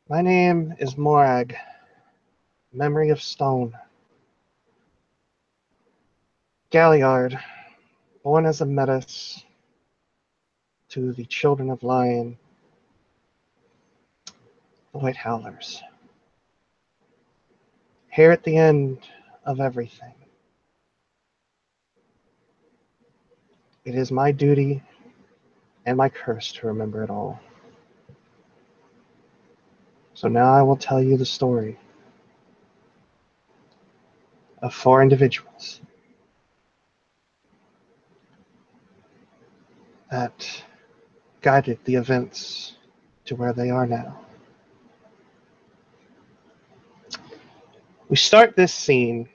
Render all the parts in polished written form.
My name is Morag, memory of stone. Galliard, born as a menace to the children of Lion, the White Howlers. Here at the end of everything, it is my duty and my curse to remember it all. So now I will tell you the story of four individuals that guided the events to where they are now. We start this scene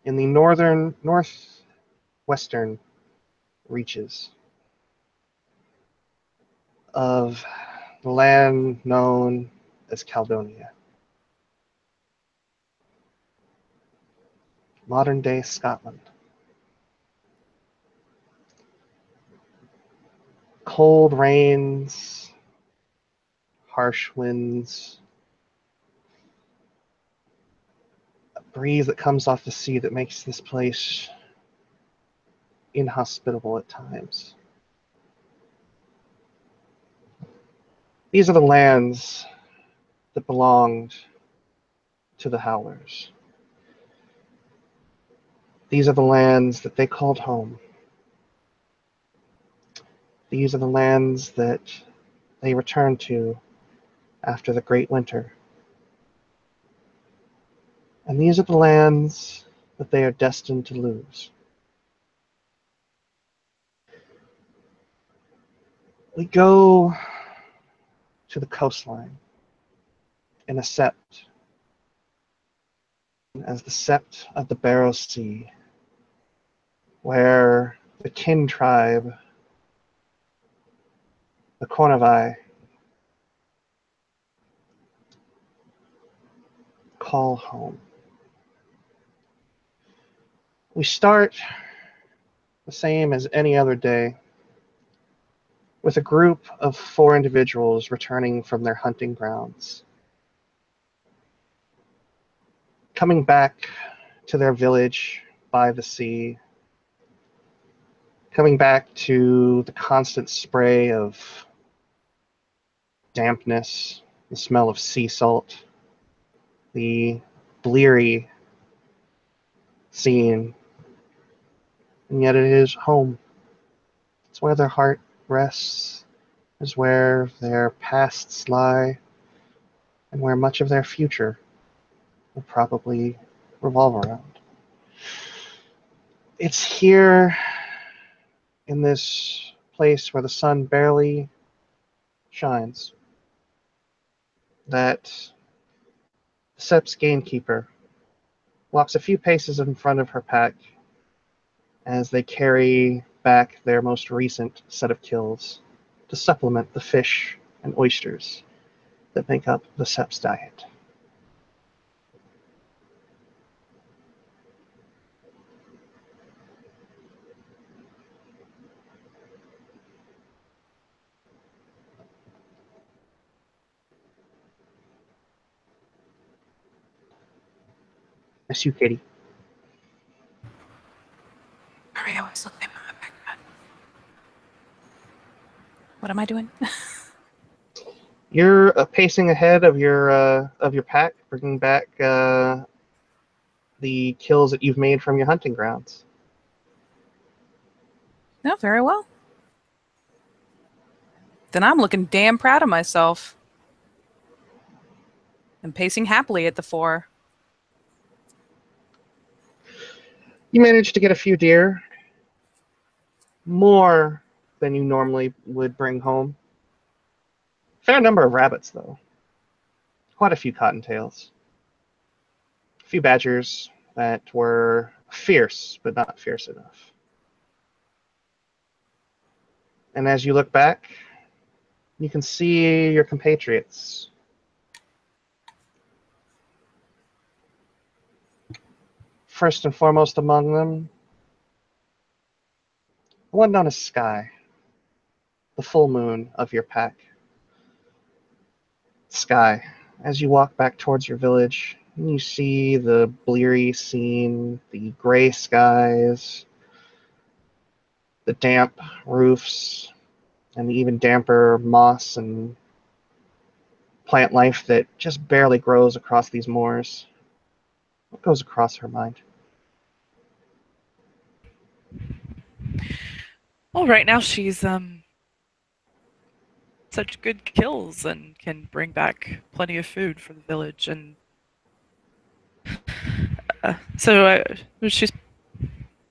in the northwestern reaches of the land known as Caledonia, modern-day Scotland. Cold rains, harsh winds, a breeze that comes off the sea that makes this place inhospitable at times. These are the lands that belonged to the Howlers. These are the lands that they called home. These are the lands that they returned to after the Great Winter. And these are the lands that they are destined to lose. We go to the coastline in a sept, as the sept of the Barrow Sea, where the kin tribe, the Cornevi, call home. We start the same as any other day with a group of four individuals returning from their hunting grounds, coming back to their village by the sea, coming back to the constant spray of dampness, the smell of sea salt, the bleary scene, and yet it is home. It's where their heart rests, is where their pasts lie, and where much of their future will probably revolve around. It's here in this place where the sun barely shines that the Sep's gamekeeper walks a few paces in front of her pack as they carry back their most recent set of kills to supplement the fish and oysters that make up the Sep's diet. Miss you, Katie. Sorry, I was looking at my backpack. What am I doing? You're pacing ahead of your pack, bringing back the kills that you've made from your hunting grounds. No, very well. Then I'm looking damn proud of myself. I'm pacing happily at the fore. You managed to get a few deer, more than you normally would bring home. Fair number of rabbits, though. Quite a few cottontails. A few badgers that were fierce, but not fierce enough. And as you look back, you can see your compatriots. First and foremost among them, the one known as Sky, the full moon of your pack. sky. As you walk back towards your village, you see the bleary scene, the gray skies, the damp roofs, and the even damper moss and plant life that just barely grows across these moors. What goes across her mind? Well, right now she's such good kills and can bring back plenty of food for the village, and so she's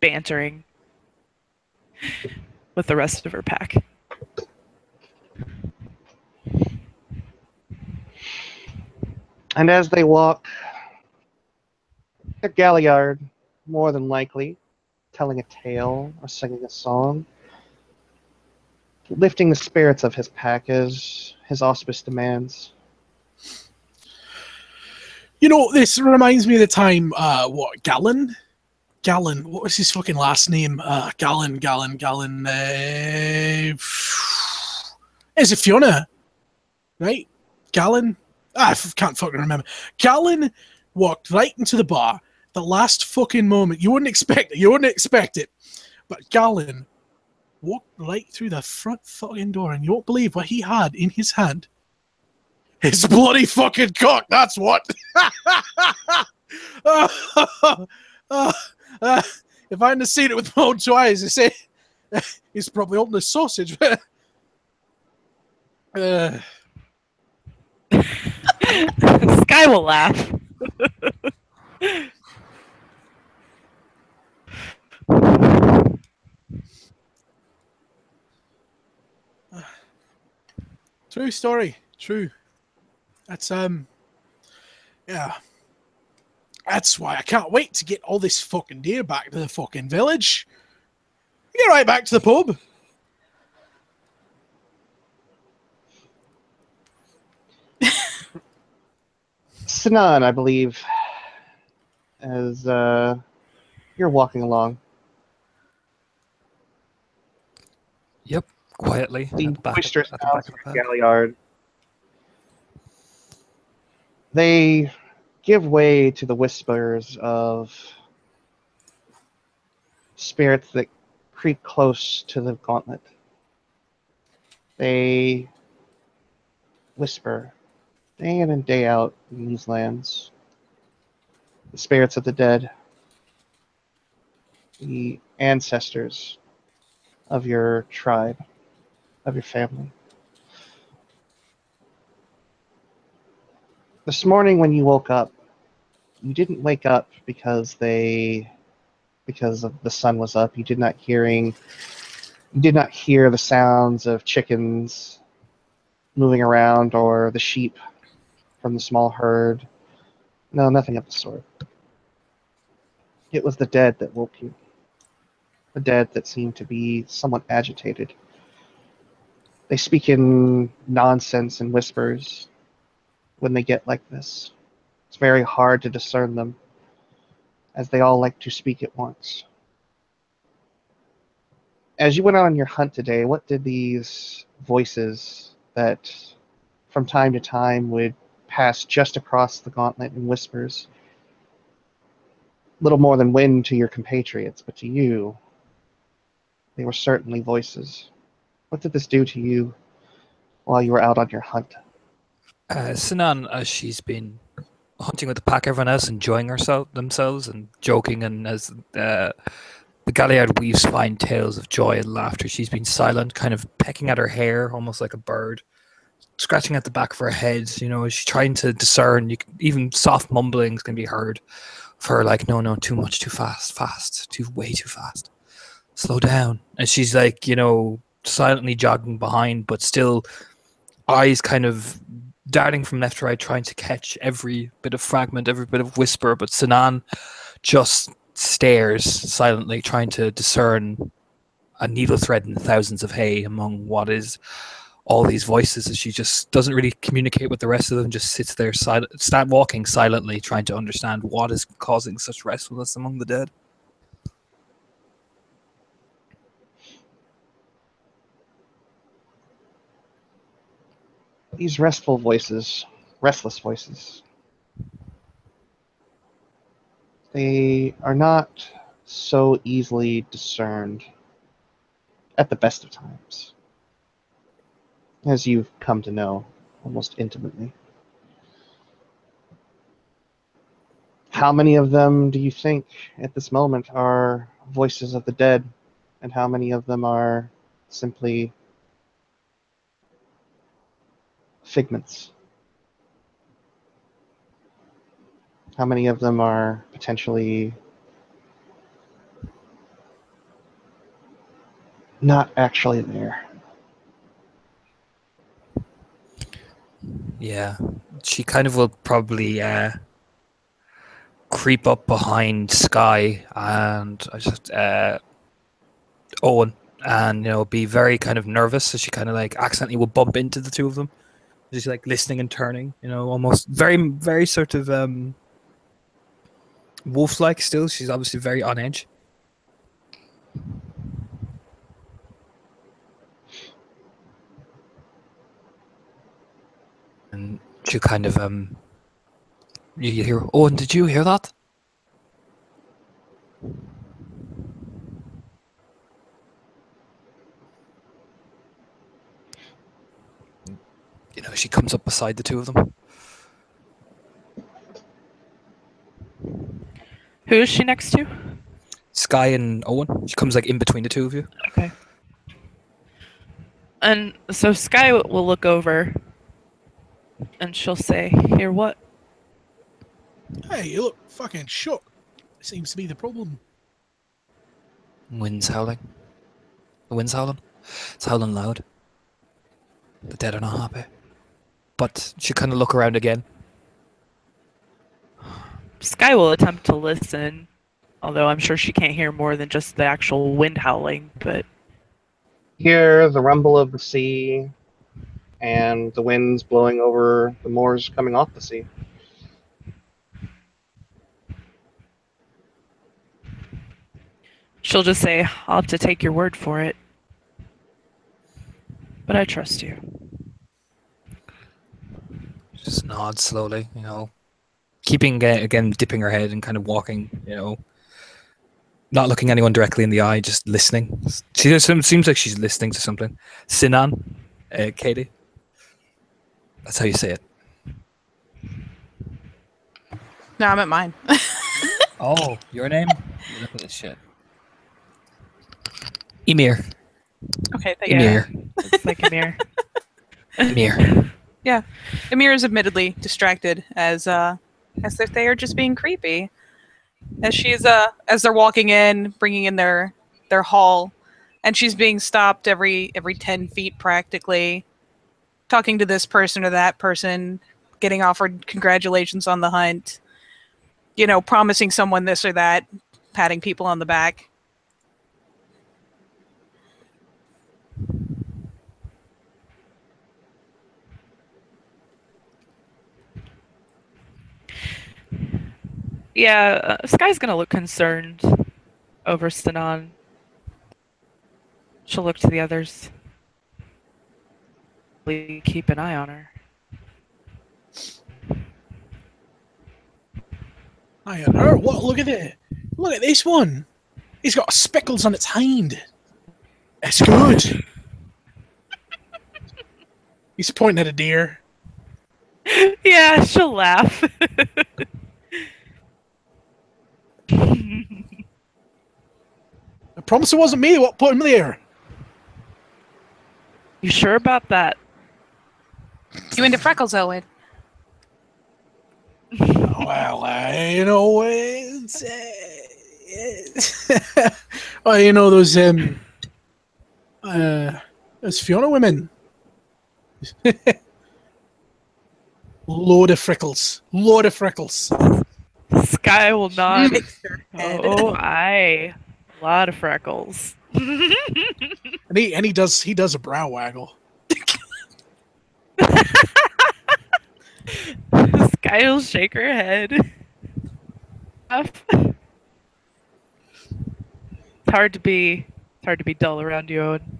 bantering with the rest of her pack. And as they walk, a Galliard, more than likely, telling a tale or singing a song, lifting the spirits of his pack as his auspice demands. You know, this reminds me of the time, Gallon? Gallon, what was his fucking last name? Gallon. Is it Fiona? Right? Gallon? I can't fucking remember. Gallon walked right into the bar. The last fucking moment. You wouldn't expect it. But Gallon walked right through the front fucking door, and you won't believe what he had in his hand. His bloody fucking cock, that's what. If I hadn't seen it with my own two eyes, I say he's probably holding a sausage. Sky will laugh. True story. True. That's yeah. That's why I can't wait to get all this fucking deer back to the fucking village. Get right back to the pub. Sinan, I believe, as you're walking along. Yep, quietly. The at the back boisterous at the back sounds of of the your pack. Galliard, they give way to the whispers of spirits that creep close to the gauntlet. They whisper day in and day out in these lands. The spirits of the dead, the ancestors of your tribe, of your family. This morning when you woke up, you didn't wake up because of the sun was up. You did not hear the sounds of chickens moving around or the sheep from the small herd. No, nothing of the sort. It was the dead that woke you. The dead that seemed to be somewhat agitated. They speak in nonsense and whispers when they get like this. It's very hard to discern them, as they all like to speak at once. As you went on your hunt today, what did these voices that from time to time would pass just across the gauntlet in whispers, little more than wind to your compatriots, but to you, they were certainly voices. What did this do to you while you were out on your hunt? Sinan, as she's been hunting with the pack, everyone else enjoying themselves and joking, and as the Galliard weaves fine tales of joy and laughter, she's been silent, kind of pecking at her hair, almost like a bird, scratching at the back of her head. You know, she's trying to discern. Even soft mumblings can be heard of her, like, no, too much, too fast, way too fast. Slow down. And she's like, silently jogging behind, but still eyes kind of darting from left to right, trying to catch every bit of fragment, every bit of whisper. But Sinan just stares silently, trying to discern a needle thread in thousands of hay among what is all these voices, as she just doesn't really communicate with the rest of them, just sits there walking silently, trying to understand what is causing such restlessness among the dead. These restful voices, restless voices. They are not so easily discerned at the best of times, as you've come to know almost intimately. How many of them do you think at this moment are voices of the dead, and how many of them are simply figments? How many of them are potentially not actually there? Yeah, she kind of will probably creep up behind Sky and Owen, and be very kind of nervous. So she kind of like accidentally will bump into the two of them. She's like listening and turning, almost very, very sort of wolf-like. Still, she's obviously very on edge. And she kind of you hear, Owen, did you hear that? She comes up beside the two of them. Who is she next to? Sky and Owen. She comes like in between the two of you. Okay. And so Sky will look over and she'll say, "Hear what?" Hey, you look fucking shook. Seems to be the problem. Wind's howling. The wind's howling. It's howling loud. The dead are not happy. But she kind of look around again. Sky will attempt to listen, although I'm sure she can't hear more than just the actual wind howling, but Hear the rumble of the sea and the winds blowing over the moors coming off the sea. she'll just say, "I'll have to take your word for it. But I trust you." Just nods slowly, keeping again dipping her head and kind of walking, not looking anyone directly in the eye, just listening. She just seems like she's listening to something. Sinan, Katie. That's how you say it. No, I'm at mine. Oh, your name? Look at this shit. Emir. Okay, thank Yeah. you. Emir. It's like a mirror. Emir. Yeah, Amir is admittedly distracted as if they are just being creepy. As they're walking in, bringing in their haul, and she's being stopped every 10 feet practically, talking to this person or that person, getting offered congratulations on the hunt, promising someone this or that, patting people on the back. Yeah, Sky's gonna look concerned over Sinan. She'll look to the others. Keep an eye on her. Eye on her? What? Look at it. Look at this one. He's got speckles on its hind. It's good. He's pointing at a deer. Yeah, she'll laugh. I promise it wasn't me what put him there. You sure about that? You into freckles, Owen? Well, oh, those Fiona women. Load of freckles. Load of freckles. Sky will nod. Shakes her head. Oh, aye. A lot of freckles. And he does a brow waggle. Sky will shake her head. It's hard to be dull around you, Owen.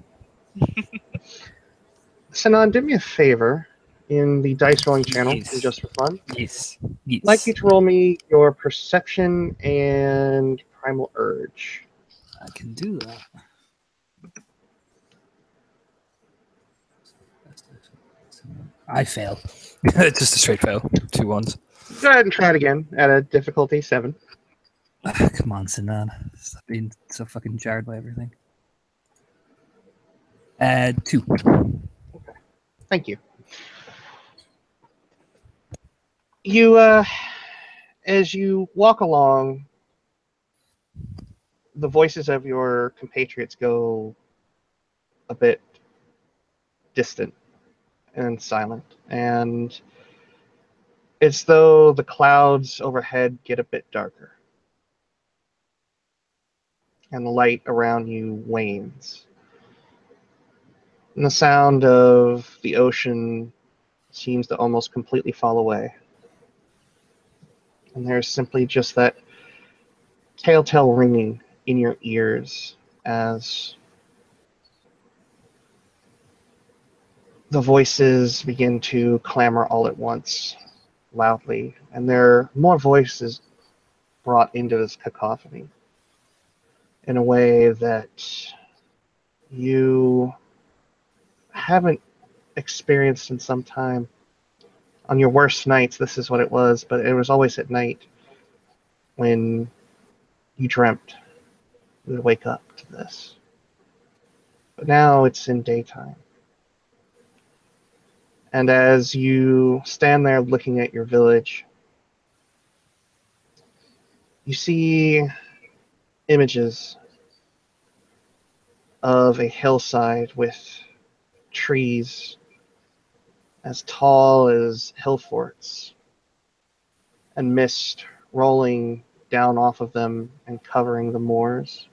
Sinan, do me a favor. in the dice rolling channel, Yes. just for fun. Yes. I'd like you to roll me your perception and primal urge. I can do that. I fail. Just a straight fail. 2 ones. Go ahead and try it again at a difficulty 7. Come on, Sinan. Stop being so fucking jarred by everything. 2. Thank you. You, as you walk along, the voices of your compatriots go a bit distant and silent, and it's though the clouds overhead get a bit darker, and the light around you wanes. And the sound of the ocean seems to almost completely fall away. And there's simply just that telltale ringing in your ears as the voices begin to clamor all at once, loudly, and there are more voices brought into this cacophony in a way that you haven't experienced in some time. On your worst nights, this is what it was, but it was always at night when you dreamt you would wake up to this. But now it's in daytime. And as you stand there looking at your village, you see images of a hillside with trees as tall as hill forts and mist rolling down off of them and covering the moors.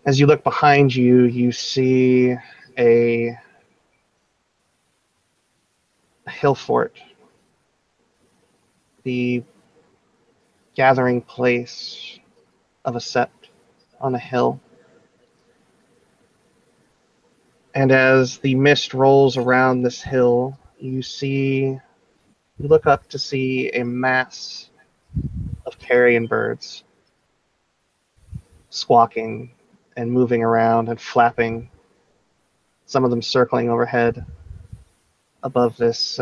As you look behind you, you see a hill fort, the gathering place of a sept on a hill. And as the mist rolls around this hill, you look up to see a mass of carrion birds squawking and moving around and flapping, some of them circling overhead above this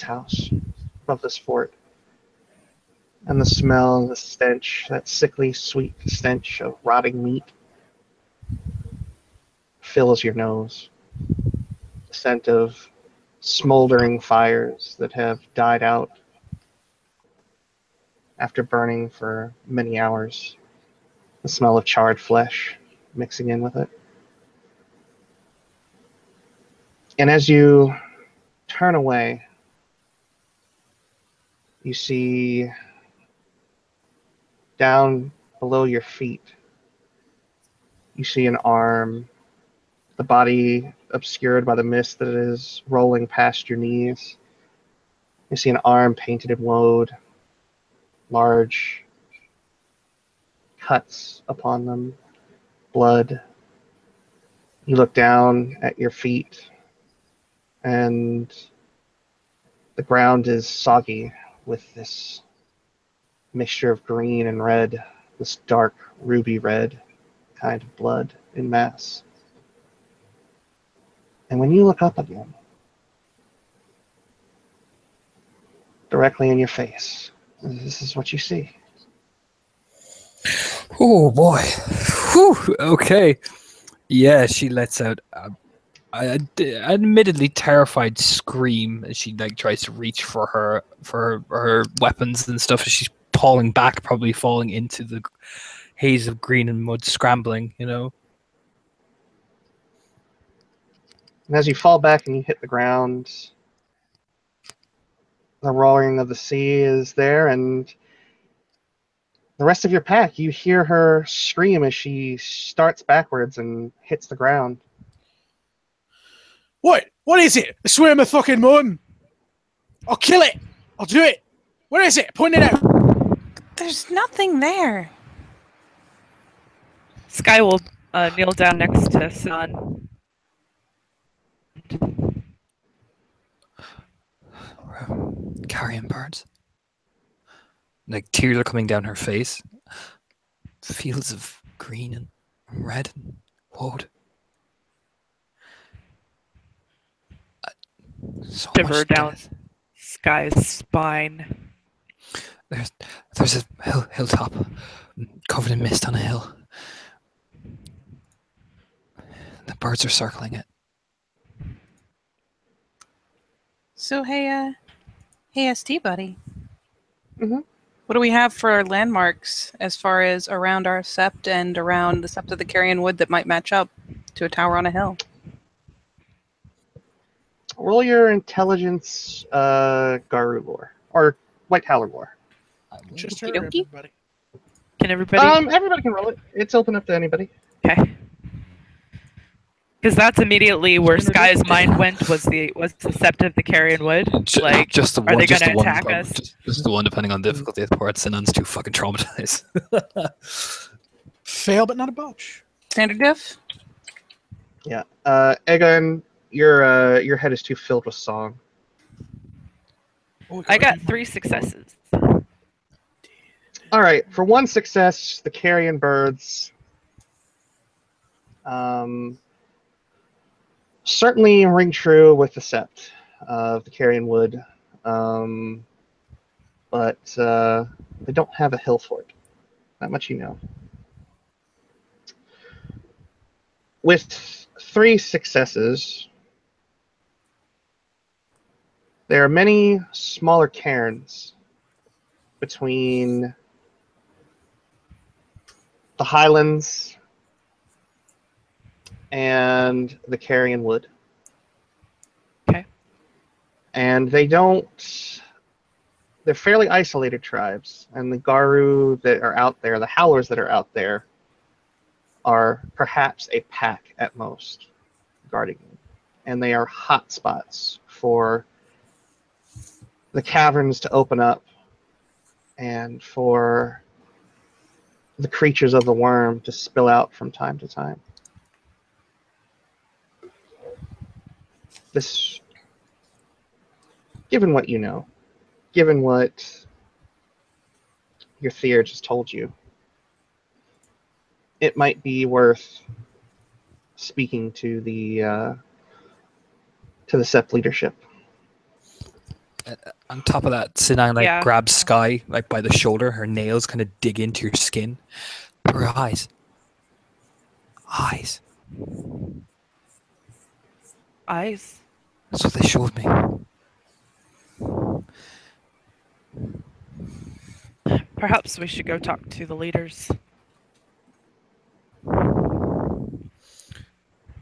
house, above this fort. And the smell, the stench, that sickly sweet stench of rotting meat fills your nose. The scent of smoldering fires that have died out after burning for many hours. The smell of charred flesh mixing in with it. And as you turn away, you see down below your feet, you see an arm, the body obscured by the mist that is rolling past your knees. You see an arm painted in woad, large cuts upon them, blood. You look down at your feet, and the ground is soggy with this mixture of green and red, this dark ruby red kind of blood in mass. And when you look up again, directly in your face, this is what you see. Oh boy. Whew. Okay. Yeah, she lets out an admittedly terrified scream as she tries to reach for her weapons and stuff. As she's falling back, probably falling into the haze of green and mud, scrambling. And as you fall back and you hit the ground, the roaring of the sea is there, and the rest of your pack, you hear her scream as she starts backwards and hits the ground. What? What is it? I swear my fucking mum. I'll kill it. I'll do it. Where is it? Point it out. There's nothing there. Sky will kneel down next to Sun. carrion birds. Like tears are coming down her face. Fields of green and red and woad. So Shiver much down death. Sky's spine. There's a hilltop covered in mist on a hill. The birds are circling it. So hey, ST buddy. Mhm. What do we have for landmarks as far as around our sept and around the sept of the Carrion Wood that might match up to a tower on a hill? Roll your intelligence, Garu lore or White Howler lore. Just Okie her, dokie. everybody. Can everybody? Everybody can roll it. It's open up to anybody. Okay. Because that's immediately where Just gonna do- Sky's mind went. Was the Sept of the Carrion Wood? Like, just the are one, they just gonna the one, attack us? just the one, depending on difficulty. Poor Sinan's too fucking traumatized. Fail, but not a botch. Standard diff? Yeah. Egan, your head is too filled with song. Oh, we I got a- 3 successes. All right. For one success, the carrion birds certainly ring true with the sept of the carrion wood, but they don't have a hill fort. That much you know. With 3 successes, there are many smaller cairns between the highlands and the carrion wood. Okay. And they're fairly isolated tribes, and the Garu that are out there, the Howlers that are out there, are perhaps a pack at most guarding them. And they are hot spots for the caverns to open up and for the creatures of the worm to spill out from time to time. This, given what you know, given what your Theurge has told you, it might be worth speaking to the Sept leadership. On top of that, Sinan Yeah. grabs Sky by the shoulder. Her nails kind of dig into your skin. Her eyes. Eyes. Eyes. That's what they showed me. Perhaps we should go talk to the leaders.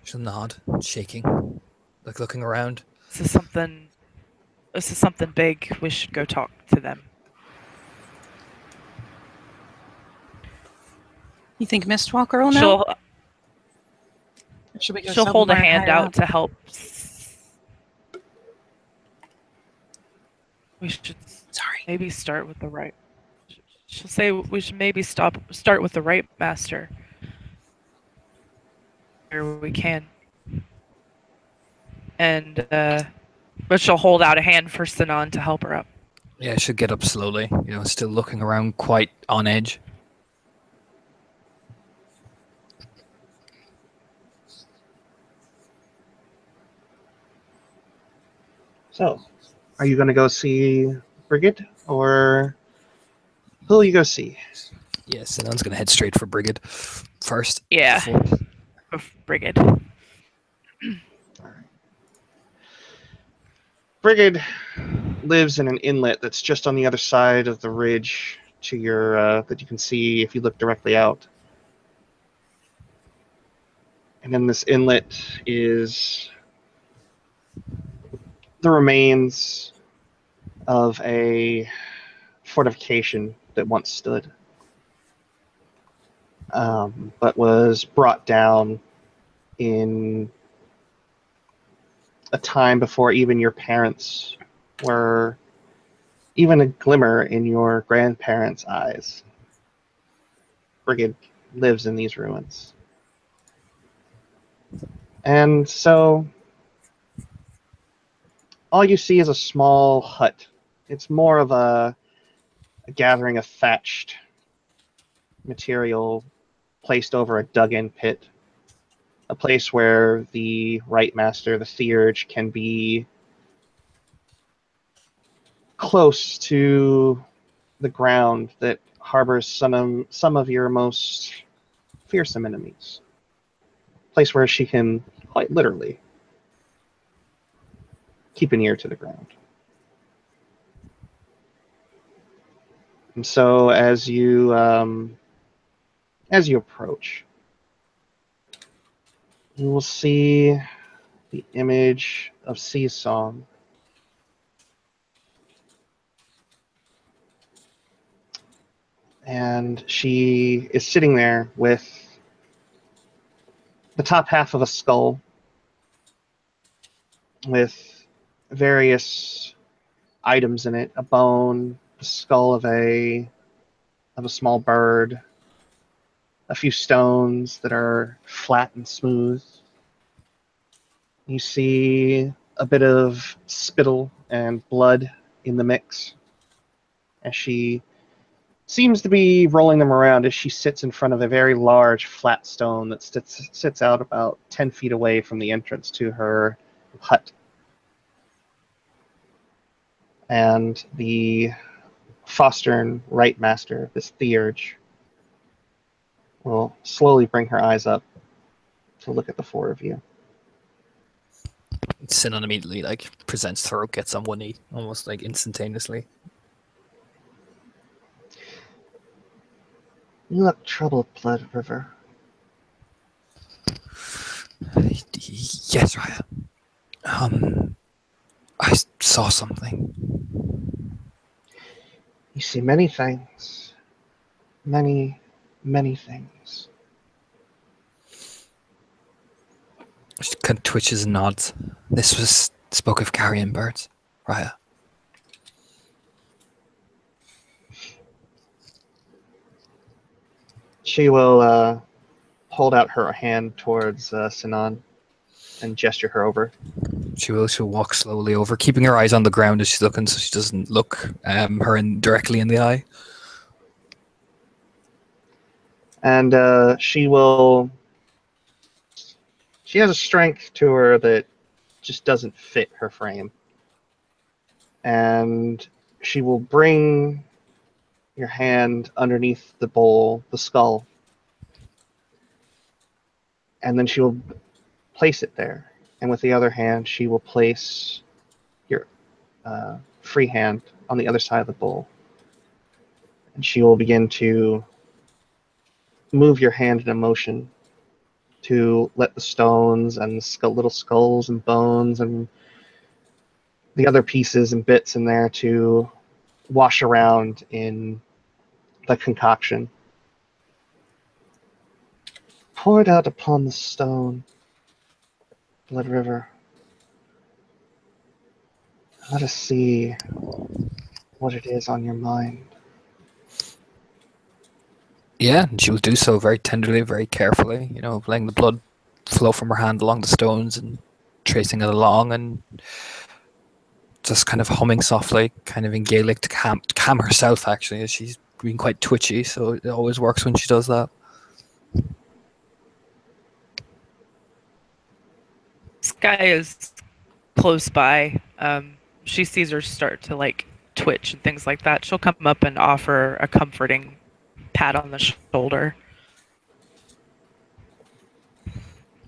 She'll nod, shaking, looking around. This is something big. We should go talk to them. You think Mistwalker will know? She'll Should we go she'll hold a somewhere hand higher out up? to help. We should Sorry. maybe start with the right. She'll say we should maybe start with the right master. Where we can. And but she'll hold out a hand for Sinan to help her up. Yeah, she'll get up slowly, still looking around quite on edge. So, are you going to go see Brigid, or who will you go see? Yeah, Sinan's going to head straight for Brigid first. Yeah. before- Brigid. Brigid lives in an inlet that's just on the other side of the ridge to your that you can see if you look directly out. And in this inlet is the remains of a fortification that once stood, but was brought down in a time before even your parents were even a glimmer in your grandparents' eyes. Brigid lives in these ruins. And so all you see is a small hut It's more of a gathering of thatched material placed over a dug-in pit. A place where the Rite Master, the Theurge, can be close to the ground that harbors some of your most fearsome enemies. A place where she can, quite literally, keep an ear to the ground. And so as you approach, you will see the image of Sea's Song. And she is sitting there with the top half of a skull with various items in it, a bone, the skull of a small bird, a few stones that are flat and smooth. You see a bit of spittle and blood in the mix as she seems to be rolling them around as she sits in front of a very large flat stone that sits out about 10 feet away from the entrance to her hut. And the Fostern Rite Master, this Theurge, will slowly bring her eyes up to look at the four of you. Sinan immediately presents throat, gets on one knee, almost instantaneously. You look troubled, Blood River. Yes, Raya. I saw something. You see many things. Many, many things. She kind of twitches and nods. This spoke of carrion birds, Raya. She will hold out her hand towards Sinan and gesture her over. She'll walk slowly over, keeping her eyes on the ground as she's looking, so she doesn't look her directly in the eye. And she has a strength to her that just doesn't fit her frame. And she will bring your hand underneath the bowl, the skull, and then she will place it there. And with the other hand, she will place your free hand on the other side of the bowl. And she will begin to move your hand in a motion to let the stones and the little skulls and bones and the other pieces and bits in there to wash around in the concoction. Pour it out upon the stone, Blood River. Let us see what it is on your mind. Yeah, and she will do so very tenderly, very carefully, letting the blood flow from her hand along the stones and tracing it along and just kind of humming softly, kind of in Gaelic to calm herself, actually, as she's been quite twitchy, so it always works when she does that. Sky is close by. She sees her start to twitch and things like that. She'll come up and offer a comforting pat on the shoulder.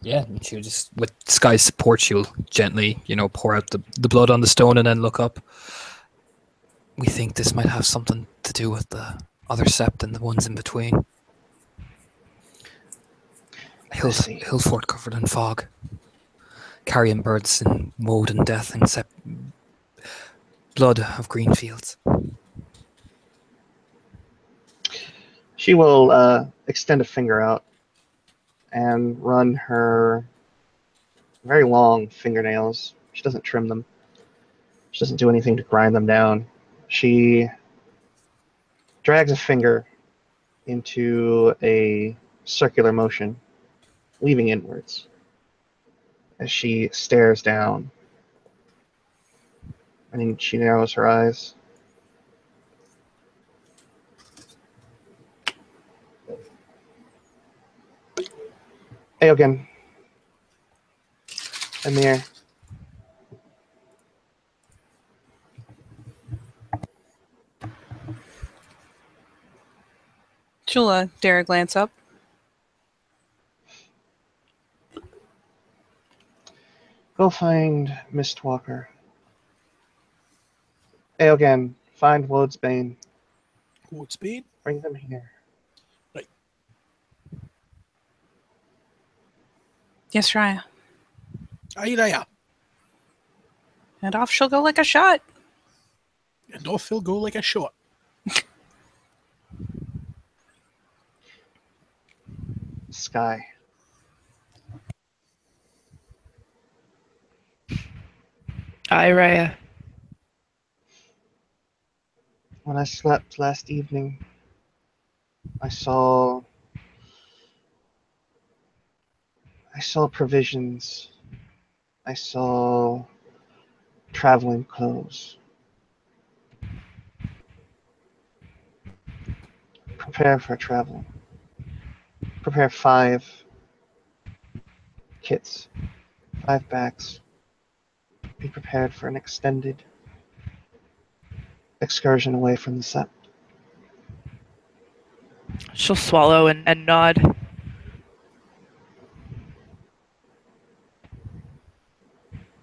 Yeah, and she'll just, with Sky's support, she'll gently, pour out the blood on the stone and then look up. We think this might have something to do with the other sept and the ones in between. Hillfort covered in fog. Carrion birds in woad and death and blood of green fields. She will extend a finger out and run her very long fingernails. She doesn't trim them. She doesn't do anything to grind them down. She drags a finger into a circular motion, weaving inwards, as she stares down. And she narrows her eyes. Aogen. Amir. She'll dare a glance up. Go find Mistwalker. Aogen, find Woadsbane. Woadsbane? Bring them here. Right. Yes, Raya. Aye, aye. And off she'll go like a shot. And off he'll go like a shot. Sky. Aye, Raya. When I slept last evening, I saw provisions. I saw traveling clothes. Prepare for travel. Prepare 5 kits, 5 bags. Be prepared for an extended excursion away from the set. She'll swallow and nod.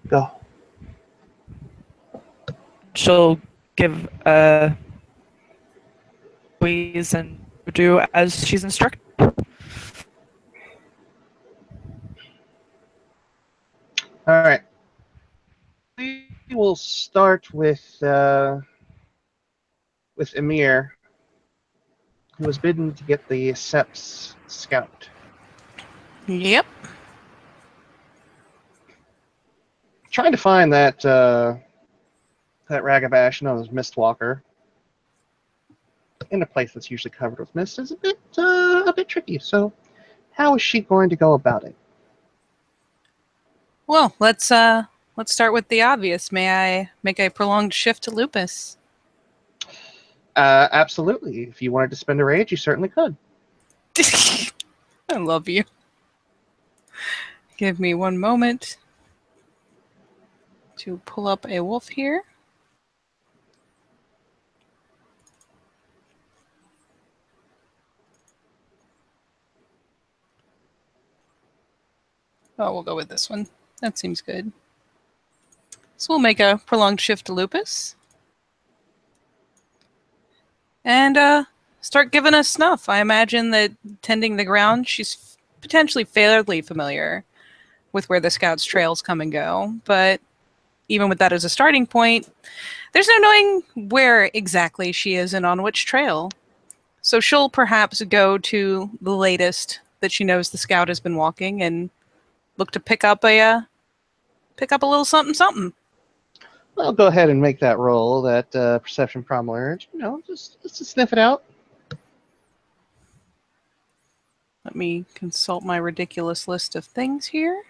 Go. She'll give a squeeze and do as she's instructed. All right. We will start with Emir, who was bidden to get the Seps scout. Yep. Trying to find that Ragabash known as Mistwalker in a place that's usually covered with mist is a bit tricky. So, how is she going to go about it? Well, let's start with the obvious. May I make a prolonged shift to Lupus? Absolutely. If you wanted to spend a rage, you certainly could. I love you. Give me one moment to pull up a wolf here. Oh, we'll go with this one. That seems good. So we'll make a prolonged shift to Lupus. And start giving us snuff. I imagine that tending the ground, she's potentially fairly familiar with where the scouts' trails come and go. But even with that as a starting point, there's no knowing where exactly she is and on which trail. So she'll perhaps go to the latest that she knows the scout has been walking and look to pick up a little something something. I'll go ahead and make that roll, that perception primal urge. You know, just to sniff it out. Let me consult my ridiculous list of things here.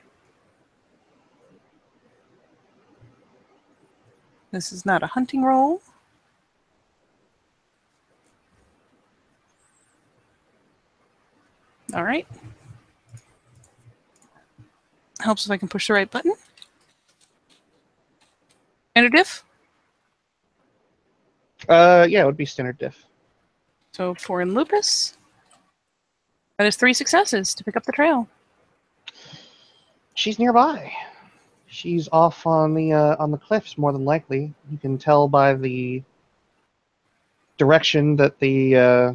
This is not a hunting roll. All right. Helps if I can push the right button. And a diff. Yeah, it would be standard diff. So 4 in Lupus. That is 3 successes to pick up the trail. She's nearby. She's off on the cliffs, more than likely. You can tell by the direction that the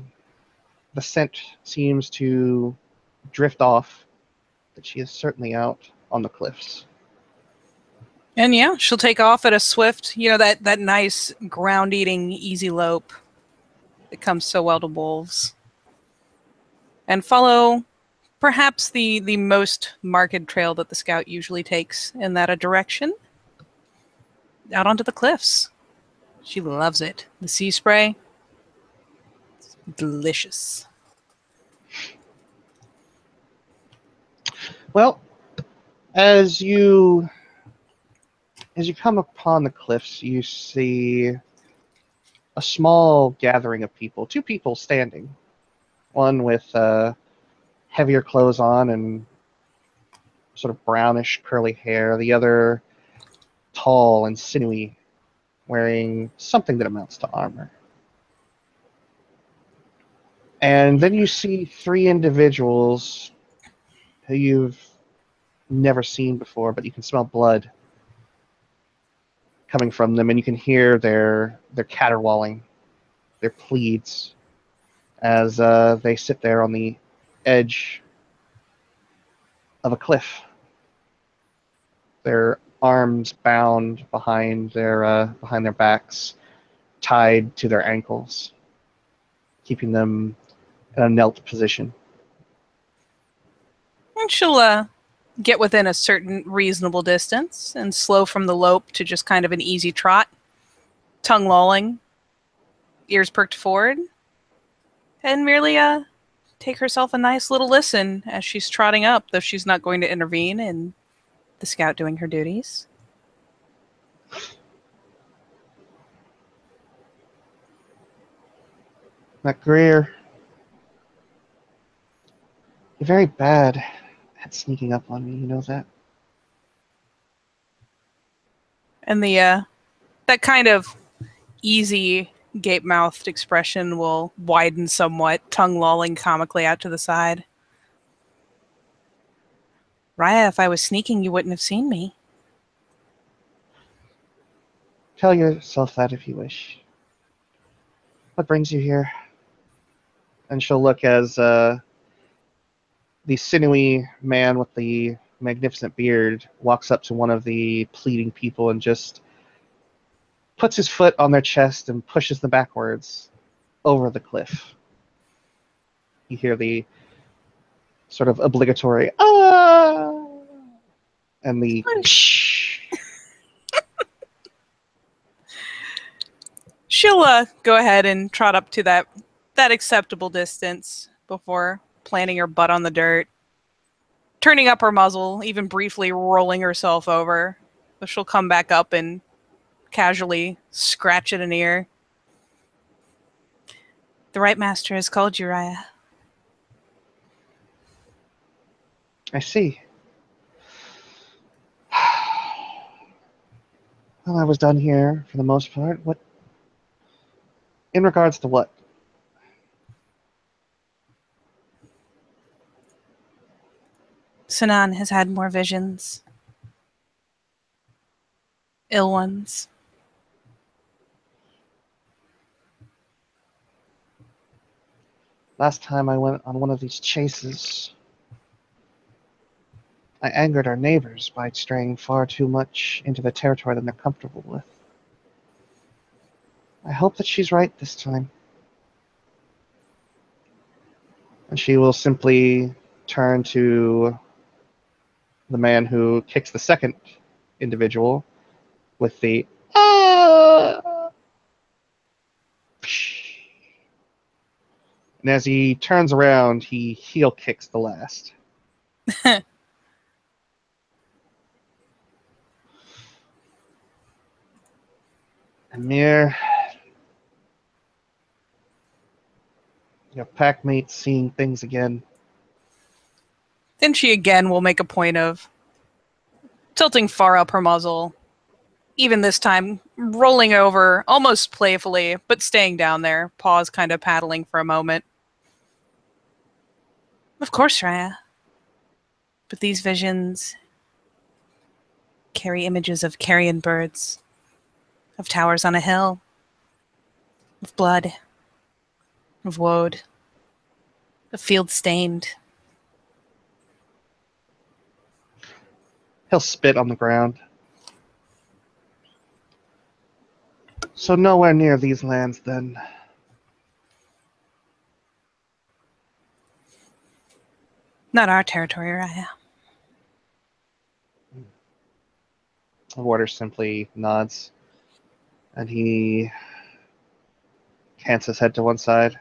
scent seems to drift off that she is certainly out on the cliffs. And yeah, she'll take off at a swift, that nice ground-eating easy lope that comes so well to wolves. And follow perhaps the most marked trail that the scout usually takes in that direction. Out onto the cliffs. She loves it. The sea spray, it's delicious. Well, as you come upon the cliffs, you see a small gathering of people. 2 people standing. One with heavier clothes on and sort of brownish curly hair. The other tall and sinewy, wearing something that amounts to armor. And then you see three individuals who you've never seen before, but you can smell blood coming from them, and you can hear their caterwauling, their pleads, as they sit there on the edge of a cliff. Their arms bound behind their backs, tied to their ankles, keeping them in a knelt position. And she'll get within a certain reasonable distance and slow from the lope to just kind of an easy trot, tongue lolling, ears perked forward, and merely take herself a nice little listen as she's trotting up, though she's not going to intervene in the scout doing her duties. McGreer, you're very bad at sneaking up on me, you know that? And the that kind of easy gape-mouthed expression will widen somewhat, tongue lolling comically out to the side. Raya, if I was sneaking, you wouldn't have seen me. Tell yourself that if you wish. What brings you here? And she'll look as the sinewy man with the magnificent beard walks up to one of the pleading people and just puts his foot on their chest and pushes them backwards over the cliff. You hear the sort of obligatory "ah" and the psh. She'll go ahead and trot up to that acceptable distance before planting her butt on the dirt, turning up her muzzle, even briefly rolling herself over. But she'll come back up and casually scratch at an ear. The right master has called you, Raya. I see. Well, I was done here for the most part. What? In regards to what? Sinan has had more visions. Ill ones. Last time I went on one of these chases, I angered our neighbors by straying far too much into the territory than they're comfortable with. I hope that she's right this time. And she will simply turn to the man who kicks the second individual with the "ah." And as he turns around, he heel kicks the last. Amir, your packmate seeing things again. Then she again will make a point of tilting far up her muzzle, even this time rolling over almost playfully, but staying down there, paws kind of paddling for a moment. Of course, Raya. But these visions carry images of carrion birds, of towers on a hill, of blood, of woad, of fields stained. He'll spit on the ground. So nowhere near these lands, then. Not our territory, Raya. The warder simply nods, and he cants his head to one side.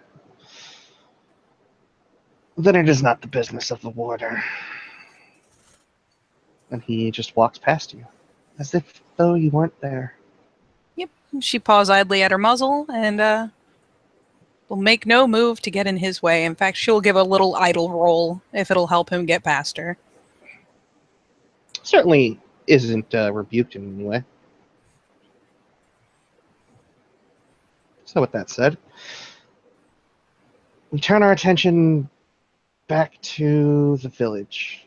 Then it is not the business of the warder. And he just walks past you, as if though you weren't there. Yep. She paws idly at her muzzle and will make no move to get in his way. In fact, she'll give a little idle roll if it'll help him get past her. certainly isn't rebuked in any way. So with that said, we turn our attention back to the village.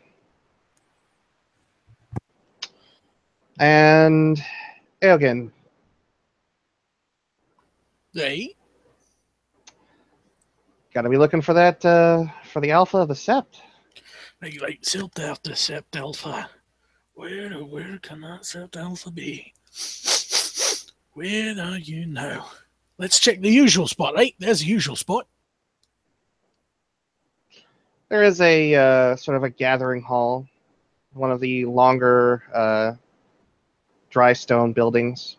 And again, Hey, gotta be looking for that for the alpha of the sept. like Sept Alpha, Sept Alpha. Where can that Sept Alpha be? Where are you now? Let's check the usual spot, right? There's the usual spot. There is a sort of a gathering hall, one of the longer dry stone buildings.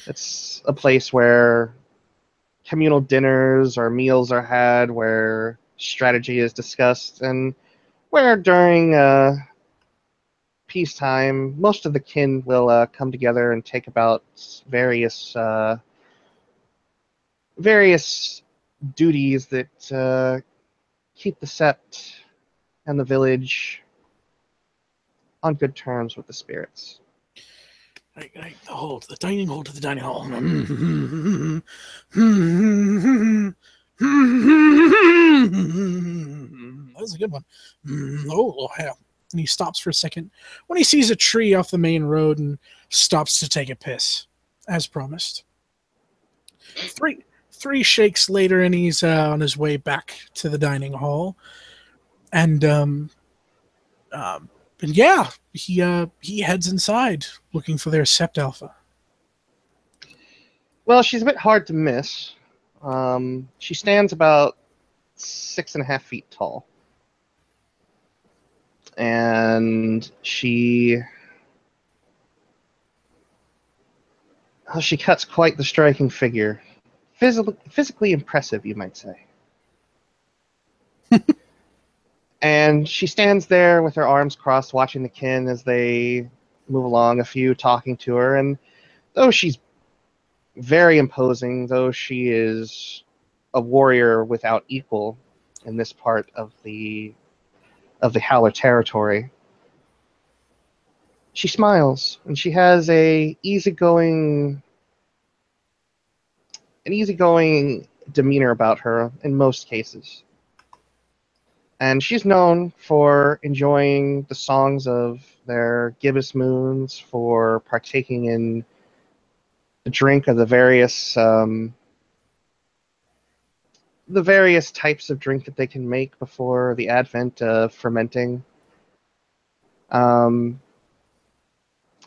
It's a place where communal dinners or meals are had, where strategy is discussed, and where during peacetime, most of the kin will come together and take about various duties that keep the sept and the village on good terms with the spirits. Right, the dining hall to the dining hall. That was a good one. Oh, hell. And he stops for a second when he sees a tree off the main road and stops to take a piss, as promised. Three shakes later, and he's on his way back to the dining hall. And yeah, he heads inside looking for their Sept Alpha. Well, she's a bit hard to miss. She stands about 6.5 feet tall. And she cuts quite the striking figure. Physically impressive, you might say. And she stands there with her arms crossed, watching the kin as they move along, a few talking to her. And though she's very imposing, though she is a warrior without equal in this part of the Howler territory, she smiles, and she has an easygoing demeanor about her in most cases. And she's known for enjoying the songs of their gibbous moons, for partaking in the drink of the various types of drink that they can make before the advent of fermenting.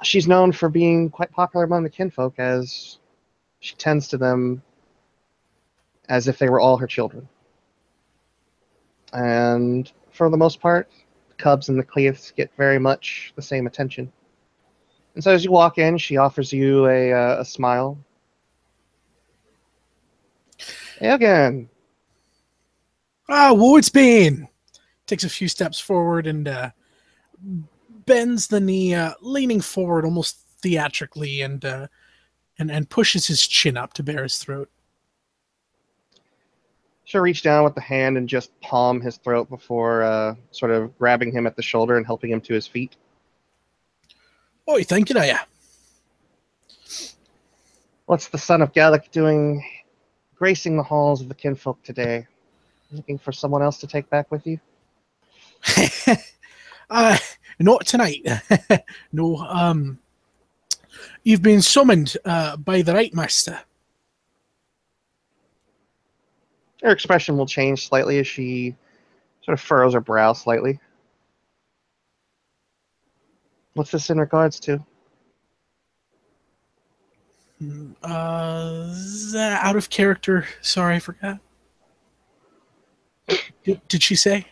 She's known for being quite popular among the kinfolk, as she tends to them as if they were all her children. And for the most part, the cubs and the cleaths get very much the same attention. And so as you walk in, she offers you a smile. Hey again. Woodsbane takes a few steps forward and bends the knee, leaning forward almost theatrically, and pushes his chin up to bare his throat. She'll reach down with the hand and just palm his throat before sort of grabbing him at the shoulder and helping him to his feet. What are you thinking of ya? What's the son of Gallic doing gracing the halls of the kinfolk today? Looking for someone else to take back with you? Not tonight. No, you've been summoned by the right master. Her expression will change slightly as she sort of furrows her brow slightly. What's this in regards to? Out of character. Sorry, I forgot. Did she say?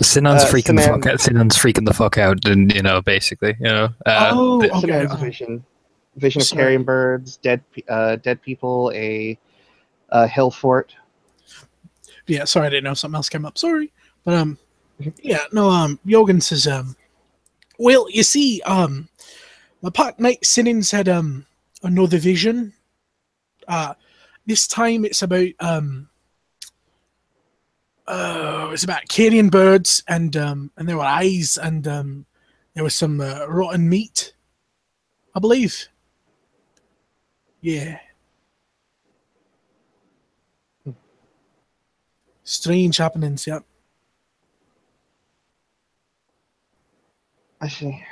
Sinan's freaking the fuck out. Sinan's freaking the fuck out, and basically, Sinan's vision of carrion birds, dead people, a hill fort. Yeah, sorry, I didn't know if something else came up. Sorry, but yeah, no. Yogan says, well, you see, my partner Knight Sinan's had another vision. This time it's about carrion birds and there were eyes and There was some rotten meat, I believe. Yeah. Strange happenings, yep. I see.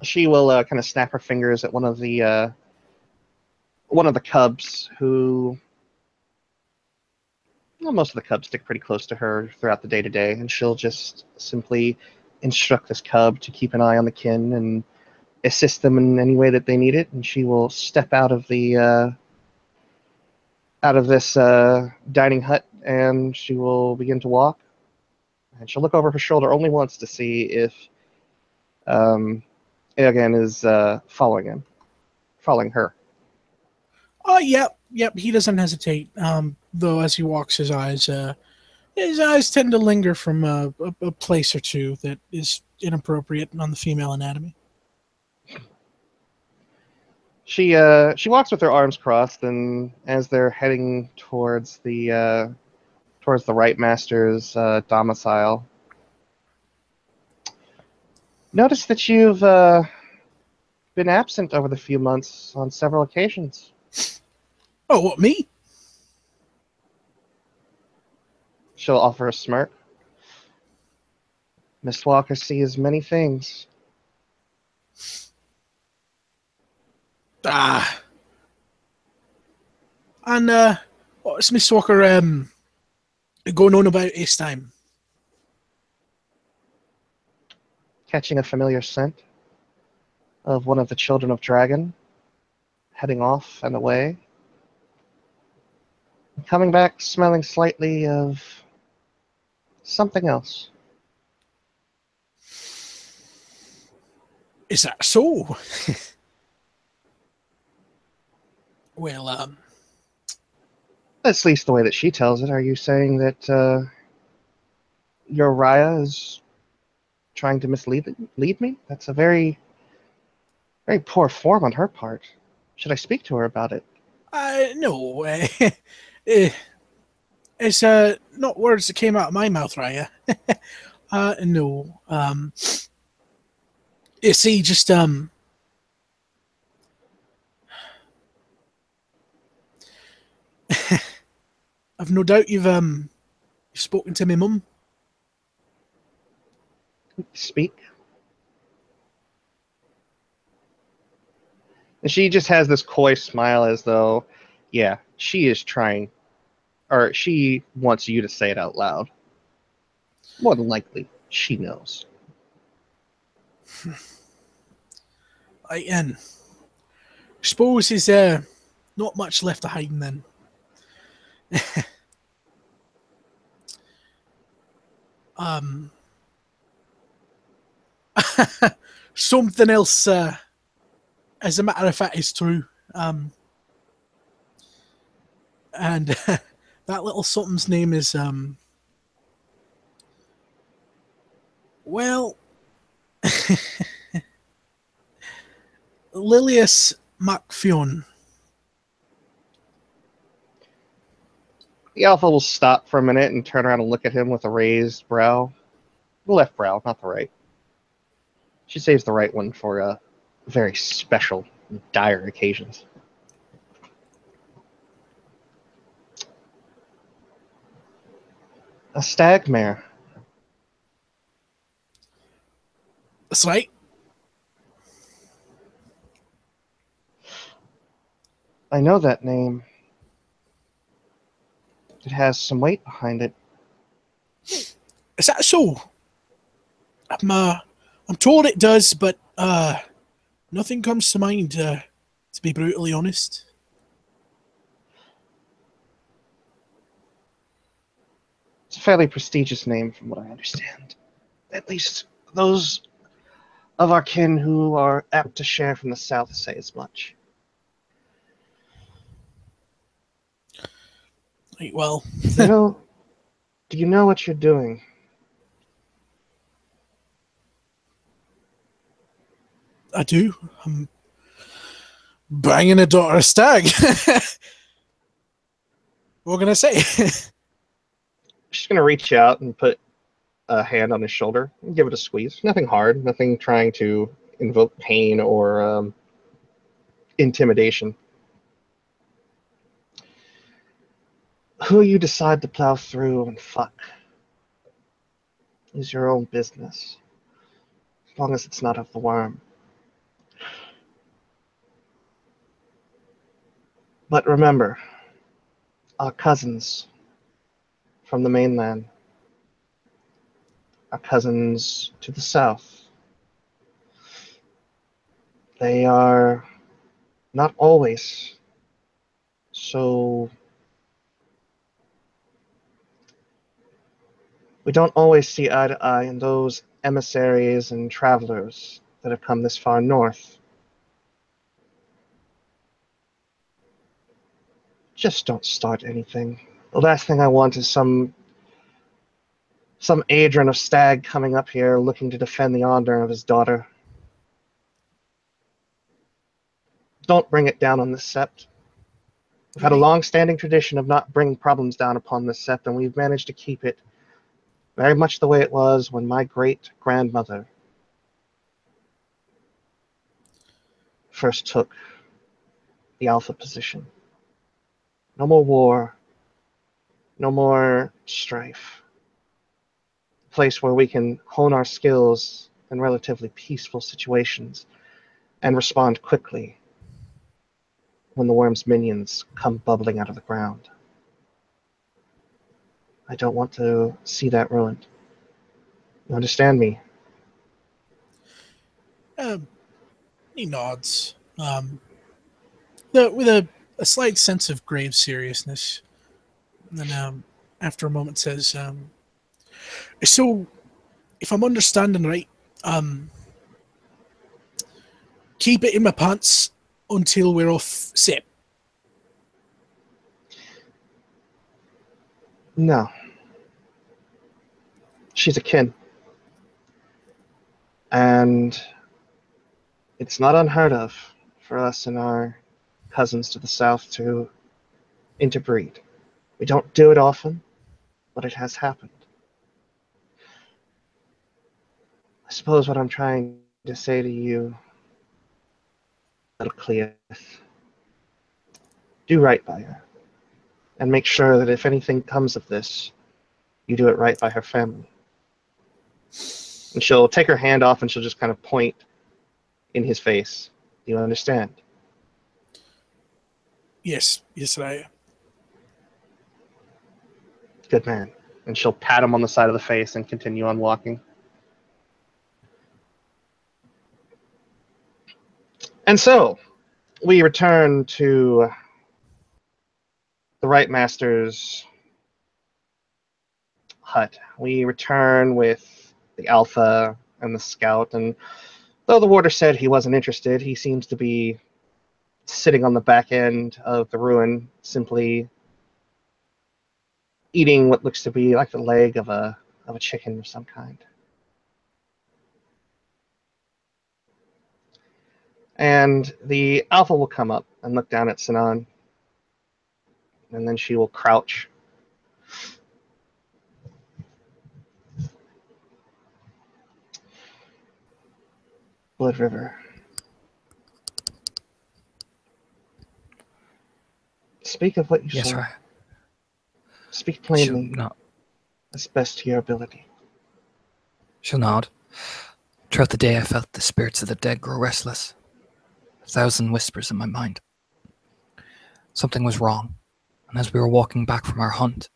She will kind of snap her fingers at one of the cubs who. Well, most of the cubs stick pretty close to her throughout the day-to-day, and she'll just simply instruct this cub to keep an eye on the kin and assist them in any way that they need it. And she will step out of this dining hut, and she will begin to walk. And she'll look over her shoulder only once to see if Eogan is following her. Oh, yep. He doesn't hesitate. Though as he walks, his eyes tend to linger from a place or two that is inappropriate on the female anatomy. She walks with her arms crossed, and as they're heading towards the Right Master's domicile, notice that you've been absent over the few months on several occasions. Oh, what, me? She'll offer a smirk. Miss Walker sees many things. Ah. And what's Miss Walker going on about this time? Catching a familiar scent of one of the children of Dragon, heading off and away. Coming back smelling slightly of something else. Is that so? Well, That's at least the way that she tells it. Are you saying that your Raya is trying to lead me? That's a very, very poor form on her part. Should I speak to her about it? no. It's not words that came out of my mouth, Raya. No. You see, just I've no doubt you've spoken to my mum. Speak. And she just has this coy smile as though, yeah, she is trying, or she wants you to say it out loud. More than likely, she knows. I suppose there's not much left to hide then. Something else, as a matter of fact, is true. And that little something's name is well, Lilius MacFionn. The alpha will stop for a minute and turn around and look at him with a raised brow. The left brow, not the right. She saves the right one for very special, dire occasions. A stag mare. That's right. I know that name. It has some weight behind it. Is that so? I'm told it does, but nothing comes to mind. To be brutally honest. It's a fairly prestigious name, from what I understand. At least those of our kin who are apt to share from the south say as much. Right, well, Do you know what you're doing? I do. I'm banging a daughter stag. What can I say? She's going to reach out and put a hand on his shoulder and give it a squeeze. Nothing hard, nothing trying to invoke pain or intimidation. Who you decide to plow through and fuck is your own business, as long as it's not of the worm. But remember, our cousins from the mainland, our cousins to the south, they are not always so... We don't always see eye to eye in those emissaries and travelers that have come this far north. Just don't start anything. The last thing I want is some Adrian of Stag coming up here looking to defend the honor of his daughter. Don't bring it down on this sept. We've had a long-standing tradition of not bringing problems down upon this sept, and we've managed to keep it very much the way it was when my great-grandmother first took the Alpha position. No more war, no more strife. A place where we can hone our skills in relatively peaceful situations and respond quickly when the worm's minions come bubbling out of the ground. I don't want to see that ruined. You understand me? He nods, with a slight sense of grave seriousness. And then, after a moment, says, "So, if I'm understanding right, keep it in my pants until we're off sip." No. She's a kin. And it's not unheard of for us and our cousins to the south to interbreed. We don't do it often, but it has happened. I suppose what I'm trying to say to you, little Cleith, do right by her. And make sure that if anything comes of this, you do it right by her family. And she'll take her hand off and she'll just kind of point in his face. Do you understand? Yes, I. Good man. And she'll pat him on the side of the face and continue on walking. And so, we return to the Right Master's hut. We return with the Alpha and the Scout, and though the warder said he wasn't interested, he seems to be sitting on the back end of the ruin, simply eating what looks to be like the leg of a chicken of some kind. And the Alpha will come up and look down at Sinan, and then she will crouch. Blood River. Speak of what you Yes, saw. sir. Speak She'll plainly, not. as best to your ability. She'll nod. Throughout the day, I felt the spirits of the dead grow restless. 1,000 whispers in my mind. Something was wrong, and as we were walking back from our hunt,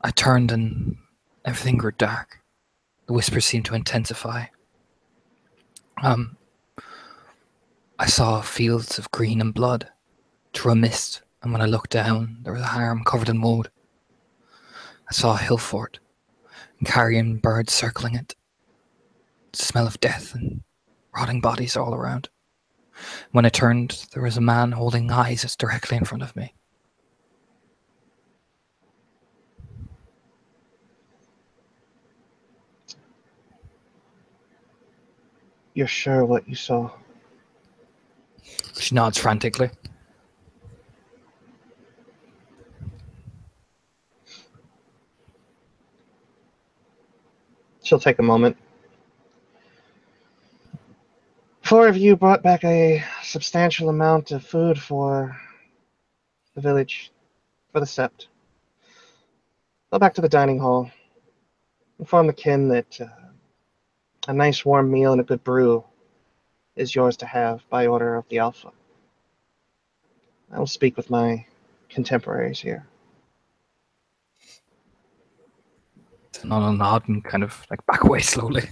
I turned and everything grew dark. The whispers seemed to intensify. I saw fields of green and blood through a mist, and when I looked down, there was a harem covered in wood. I saw a hill fort, and carrion birds circling it. The smell of death and rotting bodies all around. When I turned, there was a man holding eyes directly in front of me. You're sure what you saw? She nods frantically. She'll take a moment. 4 of you brought back a substantial amount of food for the village, for the sept. Go back to the dining hall. Inform the kin that a nice warm meal and a good brew is yours to have by order of the Alpha. I will speak with my contemporaries here. Not a nod and kind of like back away slowly.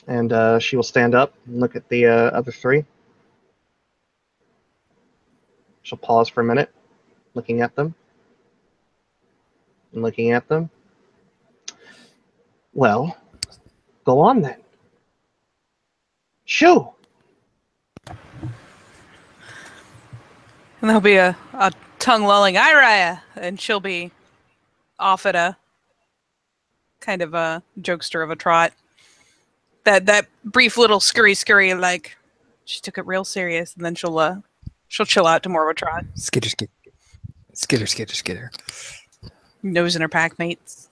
And she will stand up and look at the other 3. She'll pause for a minute, looking at them. And looking at them. Well, go on then. Shoo! And there'll be a tongue-lolling Iraya, and she'll be off at a kind of a jokester of a trot. That brief little scurry, like she took it real serious, and then she'll chill out to more of a trot. Skitter, skitter. Skitter, skitter, skitter. Nose in her pack mates.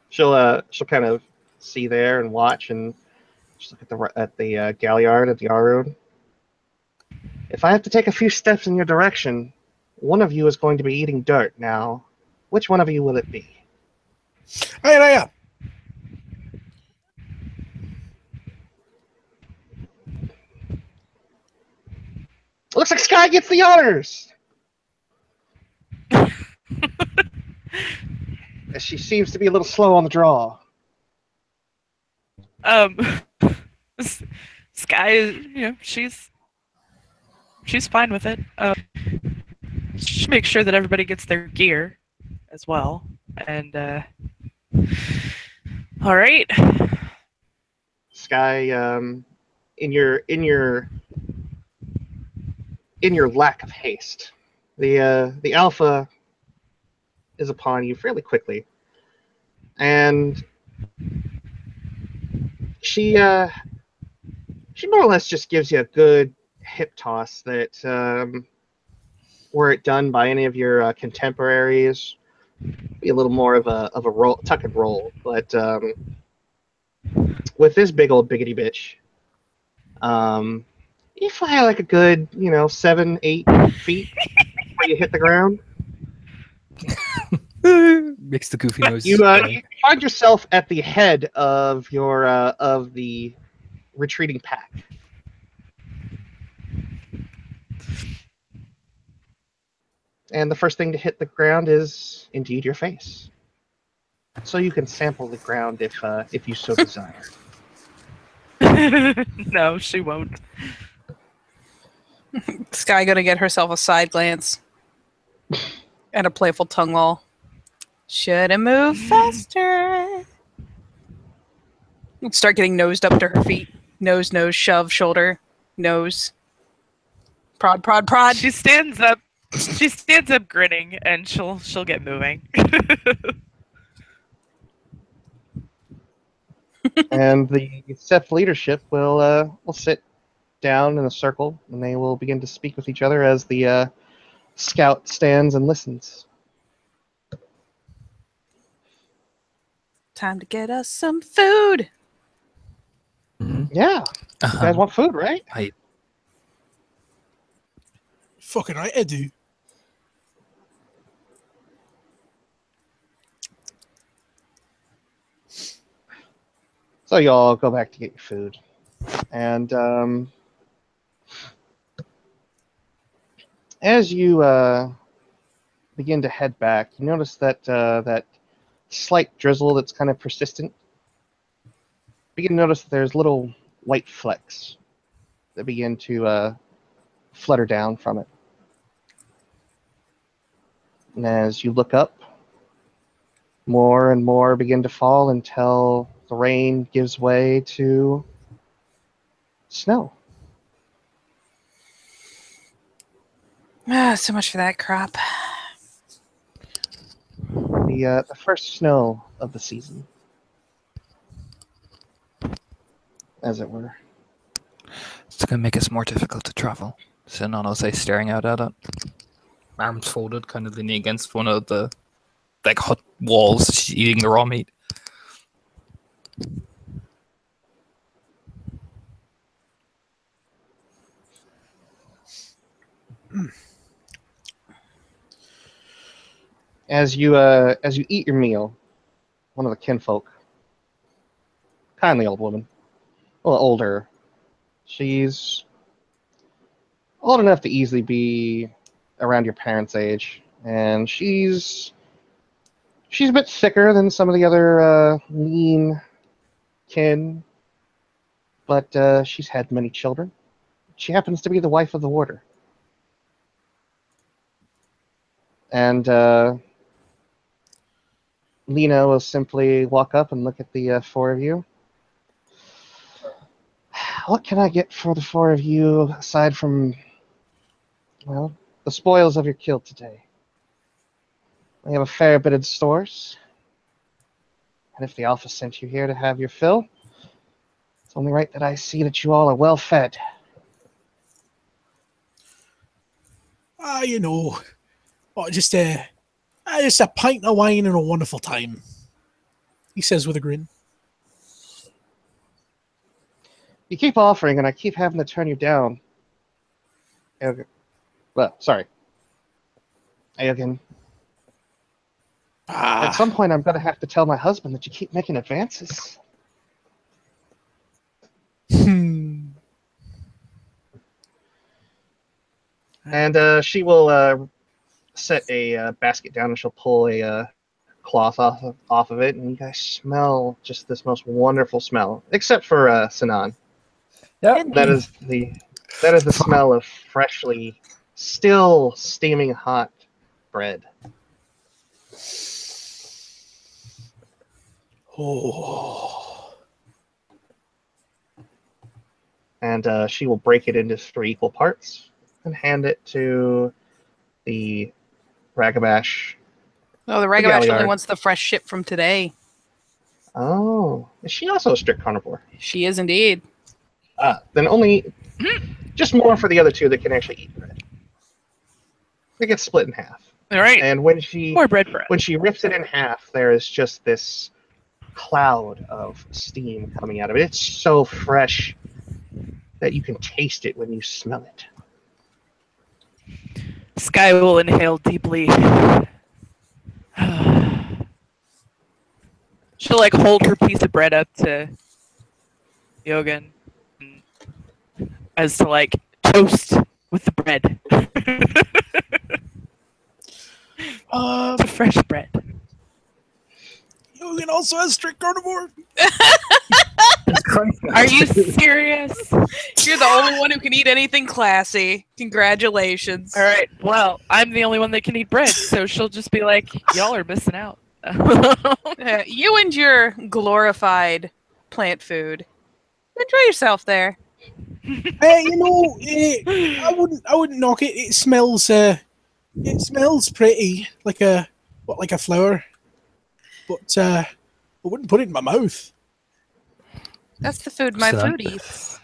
She'll kind of see there and watch and just look at the galliard at the R-road. If I have to take a few steps in your direction, one of you is going to be eating dirt. Now, which one of you will it be? Hey, Looks like Sky gets the honors. As she seems to be a little slow on the draw. Sky is, she's fine with it. She makes sure that everybody gets their gear as well. And all right. Sky, in your lack of haste, the Alpha is upon you fairly quickly, and she more or less just gives you a good hip toss that, were it done by any of your contemporaries, be a little more of a roll, tuck and roll. But with this big old biggity bitch, you fly like a good 7-8 feet before you hit the ground. Makes the goofy nose. You find yourself at the head of your of the retreating pack. And the first thing to hit the ground is indeed your face. So you can sample the ground if you so desire. No, she won't. Sky gonna get herself a side glance and a playful tongue loll. Should have moved faster. Start getting nosed up to her feet. Nose, shove, shoulder, nose. Prod, prod, prod. She stands up. She stands up grinning, and she'll get moving. And the Sept leadership will sit down in a circle, and they will begin to speak with each other as the scout stands and listens. Time to get us some food. Yeah, you guys want food, right? Fucking right, I do. So you all go back to get your food, and as you begin to head back, you notice that that slight drizzle that's kind of persistent. Begin to notice that there's little white flecks that begin to flutter down from it. And as you look up, more and more begin to fall until the rain gives way to snow. So much for that crop. The first snow of the season, as it were. It's going to make us more difficult to travel. Sinan will say, staring out at it. Arms folded, kind of leaning against one of the hut walls. She's eating the raw meat. As you eat your meal, one of the kinfolk, kindly old woman, a little older, she's old enough to easily be around your parents' age, and she's a bit thicker than some of the other lean kin, but she's had many children. She happens to be the wife of the warder. And Lena will simply walk up and look at the four of you. What can I get for the four of you aside from, well, the spoils of your kill today? We have a fair bit of stores. And if the Alpha sent you here to have your fill, it's only right that I see that you all are well fed. You know, just a pint of wine and a wonderful time, he says with a grin. You keep offering, and I keep having to turn you down. Eogan. Well, sorry. Eogan. At some point, I'm going to have to tell my husband that you keep making advances. And she will set a basket down, and she'll pull a cloth off of it, and you guys smell just this most wonderful smell, except for Sinan. Yep. That is the smell of freshly, still steaming hot bread. Oh. And she will break it into 3 equal parts and hand it to the Ragabash. Oh, the Ragabash only wants the fresh ship from today. Oh, is she also a strict carnivore? She is indeed. Then only just more for the other 2 that can actually eat bread. They get split in half. All right. And when she More bread for us. when she rips it in half, there is just this cloud of steam coming out of it. It's so fresh that you can taste it when you smell it. Sky will inhale deeply. She'll like hold her piece of bread up to Yogan as to like toast with the bread. The fresh bread. Yogan also has strict carnivore. Are you serious? You're the only one who can eat anything classy. Congratulations. All right. Well, I'm the only one that can eat bread, so she'll just be like, "Y'all are missing out." You and your glorified plant food. Enjoy yourself there. You know, I wouldn't knock it. It smells pretty like a flower, but I wouldn't put it in my mouth. That's the food my So- food eats.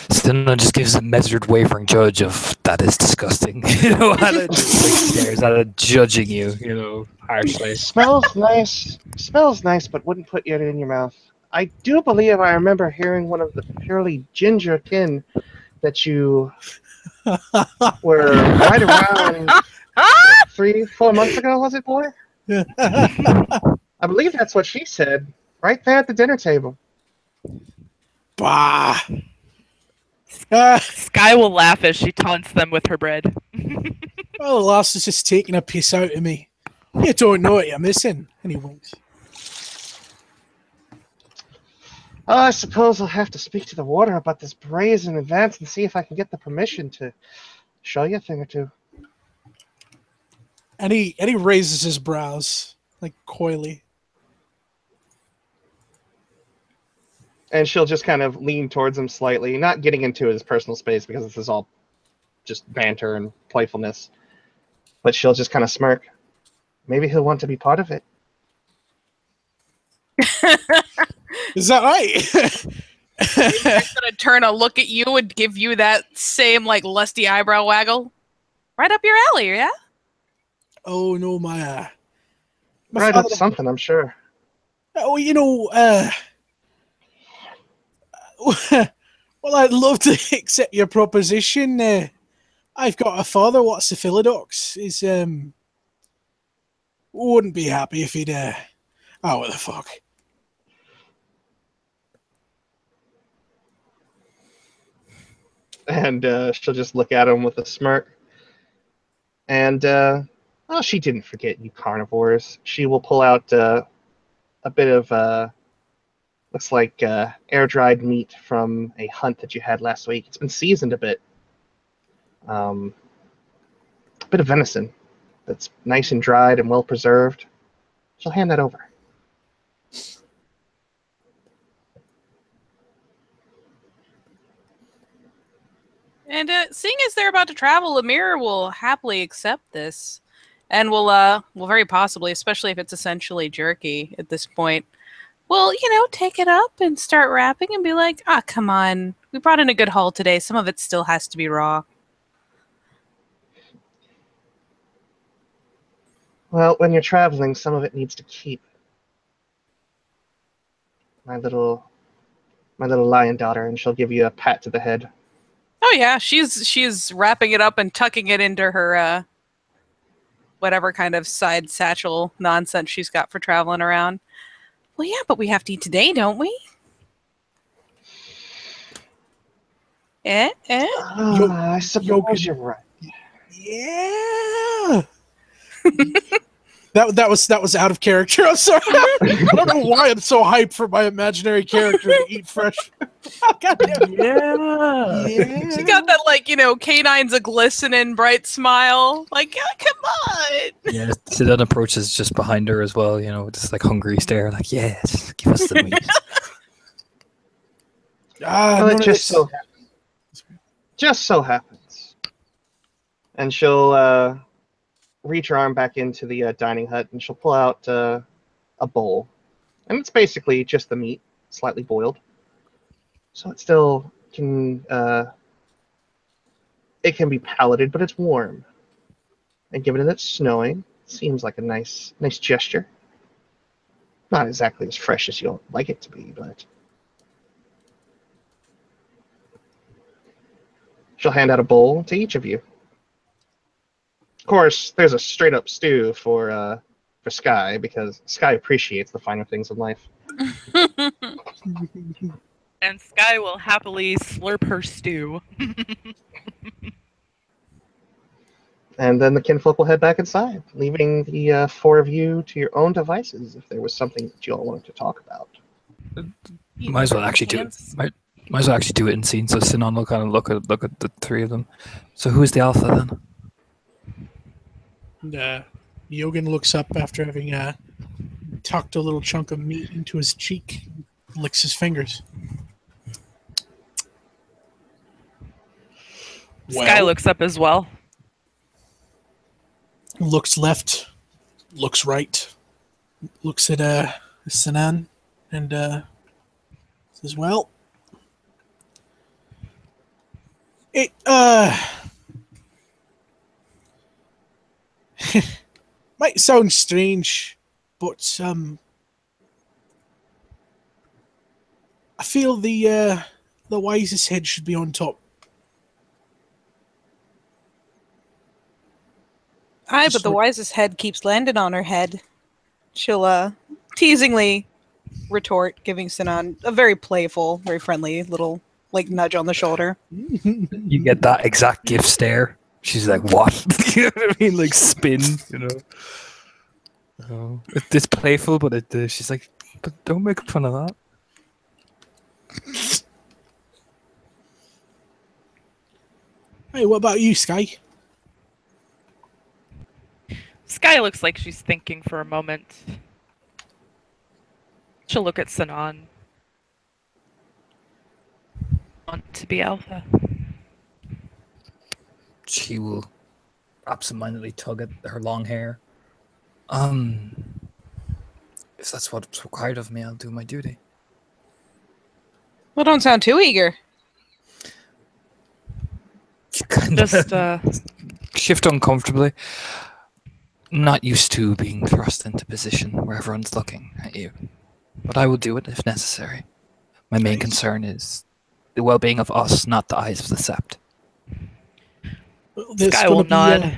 Sinan just gives a measured, wavering judge of that is disgusting. And it just like stares at it, judging you, harshly. Smells nice, but wouldn't put it in your mouth. I do believe I remember hearing one of the purely ginger kin that you were right around 3-4 months ago, was it, boy? I believe that's what she said, right there at the dinner table. Bah. Sky will laugh as she taunts them with her bread. Well, the lass is just taking a piss out of me. You don't know what you're missing. And he winks. I suppose I'll have to speak to the warder about this braze in advance and see if I can get the permission to show you a thing or 2. And he raises his brows, like coyly. And she'll just kind of lean towards him slightly, not getting into his personal space because this is all just banter and playfulness. But she'll just kind of smirk. Maybe he'll want to be part of it. Is that right? She's gonna turn a look at you and give you that same like lusty eyebrow waggle. Right up your alley, yeah? Oh no, my Right father. up something, I'm sure. Oh, well, I'd love to accept your proposition. I've got a father. What's a Philodox? Is wouldn't be happy if he'd. Oh, what the fuck? And she'll just look at him with a smirk. And, well, she didn't forget you carnivores. She will pull out a bit of, looks like air-dried meat from a hunt that you had last week. It's been seasoned a bit. A bit of venison that's nice and dried and well-preserved. She'll hand that over. And seeing as they're about to travel, Amir will happily accept this, and will very possibly, especially if it's essentially jerky at this point, will take it up and start wrapping and be like, "Ah, come on, we brought in a good haul today. Some of it still has to be raw." Well, when you're traveling, some of it needs to keep. My little lion daughter, and she'll give you a pat to the head. Oh yeah, she's wrapping it up and tucking it into her whatever kind of side satchel nonsense she's got for traveling around. Well, yeah, but we have to eat today, don't we? I suppose you're right. Yeah. That was out of character. I'm sorry. I don't know why I'm so hyped for my imaginary character to eat fresh. God damn. Yeah. She got that canine's a glistening bright smile. Like, yeah, come on. Yeah, Sidan approaches just behind her as well, with this like hungry stare, like, yes, give us the meat. Well, it just so happens. And she'll reach her arm back into the dining hut, and she'll pull out a bowl. And it's basically just the meat, slightly boiled. So it still can it can be palated, but it's warm. And given that it's snowing, it seems like a nice gesture. Not exactly as fresh as you'll like it to be, but she'll hand out a bowl to each of you. Of course, there's a straight up stew for Sky, because Sky appreciates the finer things in life. And Sky will happily slurp her stew. And then the kinfolk will head back inside, leaving the four of you to your own devices if there was something that you all wanted to talk about. Might as well actually do it. Might as well actually do it in scene. So Sinan will kind of look at the three of them. So who's the alpha then? And, Yogan looks up after having tucked a little chunk of meat into his cheek, licks his fingers. Sky looks up as well. Looks left, looks right, looks at Sinan, and says, "Well, it might sound strange, but I feel the wisest head should be on top." Aye, but the wisest head keeps landing on her head. She'll teasingly retort, giving Sinan a very playful, very friendly little nudge on the shoulder. You get that exact gift stare. She's like, "What?" You know what I mean? Like spin. It's playful, but she's like, "But don't make fun of that." Hey, what about you, Sky? Sky looks like she's thinking for a moment. She'll look at Sinan. Want to be alpha. She will absentmindedly tug at her long hair. If that's what's required of me, I'll do my duty. Well, don't sound too eager. Just shift uncomfortably. Not used to being thrust into position where everyone's looking at you, but I will do it if necessary. My main concern is the well-being of us, not the eyes of the Sept. Sky will nod.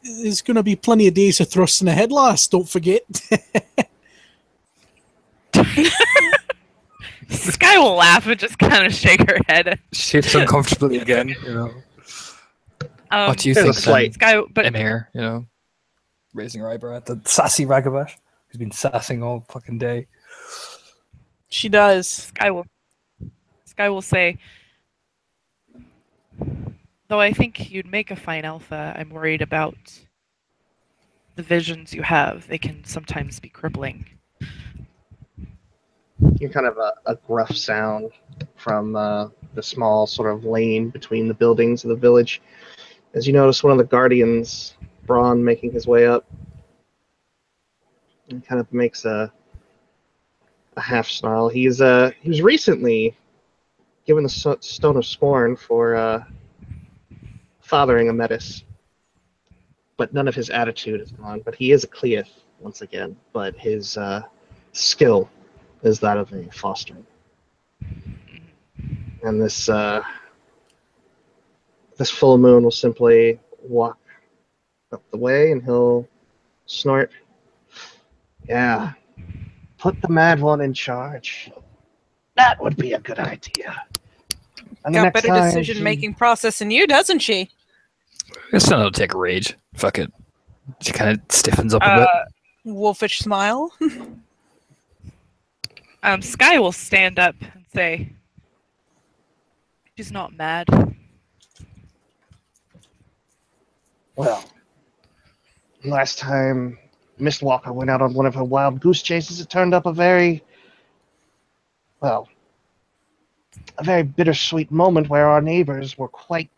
There's going to be plenty of days of thrusting ahead, lass. Don't forget. Sky will laugh and just kind of shake her head. Shifts uncomfortably again, you know. What do you There's think, a slight- Sky, but Emir, you know, raising her eyebrow at the sassy Ragabash, who's been sassing all fucking day. She does. Sky will say, though I think you'd make a fine alpha, I'm worried about the visions you have. They can sometimes be crippling. You're kind of a gruff sound from the small sort of lane between the buildings of the village. As you notice one of the guardians, Braun, making his way up. He kind of makes a half snarl. He was recently given the Stone of Scorn for fathering a Metis. But none of his attitude is gone. But he is a Cleith, once again. But his skill is that of a fostering. And this full moon will simply walk up the way, and he'll snort. Yeah, put the mad one in charge. That would be a good idea. And the Got next better time decision-making process than you, doesn't she? It's not gonna take a rage. Fuck it. She kind of stiffens up a bit. Wolfish smile. Sky will stand up and say, she's not mad. Well, last time Mistwalker went out on one of her wild goose chases, it turned up a very bittersweet moment where our neighbors were quite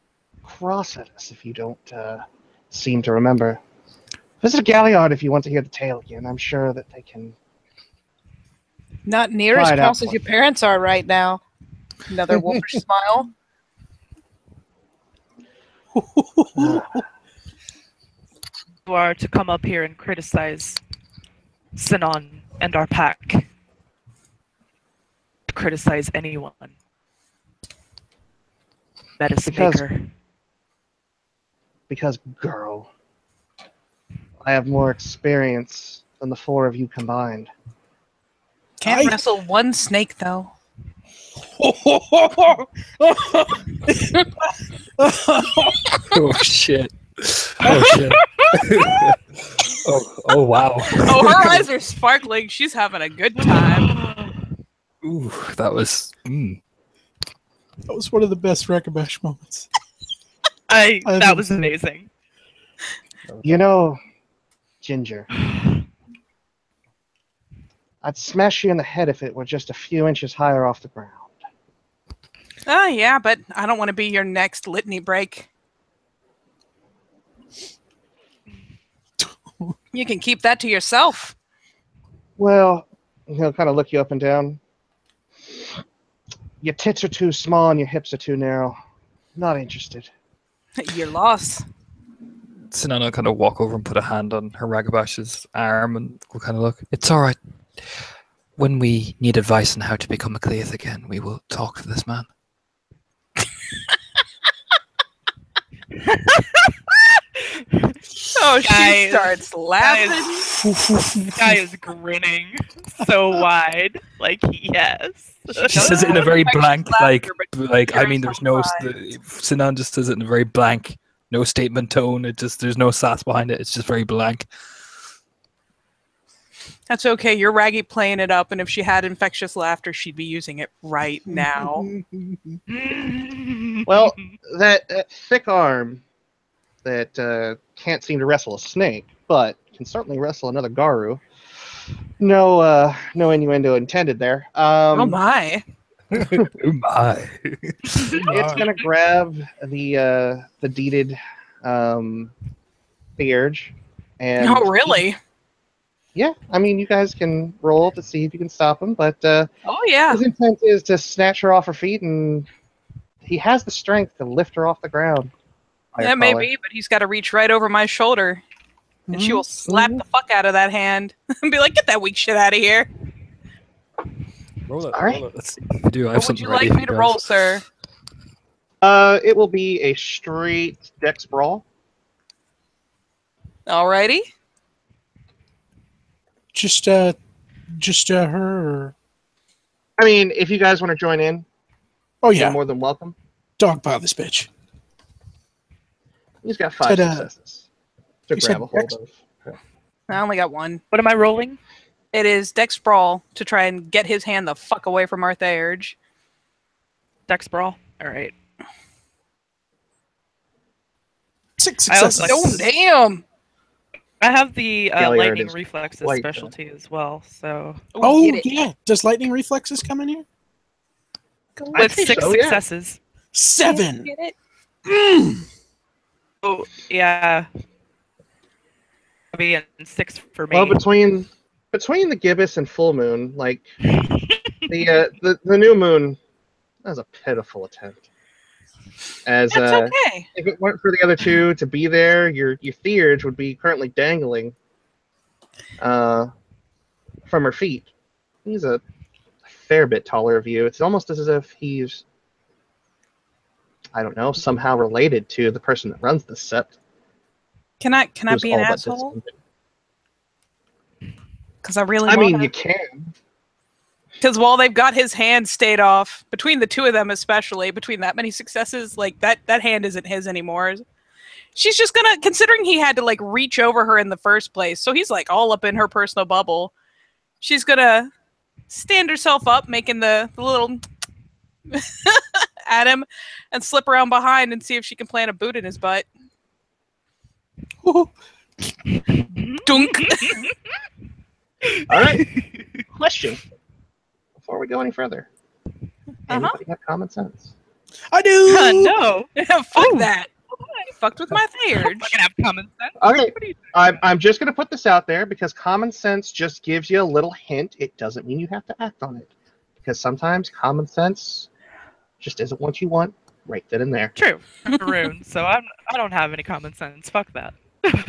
cross at us, if you don't seem to remember. Visit Galliard if you want to hear the tale again. I'm sure that they can... Not near Try as it out cross for as your me. parents are right now. Another wolfish smile. You are to come up here and criticize Sinon and our pack. Criticize anyone. Medicine maker. Because, girl, I have more experience than the four of you combined. Can't wrestle one snake, though. Oh shit. Oh shit. oh wow. Oh, her eyes are sparkling. She's having a good time. Ooh, that was. That was one of the best Ragabash moments. That was amazing. You know, Ginger, I'd smash you in the head if it were just a few inches higher off the ground. Oh, yeah, but I don't want to be your next litany break. You can keep that to yourself. Well, he'll kind of look you up and down. Your tits are too small and your hips are too narrow. Not interested. Your loss. Sinan will kind of walk over and put a hand on her Ragabash's arm and will kind of look. It's all right. When we need advice on how to become a Cleith again, we will talk to this man. Oh, she starts laughing. Guy is grinning so wide. Like, yes. She says it in a very blank, like I mean, there's no. Terrified. Sinan just says it in a very blank, no statement tone. It just there's no sass behind it. It's just very blank. That's okay. You're Raggy playing it up, and if she had infectious laughter, she'd be using it right now. Well, that thick arm that can't seem to wrestle a snake, but can certainly wrestle another Garu. No innuendo intended there. Oh my! Oh my! It's gonna grab the deeded Theurge and Oh really? Yeah, I mean, you guys can roll to see if you can stop him, but Oh yeah. his intent is to snatch her off her feet, and he has the strength to lift her off the ground. by her Yeah, collar. maybe, but he's got to reach right over my shoulder, and she will slap the fuck out of that hand and be like, "Get that weak shit out of here." Roll it. All right. Roll it. Let's, if you do, I have What would something you ready like if me you to guys. roll, sir? It will be a straight dex brawl. Alrighty. Just her. Or... I mean, if you guys want to join in, Oh you're yeah, more than welcome. dog pile this bitch. He's got 5 Said, successes to you grab said a hold dex? of. I only got one. What am I rolling? It is Dex Brawl to try and get his hand the fuck away from our Theurge. Dex brawl. All right. 6 I also successes. like- Oh damn! I have the Galliard lightning is reflexes quite specialty as well. So Oh get it. yeah, does lightning reflexes come in here? I with think 6 so, yeah. successes. 7. Get it. Oh yeah. Be in 6 for me. Well, between the gibbous and full moon, like the new moon, that was a pitiful attempt. As That's okay. if it weren't for the other two to be there, your Theurge would be currently dangling from her feet. He's a fair bit taller of you. It's almost as if he's, I don't know, somehow related to the person that runs the sept. Can I who's be an all but asshole? disconnected. Because I really I want mean, you can. Because while they've got his hand stayed off, between the two of them especially, between that many successes, like that hand isn't his anymore. She's just gonna, considering he had to like reach over her in the first place, so he's like all up in her personal bubble. She's gonna stand herself up, making the little at him, and slip around behind and see if she can plant a boot in his butt. Dunk. All right. Question. Before we go any further, anybody have common sense? I do. No. Fuck that. You fucked with my I Theurge. fucking have common sense. Okay, I'm just going to put this out there because common sense just gives you a little hint. It doesn't mean you have to act on it. Because sometimes common sense just isn't what you want right then and there. True. I'm maroon, so I don't have any common sense. Fuck that.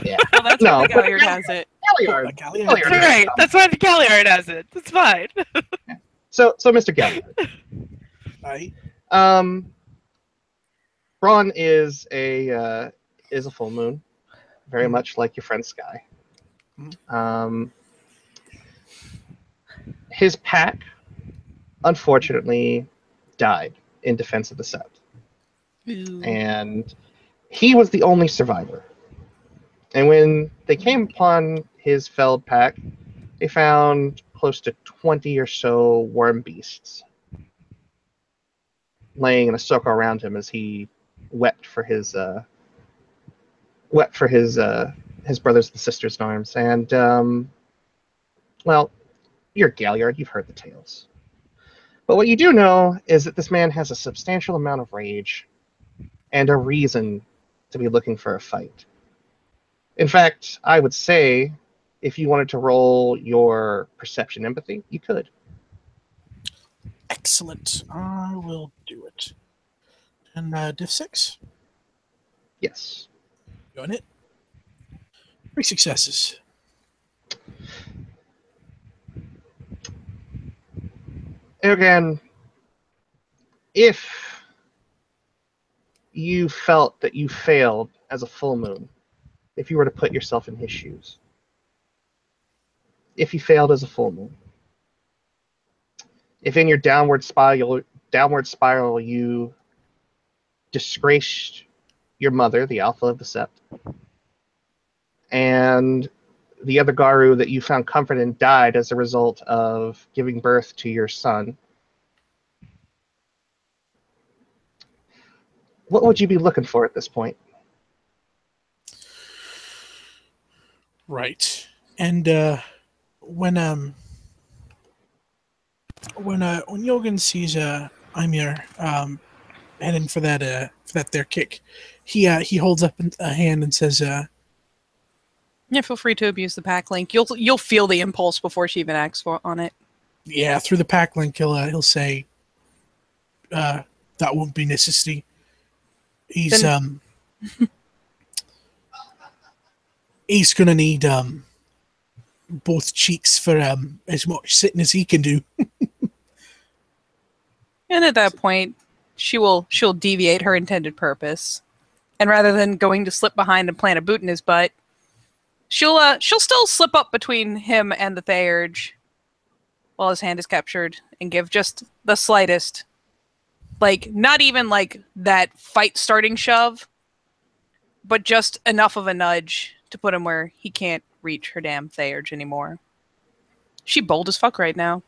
Yeah. Well, that's No, why the but Galliard has it. Galliard. Galliard. Galliard. That's right. That's why the Galliard has it. It's fine. So Mr. Galliard. Aye. Braun is a full moon, very much like your friend Sky. His pack, unfortunately, died in defense of the sept, and he was the only survivor. And when they came upon his felled pack, they found close to 20 or so worm beasts laying in a circle around him as he wept for his brothers and sisters in arms. And well, you're Galliard, you've heard the tales. But what you do know is that this man has a substantial amount of rage and a reason to be looking for a fight. In fact, I would say if you wanted to roll your perception empathy, you could. Excellent. I will do it. And diff 6. Yes. You on it? 3 successes. Again, if you felt that you failed as a full moon, if you were to put yourself in his shoes, if you failed as a full moon, if in your downward spiral you disgraced your mother, the alpha of the sept, and the other Garu that you found comfort in died as a result of giving birth to your son, what would you be looking for at this point? Right. And when Yogan sees Ymir heading for that there kick, he holds up a hand and says, Yeah, feel free to abuse the pack link. You'll feel the impulse before she even acts on it. Yeah, through the pack link, he'll say, "That won't be necessary." He's he's gonna need both cheeks for as much sitting as he can do. And at that point, she'll deviate her intended purpose, and rather than going to slip behind and plant a boot in his butt, she'll still slip up between him and the Theurge while his hand is captured and give just the slightest, like not even like that fight starting shove, but just enough of a nudge to put him where he can't reach her damn Theurge anymore. She bold as fuck right now.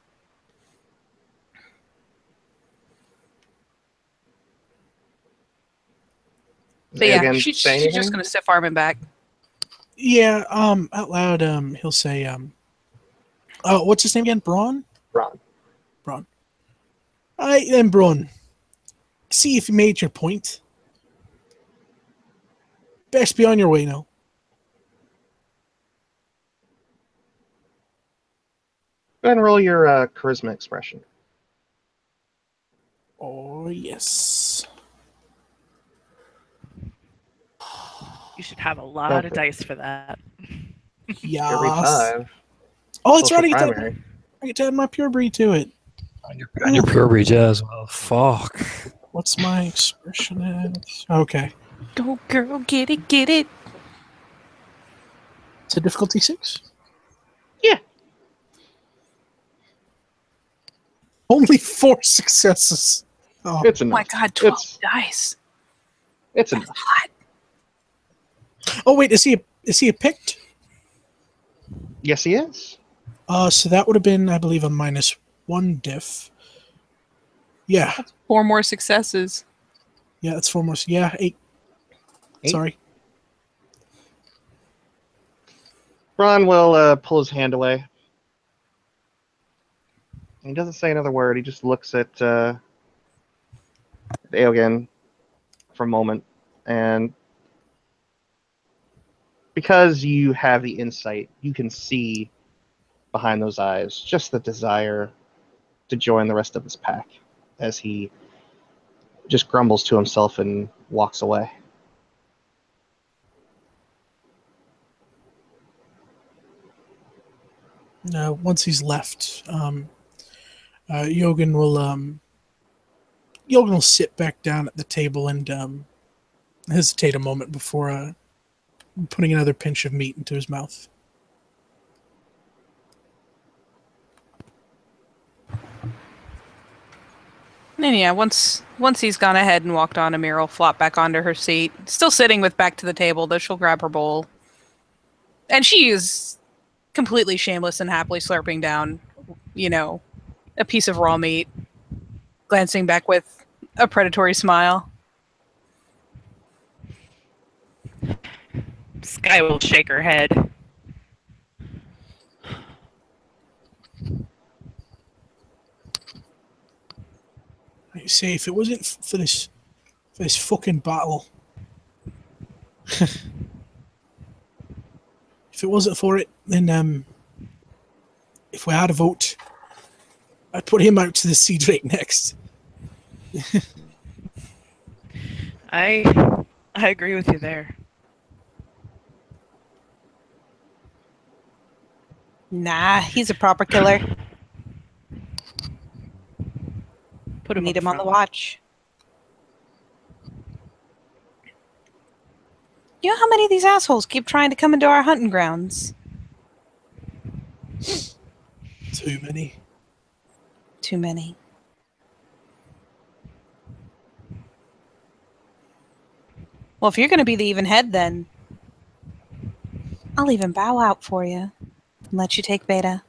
But yeah, Again, she's say just anything? gonna stiff arm him back. Yeah, out loud, he'll say, oh, what's his name again? Braun? Ron. Braun. All right, then, Braun. See if you made your point. Best be on your way now. Go ahead and roll your charisma expression. Oh, yes. You should have a lot of dice for that. Every Yes. 5. Oh, it's Social right. primary. I get to add my pure breed to it. And your pure breed as well. Fuck. What's my expression at? Okay. Go girl, get it, get it. It's a difficulty 6? Yeah. Only 4 successes. Oh, It's Oh enough. my god, 12 It's, dice. it's That's enough. hot. oh wait, is he a picked? Yes, he is. So that would have been, I believe, a -1 diff. Yeah. 4 more successes. Yeah, that's 4 more. Yeah, 8. 8? Sorry. Ron will pull his hand away. He doesn't say another word. He just looks at Aogen for a moment. And because you have the insight, you can see behind those eyes just the desire to join the rest of his pack as he just grumbles to himself and walks away. Once he's left, Yogan will sit back down at the table and hesitate a moment before putting another pinch of meat into his mouth. And yeah, once he's gone ahead and walked on, Amir will flop back onto her seat, still sitting with back to the table, though she'll grab her bowl. And she is completely shameless and happily slurping down, a piece of raw meat, glancing back with a predatory smile. Sky will shake her head. Like I say, if it wasn't for this fucking battle, if it wasn't for it, then if we had a vote, I'd put him out to the sea drake next. I agree with you there. Nah, he's a proper killer. Put him Need up him on the front. watch. You know how many of these assholes keep trying to come into our hunting grounds? Too many. Too many. Well, if you're going to be the even head, then I'll even bow out for you and let you take Beta.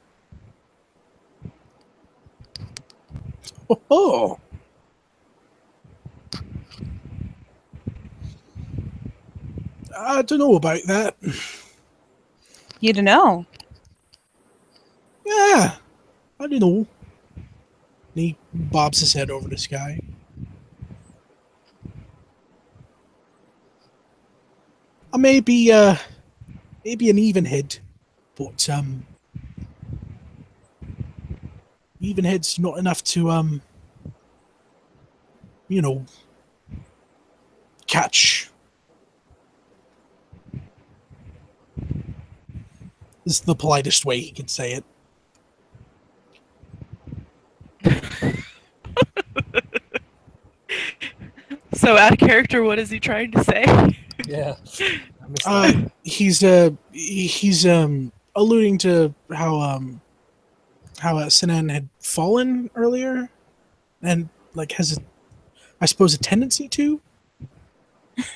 Oh. I don't know about that. You don't know. Yeah, I don't know. He bobs his head over the sky. I may be maybe an even head, but even head's not enough to you know, catch. This is the politest way he can say it. So out of character, what is he trying to say? Yeah. I missed that. He's alluding to how Sinan had fallen earlier, and like has I suppose a tendency to.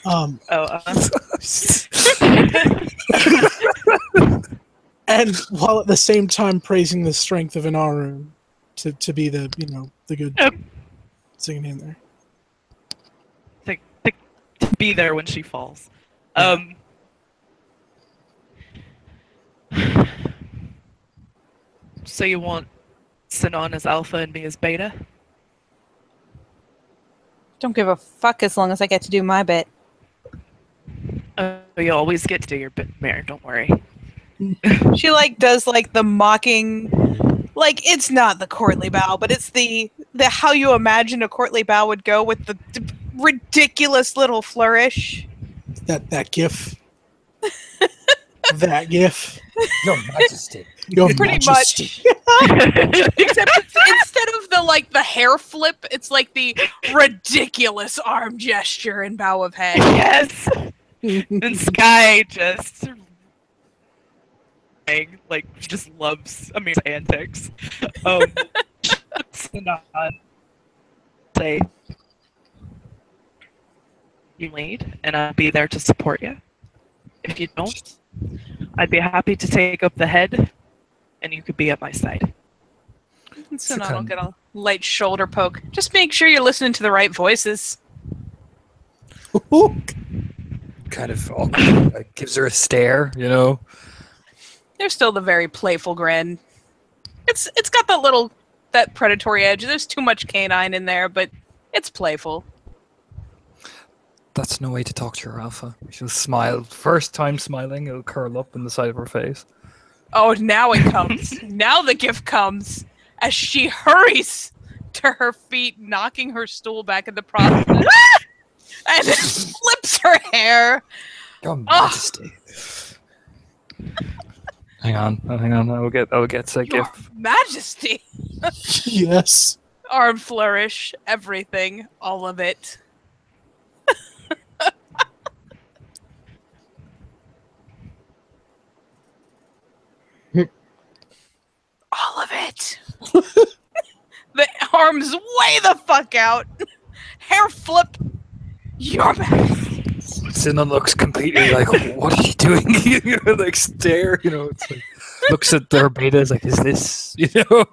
Oh, And while at the same time praising the strength of Inaru to be the the good singing in there. to be there when she falls. So you want Sinan as alpha and me as beta? Don't give a fuck as long as I get to do my bit. You always get to do your bit, Mare. Don't worry. She like does like the mocking, like it's not the courtly bow, but it's the how you imagine a courtly bow would go with the ridiculous little flourish. That gif. That gif. Your Majesty. Your Pretty Majesty. Except instead of the hair flip, it's like the ridiculous arm gesture and bow of head. Yes. And Sky just just loves Amir's antics. Sinan, say you lead, and I'll be there to support you. If you don't, I'd be happy to take up the head, and you could be at my side. So now I'll get a light shoulder poke. Just make sure you're listening to the right voices. Kind of awkward. Like, gives her a stare, you know. There's still the very playful grin. It's got that predatory edge. There's too much canine in there, but it's playful. That's no way to talk to your alpha. She'll smile. First time smiling, it'll curl up in the side of her face. Oh, now it comes. Now the gift comes as she hurries to her feet, knocking her stool back in the process, and flips her hair. Your Majesty. Hang on. I will get said Your gift. Majesty. Yes. Arm flourish, everything, all of it. All of it. The arms way the fuck out. Hair flip. Your Majesty. Sinan looks completely like, what are you doing? You know, like stare, you know, it's like, looks at their betas like, is this, you know?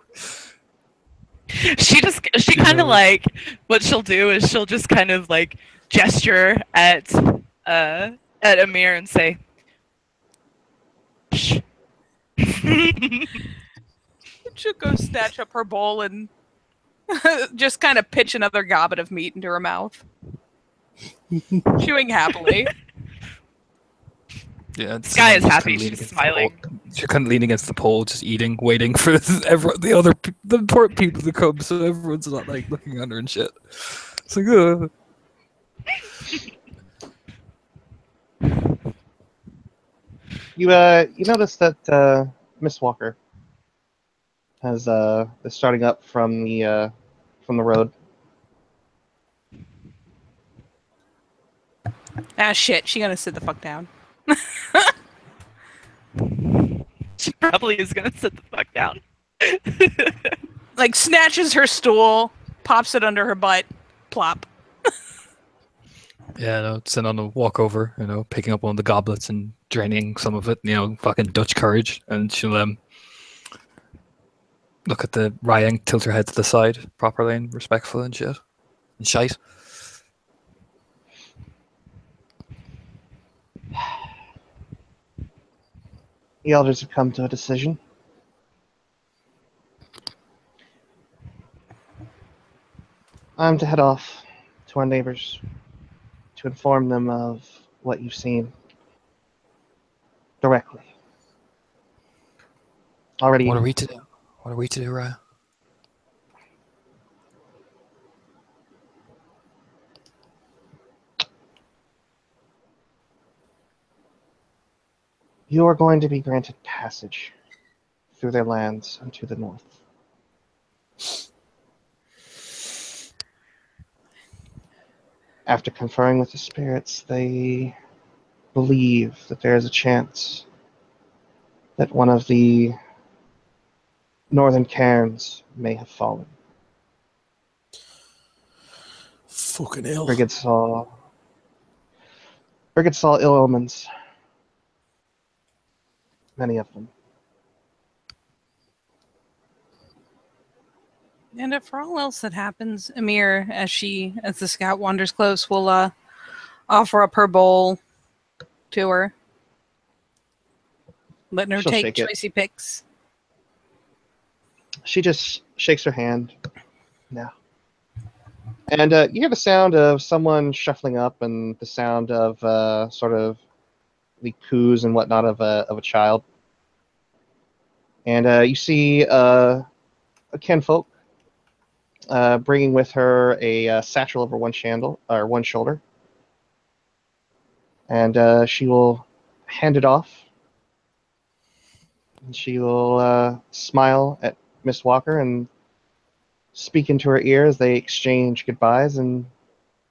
She kind of like, what she'll do is she'll just kind of like gesture at Amir and say, shh. She'll go snatch up her bowl and just kind of pitch another gobbet of meat into her mouth. Chewing happily. Yeah, Sky is happy. She's smiling. She's kind of leaning against the pole, just eating, waiting for the important people to come, so everyone's not like looking under and shit. It's like, You notice that Miss Walker is starting up from the road. Ah, shit. She gonna sit the fuck down. She probably is gonna sit the fuck down. Like, snatches her stool, pops it under her butt, plop. yeah, no, Sinan will walk over, you know, picking up one of the goblets and draining some of it, you know, fucking Dutch courage, and she'll look at the Ryang, tilt her head to the side, properly and respectful and shit. And shite. The elders have come to a decision. I'm to head off to our neighbors to inform them of what you've seen. directly. Already. What are we to do? What are we to do, Raya? You are going to be granted passage through their lands and to the north. After conferring with the spirits, they believe that there is a chance that one of the northern cairns may have fallen. Fucking hell. Brigid saw ill omens, many of them. And if for all else that happens, Amir, as the scout wanders close, will offer up her bowl to her, letting her She'll take shake it. choicey picks. She just shakes her hand. No. And you hear the sound of someone shuffling up, and the sound of sort of the coos and whatnot of a child. And you see a kinfolk bringing with her a satchel over one shoulder, and she will hand it off. And she will smile at Miss Walker and speak into her ear as they exchange goodbyes, and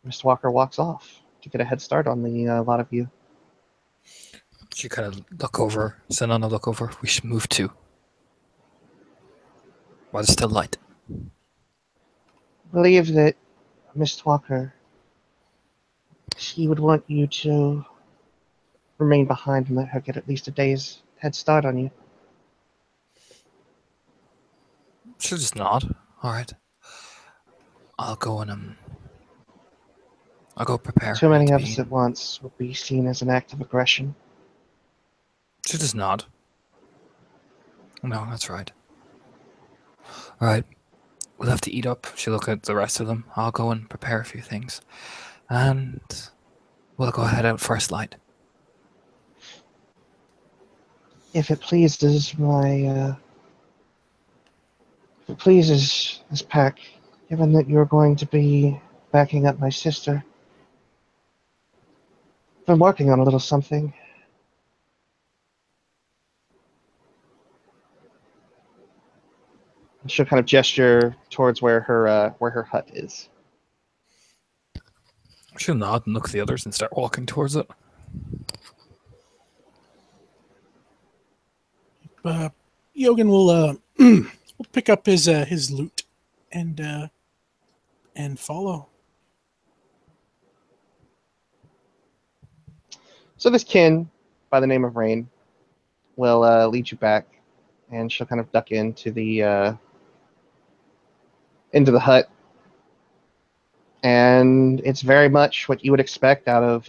Miss Walker walks off to get a head start on the lot of you. She kind of look over, Sanana look over. We should move too. While it's still light. I believe that Miss Walker, she would want you to remain behind and let her get at least a day's head start on you. She'll just nod. Alright. I'll go and I'll go prepare. Too many of us at once would be seen as an act of aggression. She'll just nod. No, that's right. Alright. We'll have to eat up. She'll look at the rest of them. I'll go and prepare a few things. And we'll go head out first light. If it pleases if it pleases this pack, given that you're going to be backing up my sister, I've been working on a little something. She'll kind of gesture towards where her hut is. She'll nod and look at the others and start walking towards it. Yogan will will pick up his loot and follow. So this kin, by the name of Rain, will lead you back, and she'll kind of duck into the hut. And it's very much what you would expect out of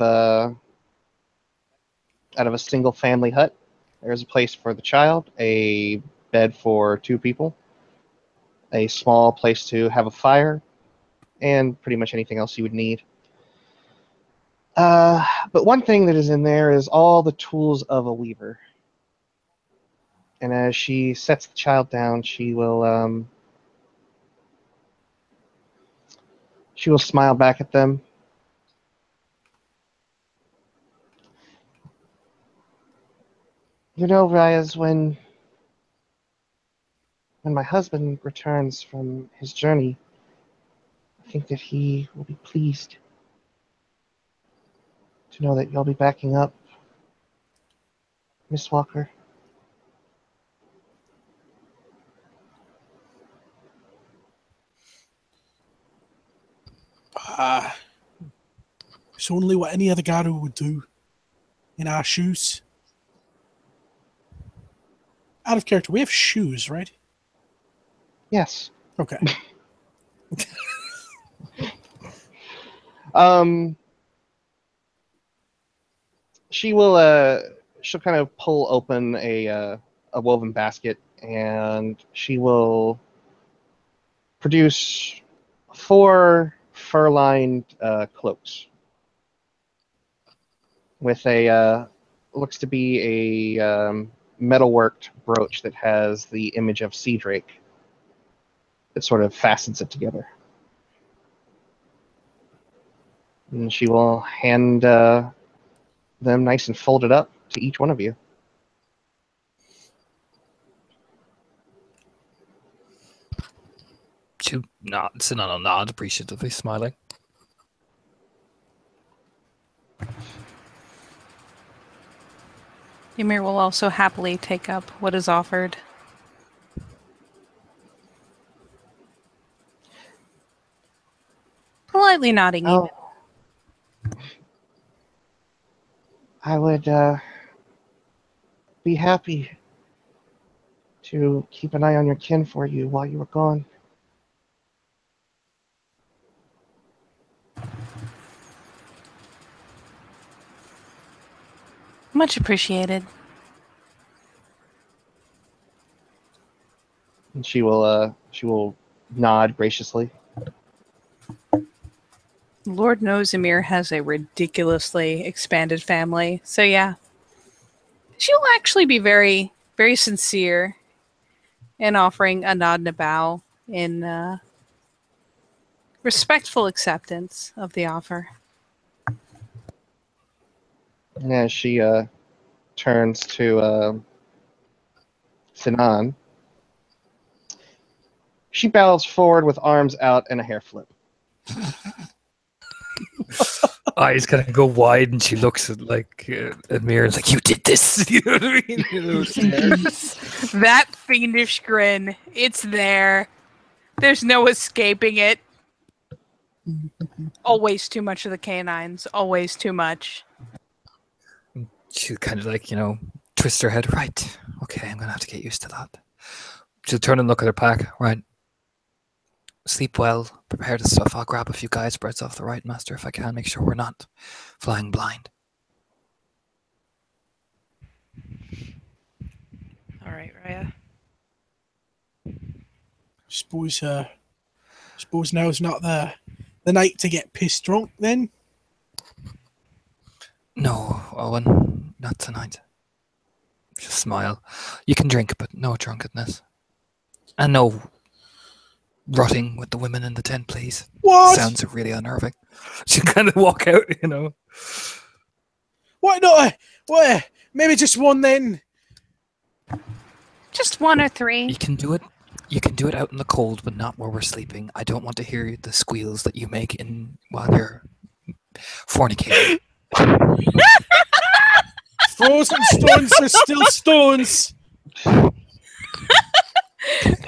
a single family hut. There's a place for the child, a bed for two people, a small place to have a fire, and pretty much anything else you would need. But one thing that is in there is all the tools of a weaver. And as she sets the child down, she will smile back at them. You know, Reyes, when my husband returns from his journey, I think that he will be pleased to know that you'll be backing up Miss Walker. It's only what any other Garu would do in our shoes. Out of character, we have shoes, right? Yes. Okay. She'll kind of pull open a woven basket, and she will produce 4 fur-lined cloaks with a looks to be a metalworked brooch that has the image of Sea Drake. It sort of fastens it together. And she will hand them nice and folded up to each one of you. She'll nod, Sinan nod, appreciatively smiling. Ymir will also happily take up what is offered. Politely nodding. Oh, I would be happy to keep an eye on your kin for you while you were gone. Much appreciated. And she will nod graciously. Lord knows Ymir has a ridiculously expanded family. So yeah. She'll actually be very, very sincere in offering a nod and a bow in respectful acceptance of the offer. And as she turns to Sinan, she bows forward with arms out and a hair flip. Eyes kind of go wide, and she looks at Amir and is like, "You did this." You know what I mean? You know, That fiendish grin, it's there. There's no escaping it. Always too much of the canines. Always too much. She kind of twist her head. Right. Okay, I'm gonna have to get used to that. She'll turn and look at her pack. Right. Sleep well. Prepare the stuff. I'll grab a few guide spreads off the right master if I can. Make sure we're not flying blind. All right, Raya. Suppose now's not the night to get pissed drunk then. No, Owen, not tonight. Just smile. You can drink, but no drunkenness. And no rotting with the women in the tent, please. What? Sounds really unnerving. She kind of walk out, Why not? What? Maybe just one then. Just one or three. You can do it. You can do it out in the cold, but not where we're sleeping. I don't want to hear the squeals that you make while you're fornicating. Frozen stones are still stones.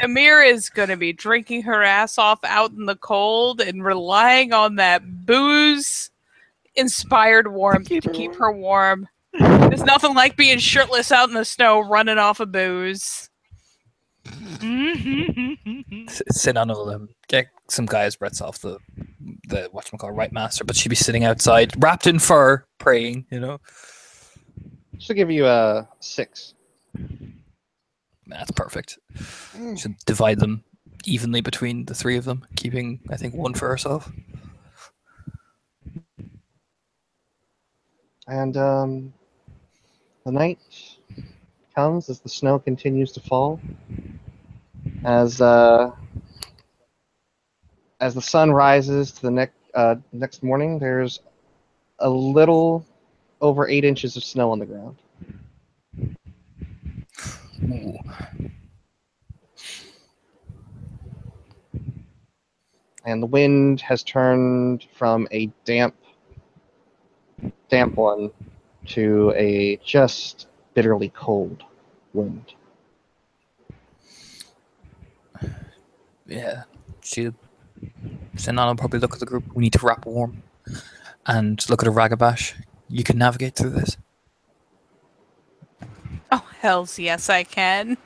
Ymir is going to be drinking her ass off out in the cold and relying on that booze-inspired warmth to keep her warm. There's nothing like being shirtless out in the snow running off of booze. Sinan will get some guy's breaths off the whatchamacallit right master, but she'd be sitting outside, wrapped in fur, praying, She'll give you a 6. That's perfect. She'll divide them evenly between the three of them, keeping, I think, one for herself. And the night comes as the snow continues to fall. As the sun rises to the next morning, there's a little over 8 inches of snow on the ground. Ooh. And the wind has turned from a damp one to a just bitterly cold wind. Yeah. Sinan will probably look at the group. We need to wrap warm. And look at a Ragabash. You can navigate through this. Oh, hells yes, I can.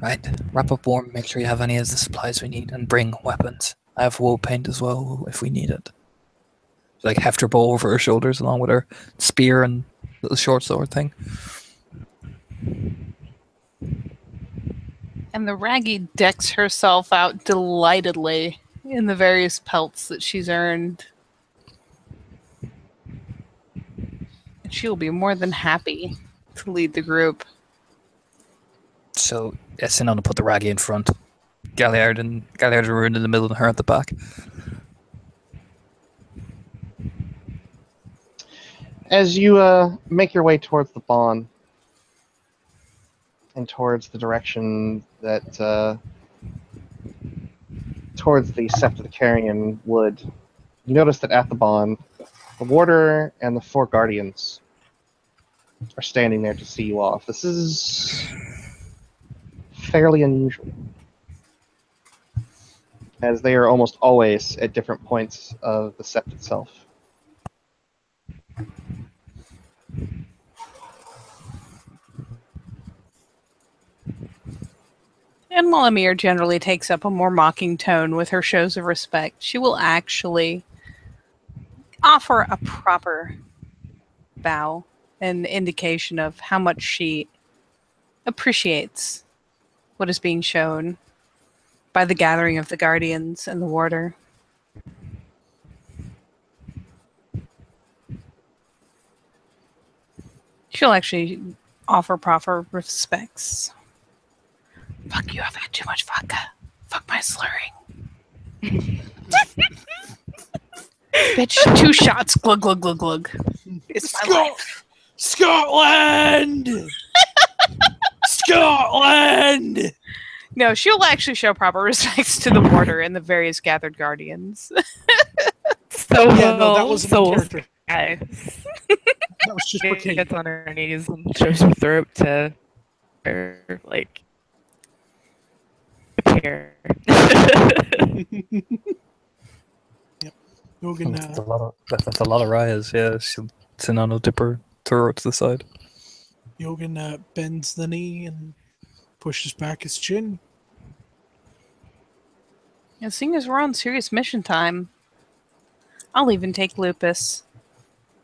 Right. Wrap up warm. Make sure you have any of the supplies we need. And bring weapons. I have wool paint as well if we need it. Like hefter bow over her shoulders along with her spear and little short sword thing. And the Raggy decks herself out delightedly in the various pelts that she's earned. And she will be more than happy to lead the group. So Sinan will put the Raggy in front. Galliard and Ruin in the middle and her at the back. As you make your way towards the Bond and towards the direction that towards the Sept of the Carrion would, you notice that at the Bond, the Warder and the 4 Guardians are standing there to see you off. This is fairly unusual, as they are almost always at different points of the Sept itself. And while Amir generally takes up a more mocking tone with her shows of respect, she will actually offer a proper bow, an indication of how much she appreciates what is being shown by the gathering of the Guardians and the Warder. She'll actually offer proper respects. Fuck you, I've had too much vodka. Fuck my slurring. Bitch, 2 shots, glug, glug, glug, glug. It's my life. Scotland! Scotland! No, she'll actually show proper respects to the Warder and the various gathered Guardians. So Yeah, no, that was so a character. guys. That was just for She Kate. gets on her knees and shows her throat to her, like, appear. Yep. Yogan, That's a lot of Raya's, yeah. Sinan will dip her throw to the side. Yogan bends the knee and pushes back his chin. Yeah, seeing as we're on serious mission time, I'll even take Lupus.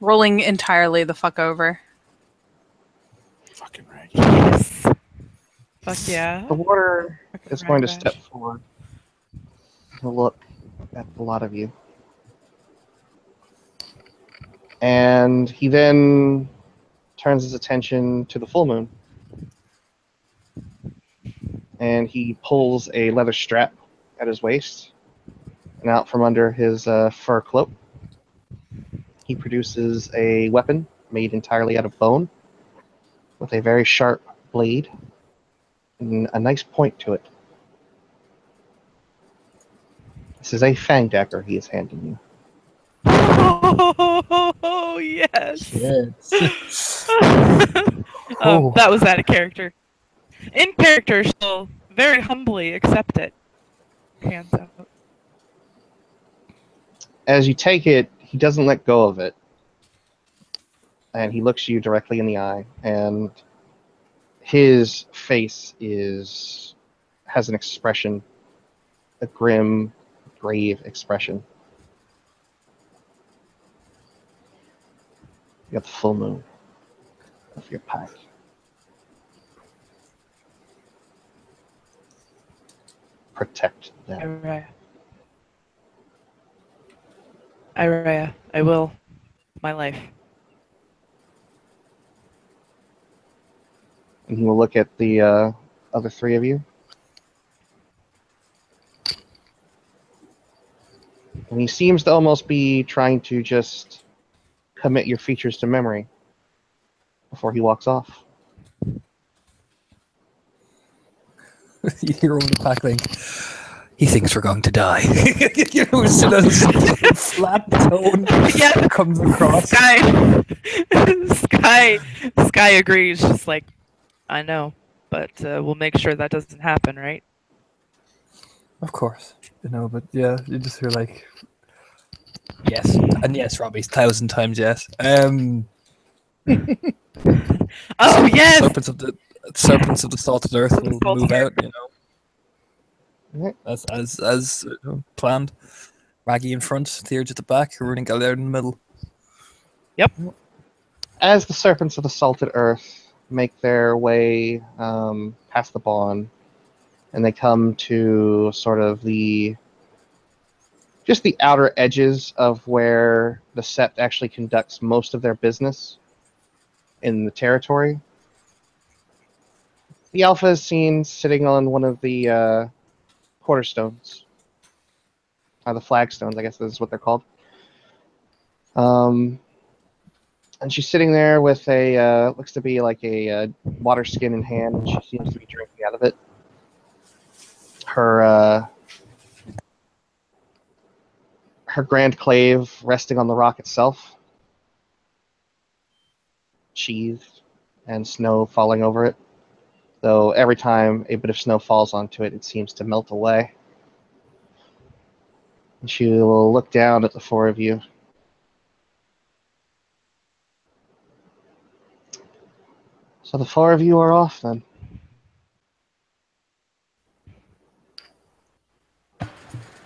Rolling entirely the fuck over. Fucking right. Yes. Fuck yeah. The Warder Fucking is going to rag step bash. forward and look at a lot of you. And he then turns his attention to the full moon. And he pulls a leather strap at his waist, and out from under his fur cloak, he produces a weapon made entirely out of bone with a very sharp blade and a nice point to it. This is a fang dagger he is handing you. Oh, yes. That was out of character. In character, she'll very humbly accept it. Hands out. As you take it, he doesn't let go of it. And he looks you directly in the eye, and his face has an expression, a grim, grave expression. You got the full moon of your pack. Protect them. Iraya, I will. My life. And he will look at the other 3 of you. And he seems to almost be trying to just commit your features to memory before he walks off. You hear over the pack link. He thinks we're going to die. You know, as soon as flat tone comes across. Sky agrees. Just like, I know, but we'll make sure that doesn't happen, right? Of course, you know, but yeah, you just hear like, yes, and yes, Robbie, 1,000 times yes. Oh yes. Serpents of the salted earth will move out, you know. Right. As planned. Raggy in front, Theurge at the back, running Galliard in the middle. Yep. As the serpents of the salted earth make their way past the Bond, and they come to sort of the outer edges of where the Sept actually conducts most of their business, in the territory. The Alpha is seen sitting on one of the quarterstones. The flagstones, I guess is what they're called. And she's sitting there with a, looks to be like a water skin in hand, and she seems to be drinking out of it. Her grand clave resting on the rock itself, sheathed, and snow falling over it. Though every time a bit of snow falls onto it, it seems to melt away. And she will look down at the four of you. So the four of you are off then.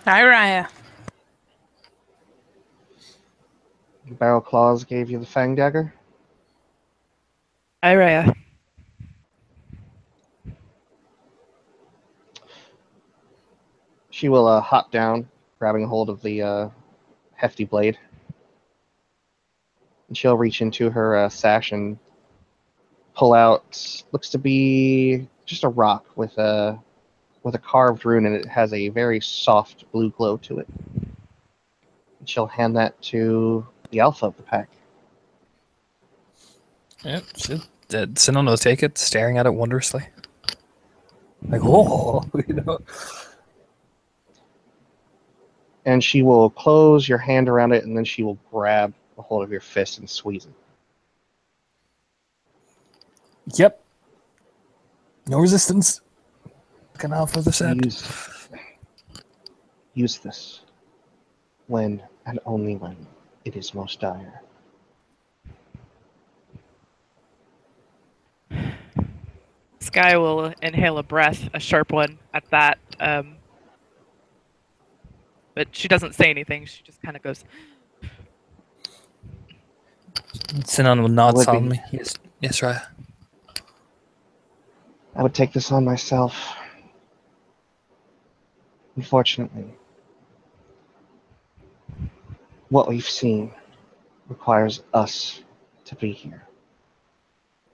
Hi, Raya. Barrel Claws gave you the Fang Dagger. Iraya. She will hop down, grabbing a hold of the hefty blade. And she'll reach into her sash and pull out, looks to be just a rock with a carved rune, and it has a very soft blue glow to it. And she'll hand that to the alpha of the pack. Yep. Sinon will take it, staring at it wondrously. Like, oh, you know. And she will close your hand around it, and then she will grab a hold of your fist and squeeze it. Yep. No resistance. Looking out for the set. Use this when and only when it is most dire. Sky will inhale a breath, a sharp one at that. But she doesn't say anything. She just kind of goes. Sinon will nod Would be. solemnly. Yes, Raya. I would take this on myself. Unfortunately, what we've seen requires us to be here.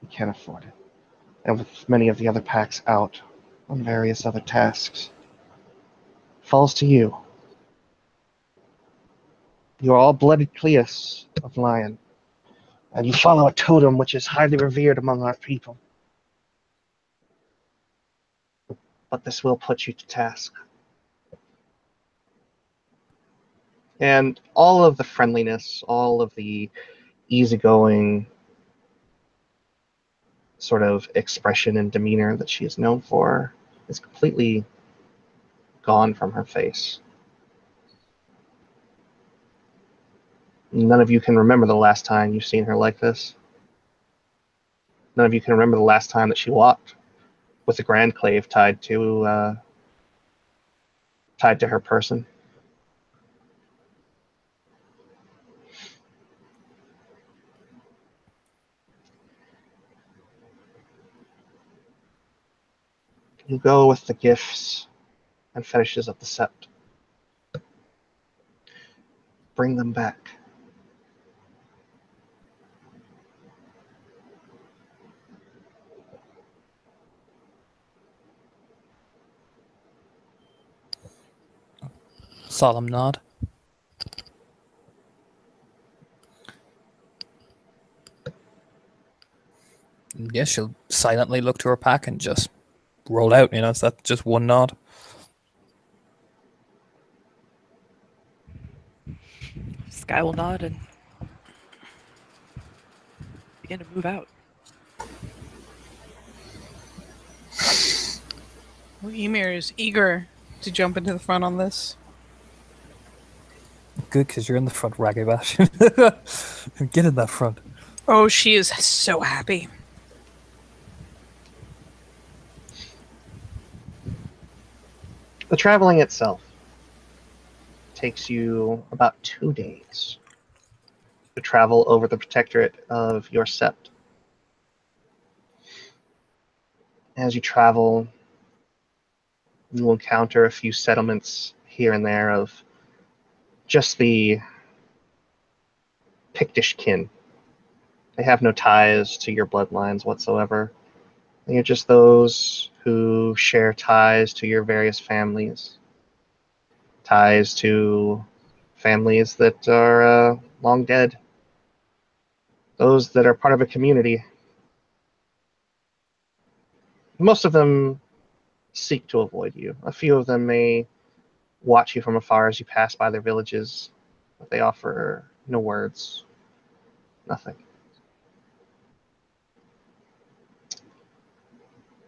We can't afford it. And with many of the other packs out on various other tasks, falls to you. You are all blooded Cleus of Lion, and you follow a totem which is highly revered among our people. But this will put you to task. And all of the friendliness, all of the easygoing sort of expression and demeanor that she is known for is completely gone from her face. None of you can remember the last time you've seen her like this. None of you can remember the last time that she walked with the grand clave tied to her person. You go with the gifts and fetishes of the sept. Bring them back. Solemn nod. Yes, she'll silently look to her pack and just roll out. You know, it's that just one nod. Sky will nod and begin to move out. Well, Ymir is eager to jump into the front on this. Good, because you're in the front, Ragabash. Get in that front. Oh, she is so happy. The traveling itself takes you about 2 days to travel over the protectorate of your sept. As you travel, you will encounter a few settlements here and there of just the Pictish kin They have no ties to your bloodlines whatsoever. They are just those who share ties to your various families, ties to families that are long dead, those that are part of a community. Most of them seek to avoid you. A few of them may watch you from afar as you pass by their villages, but they offer no words, nothing.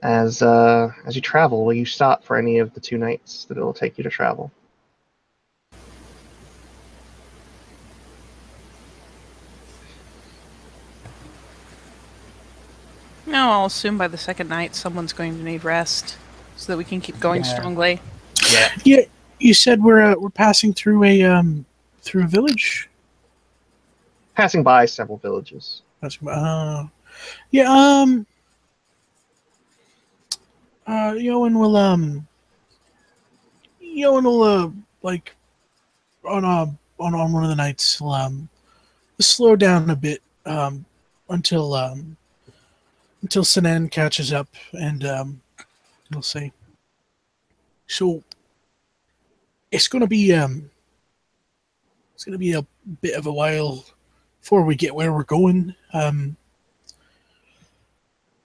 As you travel, will you stop for any of the 2 nights that it will take you to travel? No, I'll assume by the second night someone's going to need rest so that we can keep going Yeah. strongly. Yeah. Yeah, you said we're passing through a village. Passing by several villages. Yeah. Yoan will like on one of the nights slow down a bit until Sinan catches up, and we'll see. So it's gonna be a bit of a while before we get where we're going.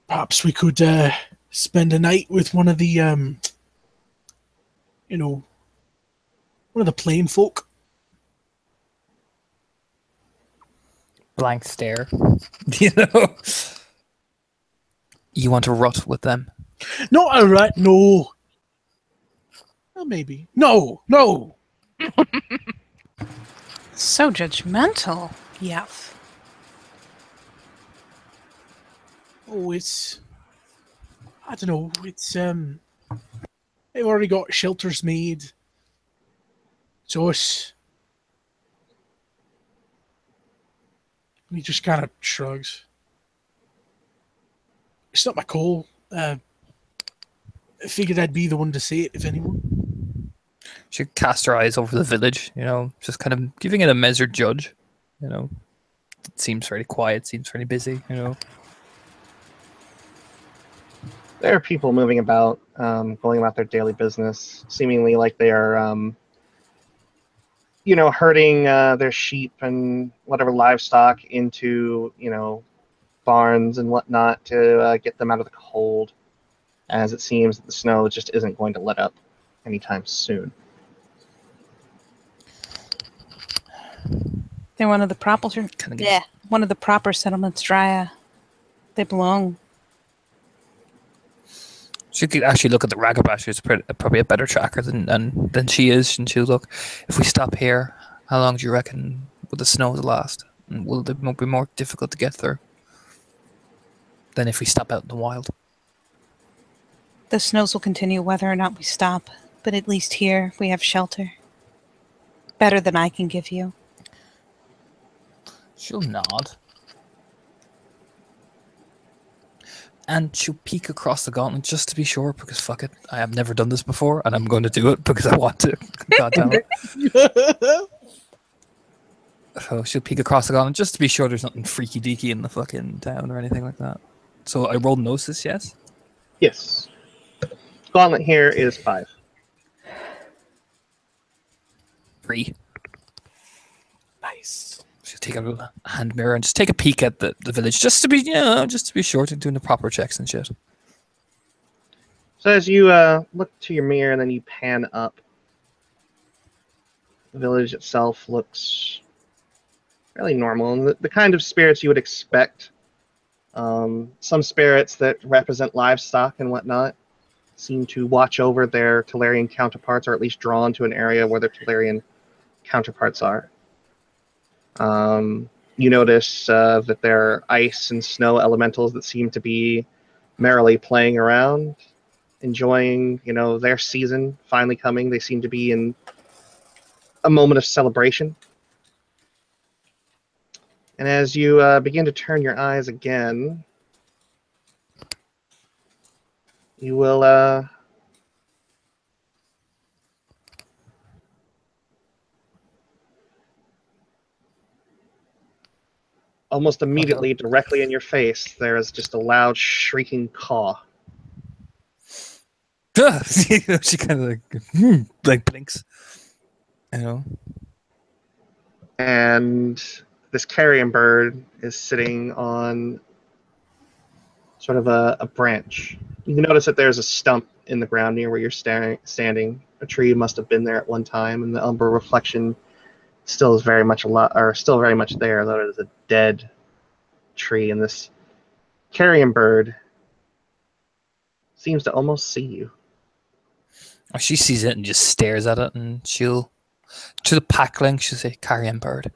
Perhaps we could spend a night with one of the one of the plain folk. Blank stare. You know? You want to rut with them? Not a rat, no. Well, maybe. No. So judgmental. Yes. Oh, I don't know. They've already got shelters made. It's us. And he just kind of shrugs. It's not my call. I figured I'd be the one to say it, if anyone. She cast her eyes over the village, just kind of giving it a measured judge. It seems fairly quiet, seems fairly busy, There are people moving about, going about their daily business, seemingly like they are, herding their sheep and whatever livestock into, barns and whatnot to get them out of the cold, as it seems that the snow just isn't going to let up anytime soon. They're one of the proper one of the proper settlements, Drya. They belong. She could actually look at the Ragabash, who's probably a better tracker than she is, and she'll look, if we stop here, how long do you reckon will the snows last? And will it be more difficult to get through than if we stop out in the wild? The snows will continue whether or not we stop, but at least here we have shelter. Better than I can give you. She'll nod. And she'll peek across the gauntlet just to be sure, because fuck it, I have never done this before, and I'm going to do it because I want to. God damn it. So she'll peek across the gauntlet just to be sure there's nothing freaky deaky in the fucking town or anything like that. So I rolled Gnosis, yes? Yes. Gauntlet here is 5. 3. Nice. She'll take out a hand mirror and just take a peek at the village, just to be sure to doing the proper checks and shit. So as you look to your mirror and then you pan up, the village itself looks fairly normal, and the kind of spirits you would expect. Some spirits that represent livestock and whatnot seem to watch over their Tolarian counterparts, or at least drawn to an area where their Tolarian counterparts are. You notice that there are ice and snow elementals that seem to be merrily playing around, enjoying, their season finally coming. They seem to be in a moment of celebration. And as you begin to turn your eyes again, you will almost immediately, directly in your face, there is just a loud shrieking caw. She kind of like blinks. You know. And this carrion bird is sitting on sort of a branch. You can notice that there's a stump in the ground near where you're standing. A tree must have been there at one time, and the umbra reflection still is very much still very much there, though it is a dead tree. And this carrion bird seems to almost see you. Or she sees it and just stares at it, and she'll to the pack link. She'll say, "Carrion bird."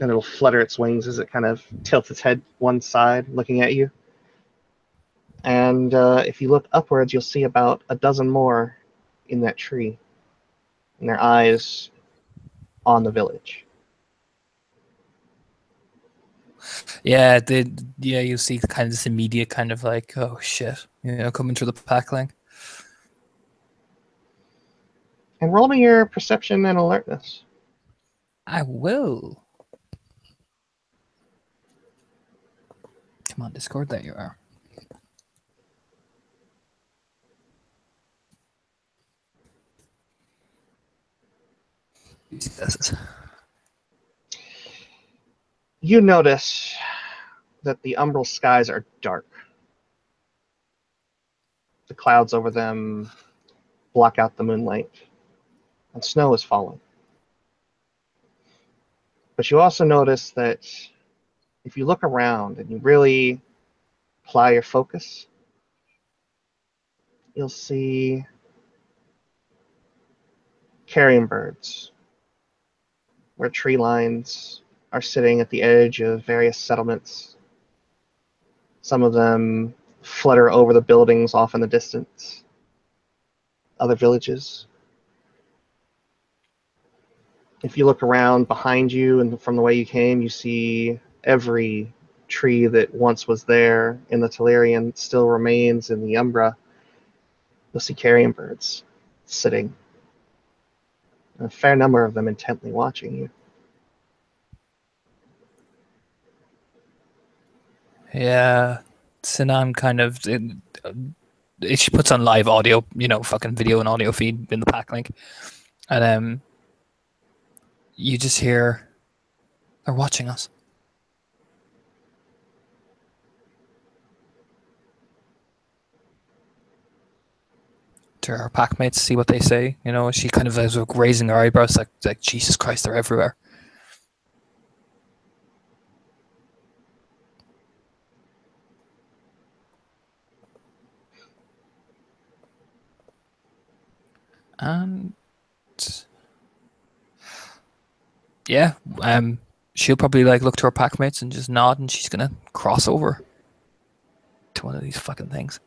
And it'll flutter its wings as it kind of tilts its head one side, looking at you. And if you look upwards, you'll see about a dozen more in that tree, and their eyes on the village. Yeah, you see kind of this immediate kind of like, oh shit, coming through the pack link. And roll me your perception and alertness. I will. Come on, Discord, there you are. You notice that the umbral skies are dark. The clouds over them block out the moonlight, and snow is falling. But you also notice that if you look around and you really apply your focus, you'll see carrion birds, where tree lines are sitting at the edge of various settlements. Some of them flutter over the buildings off in the distance. Other villages. If you look around behind you and from the way you came, you see every tree that once was there in the Telerian still remains in the Umbra. You'll see carrion birds sitting. A fair number of them intently watching you. Yeah, Sinan kind of she puts on live audio, fucking video and audio feed in the pack link, and you just hear they're watching us. To her pack mates, see what they say. She kind of is raising her eyebrows, like Jesus Christ, they're everywhere. And yeah, she'll probably look to her pack mates and just nod, and she's gonna cross over to one of these fucking things.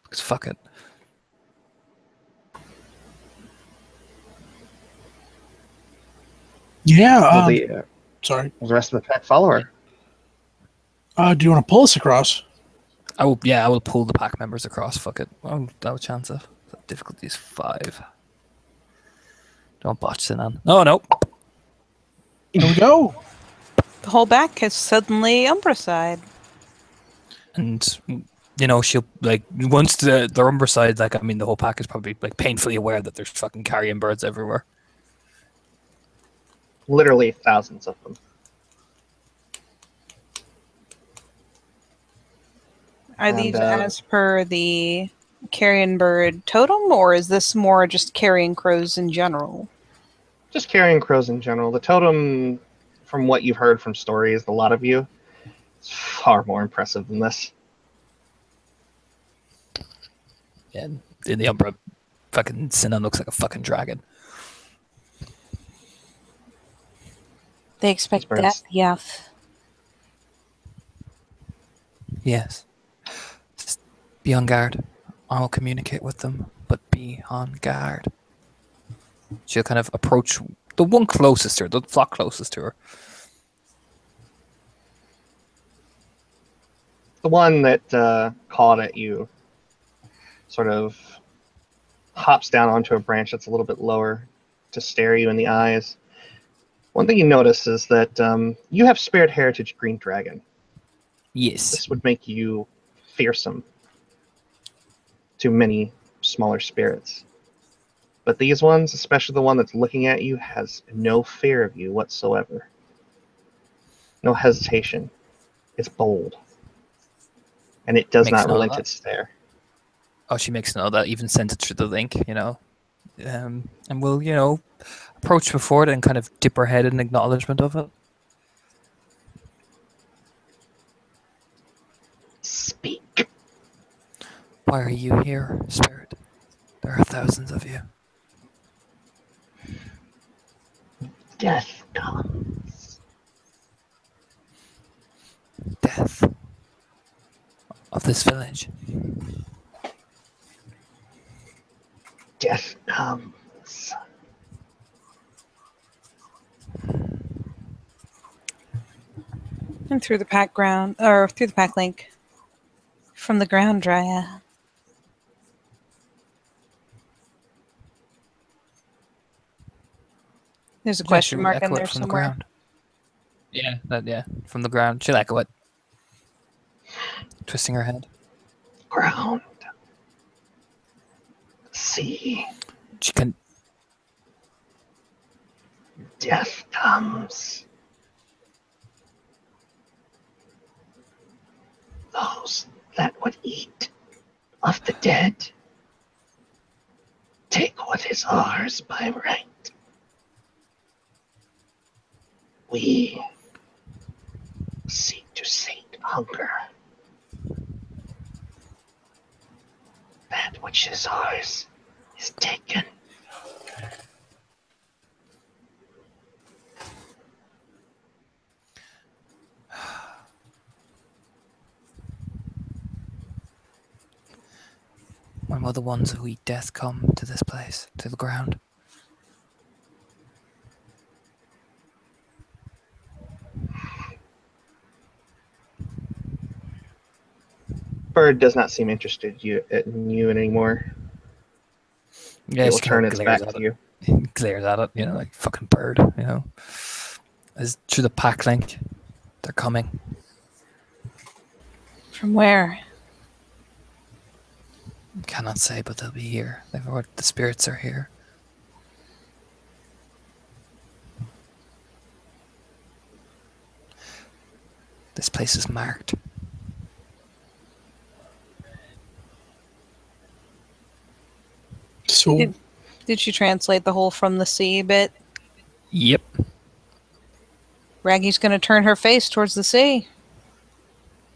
Because fuck it. Yeah. Will Sorry. the rest of the pack follow her? Do you want to pull us across? I will pull the pack members across. Fuck it. I'll have a chance of. Difficulty is 5. Don't botch Sinan. Oh no. Here we go. The whole back is suddenly Umbra side. And she'll once the Umbra side, the whole pack is probably painfully aware that there's fucking carrion birds everywhere. Literally thousands of them. Are these as per the carrion bird totem, or is this more just carrion crows in general? Just carrion crows in general. The totem, from what you've heard from stories, a lot of you, is far more impressive than this. Yeah, in the Umbra, fucking Sinan looks like a fucking dragon. They expect that, yes. Yes. Just be on guard. I'll communicate with them, but be on guard. She'll kind of approach the one closest to her, the flock closest to her. The one that cawed at you sort of hops down onto a branch that's a little bit lower to stare you in the eyes. One thing you notice is that you have Spirit Heritage Green Dragon. Yes. This would make you fearsome to many smaller spirits. But these ones, especially the one that's looking at you, has no fear of you whatsoever. No hesitation. It's bold. And it does Makes not note of relent that. its stare. Oh, she makes note of that. Even sent it through the link, and we'll, approach before it and kind of dip her head in acknowledgement of it. Speak. Why are you here, Spirit? There are thousands of you. Death comes. Death of this village. Death comes. And through the pack link from the ground dryad. There's a question mark in there from somewhere. the ground. Yeah, from the ground. She'll echo it, twisting her head. Ground. Sea. She can. Death comes. Those that would eat of the dead take what is ours by right. We seek to sate hunger. That which is ours is taken. When will the ones who eat death come to this place, to the ground? Bird does not seem interested in you anymore. Yeah, It will she kind turn of its glares back at to it. you. Glares at it, like fucking bird, As through the pack link, they're coming. From where? Cannot say, but they'll be here. The spirits are here. This place is marked. So, Did you translate the whole from the sea bit? Yep. Raggy's going to turn her face towards the sea.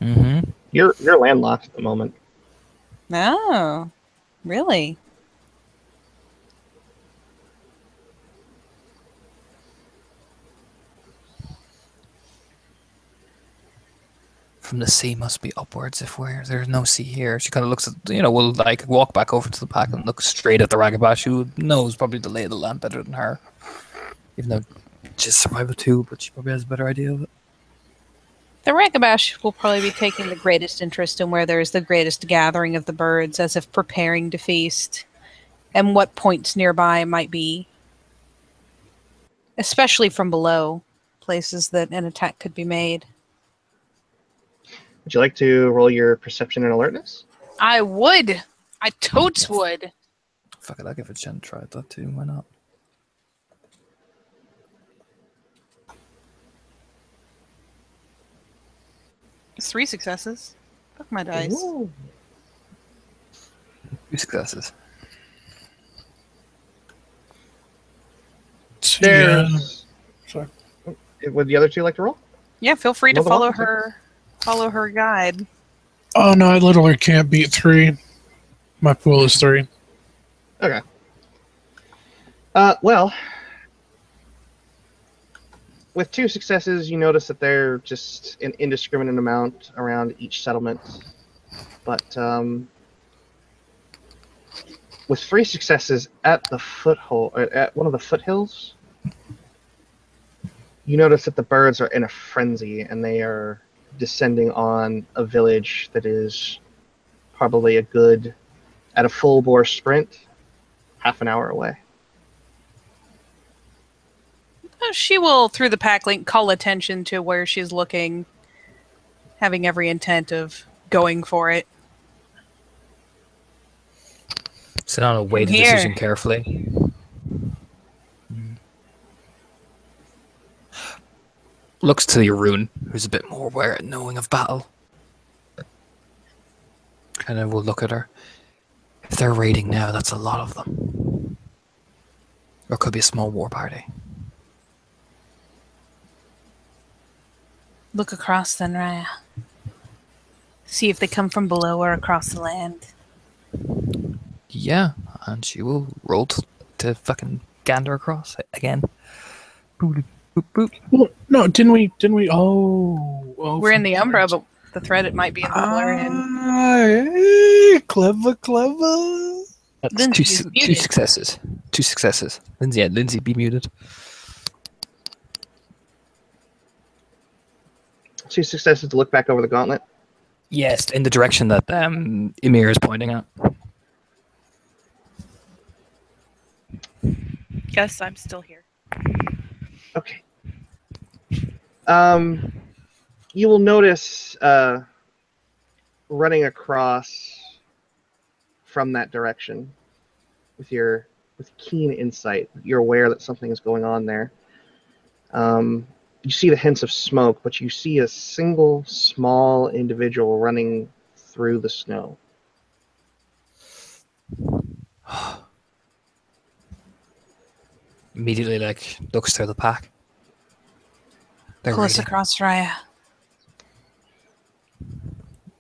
Mm-hmm. You're landlocked at the moment. Oh, really? From the sea must be upwards if there's no sea here. She kind of looks at, we'll like walk back over to the pack and look straight at the Ragabash, who knows probably the lay of the land better than her. Even though she's survival too, but she probably has a better idea of it. The Ragabash will probably be taking the greatest interest in where there is the greatest gathering of the birds, as if preparing to feast, and what points nearby might be, especially from below, places that an attack could be made. Would you like to roll your perception and alertness? I would. I totes would. Fuck it, I'll give it a chance. Try that too. Why not? It's 3 successes. Fuck my dice. Ooh. 2 successes. yeah. Sorry. Would the other two like to roll? Yeah, feel free to Another follow one? her. Follow her guide. Oh no, I literally can't beat 3. My pool is 3. Okay. Well, with 2 successes, you notice that they're just an indiscriminate amount around each settlement. But with 3 successes at the at one of the foothills, you notice that the birds are in a frenzy and they are descending on a village that is probably at a full bore sprint, half an hour away. She will, through the pack link, call attention to where she's looking, having every intent of going for it. Sinan will weigh the Here. decision carefully. Looks to the Rune, who's a bit more aware and knowing of battle. And then we'll look at her. If they're raiding now, that's a lot of them. Or it could be a small war party. Look across then, Raya. See if they come from below or across the land. Yeah, and she will roll to fucking gander across again. Boop, boop, boop. Well, no, didn't we? Oh, We're in the Umbra, but the threat it might be in the Valerian. Clever. That's Lindsay's two muted. successes. 2 successes. Lindsay, be muted. 2 successes to look back over the gauntlet. Yes, in the direction that Emir is pointing at. Yes, I'm still here. Okay. You will notice running across from that direction with keen insight. You're aware that something is going on there. You see the hints of smoke, but you see a single small individual running through the snow. Immediately, looks through the pack. They're Close raiding. across, Raya.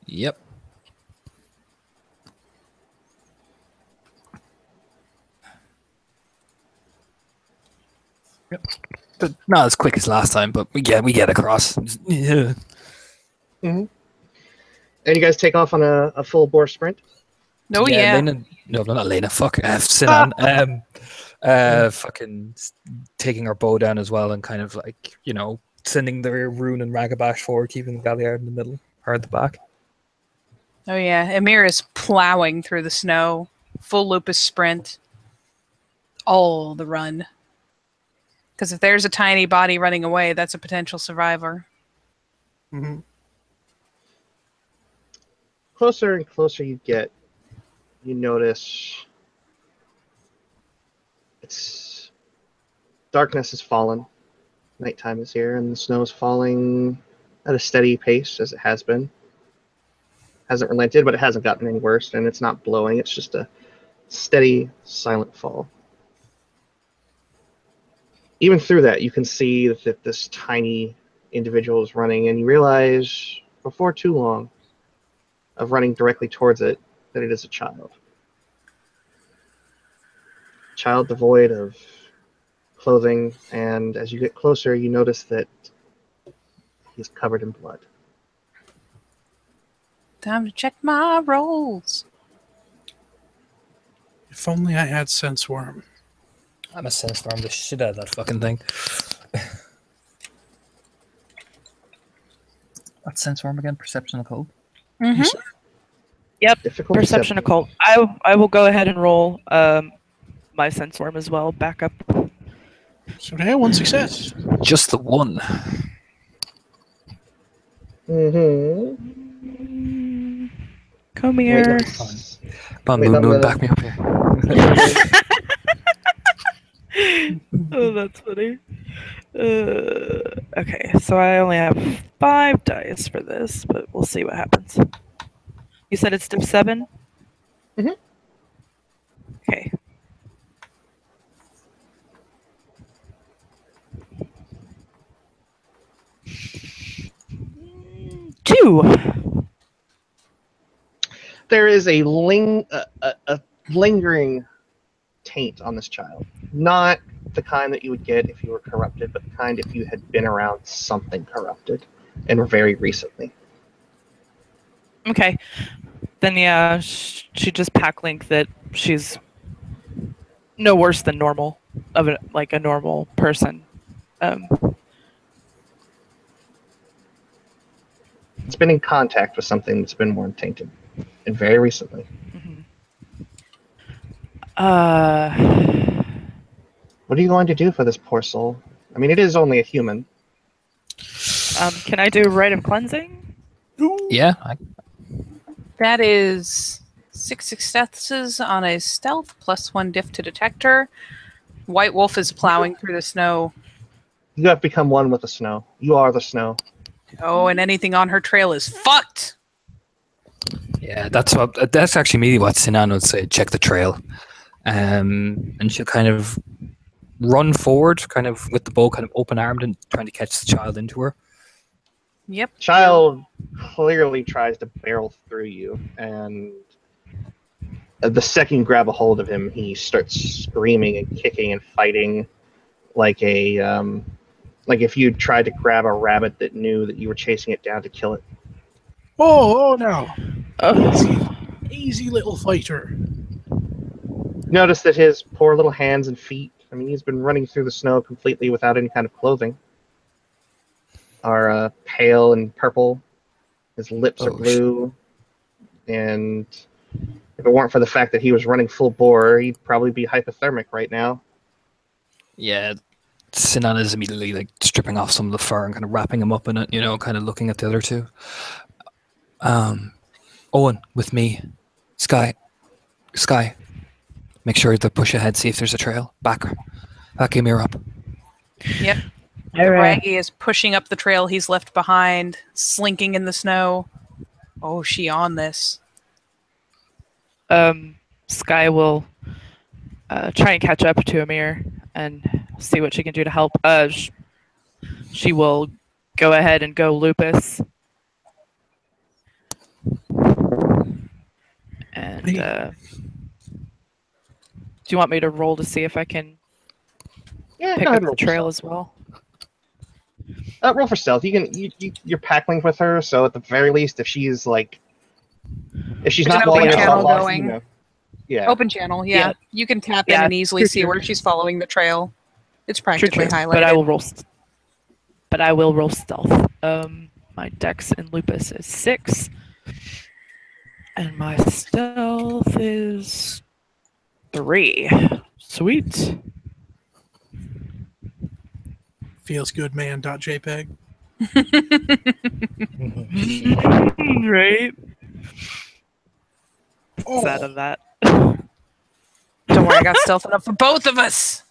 Yep. Yep. But not as quick as last time, but we get across. Yeah. Mm-hmm. And you guys take off on a full bore sprint. Oh, yeah. Lena, no, not Lena. Fuck, Sinan. Fucking taking our bow down as well, and kind of sending the Rune and Ragabash forward, keeping the Galliard in the middle, or at the back. Oh, yeah. Emir is plowing through the snow. Full lupus sprint. All the run. Because if there's a tiny body running away, that's a potential survivor. Mm-hmm. Closer and closer you get, you notice darkness has fallen. Nighttime is here, and the snow is falling at a steady pace as it has been. Hasn't relented, but it hasn't gotten any worse, and it's not blowing. It's just a steady, silent fall. Even through that, you can see that this tiny individual is running, and you realize before too long of running directly towards it that it is a child. Child devoid of clothing, and as you get closer, you notice that he's covered in blood. Time to check my rolls. If only I had sense worm. I'm a sandstorm the shit out of that fucking thing. What's sandstorm again? Perception occult? Mm-hmm. Yes, sir. Yep. Difficult Perception deception. occult. I will go ahead and roll my sense worm as well. Back up. So there, 1 success. Just the one. Mm-hmm. Come Wait, here. no. Come on, Wait, Moon, no. back me up here. Oh, that's funny. Okay, so I only have 5 dice for this, but we'll see what happens. You said it's div 7? Mhm. Okay. Two. There is a lingering taint on this child. Not the kind that you would get if you were corrupted, but the kind if you had been around something corrupted, and very recently. Okay. Then yeah, she just pack link that she's no worse than normal, like a normal person. It's been in contact with something that's been more tainted, and very recently. What are you going to do for this poor soul? I mean, it is only a human. Can I do Rite of Cleansing? Yeah, That is 6 successes on a stealth, +1 diff to detector. White Wolf is plowing through the snow. You have become one with the snow. You are the snow. Oh, and anything on her trail is fucked. yeah. That's actually immediately what Sinan would say. Check the trail, and she'll kind of run forward, kind of with the bow, kind of open armed, and trying to catch the child into her. Yep. Child clearly tries to barrel through you, and the second you grab a hold of him, he starts screaming and kicking and fighting like like if you tried to grab a rabbit that knew that you were chasing it down to kill it. Oh no. Oh. Easy little fighter. Notice that his poor little hands and feet, I mean, he's been running through the snow completely without any kind of clothing, are pale and purple. His lips are blue. And if it weren't for the fact that he was running full bore, he'd probably be hypothermic right now. Yeah, Sinan is immediately like stripping off some of the fur and kind of wrapping him up in it, kind of looking at the other two. Owen, with me. Sky. Make sure to push ahead, see if there's a trail. Back Ymir up. Yep. Raggy is pushing up the trail he's left behind, slinking in the snow. Oh, she on this. Sky will try and catch up to Amir and see what she can do to help. She will go ahead and go Lupus. And do you want me to roll to see if I can pick up the trail as well? Roll for stealth. You're packling with her, so at the very least, if she's not There's walling an open herself channel off, going. Yeah. Open channel, yeah. You can tap in and easily see where she's following the trail. It's practically highlighted. But I will roll stealth. My dex in Lupus is 6. And my stealth is 3. Sweet. Feels good, man. .jpg. Right? Oh. Sad of that. Don't worry, I got stealth enough for both of us.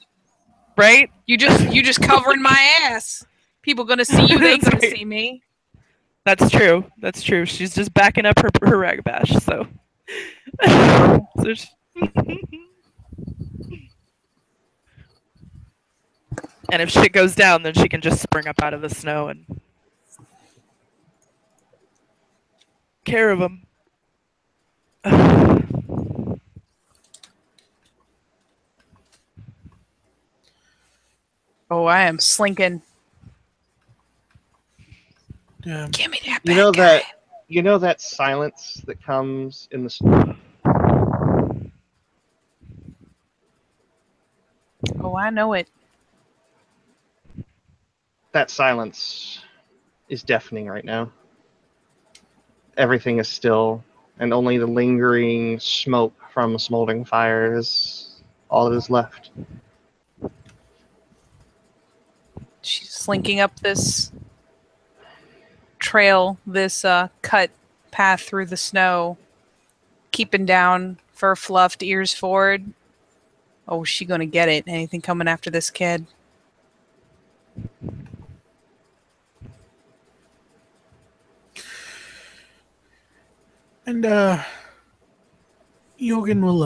Right? You just covering my ass. People gonna see you, they That's can right. see me. That's true. That's true. She's just backing up her ragabash, so. And if shit goes down, then she can just spring up out of the snow and care of him. Oh, I am slinking. Damn. Give me that bad guy. You know that silence that comes in the snow? Oh, I know it. That silence is deafening right now. Everything is still, and only the lingering smoke from a smoldering fire is all that is left. She's slinking up this trail, this cut path through the snow, keeping down, fur fluffed, ears forward. Oh, is she gonna get it? Anything coming after this kid? And Yogan will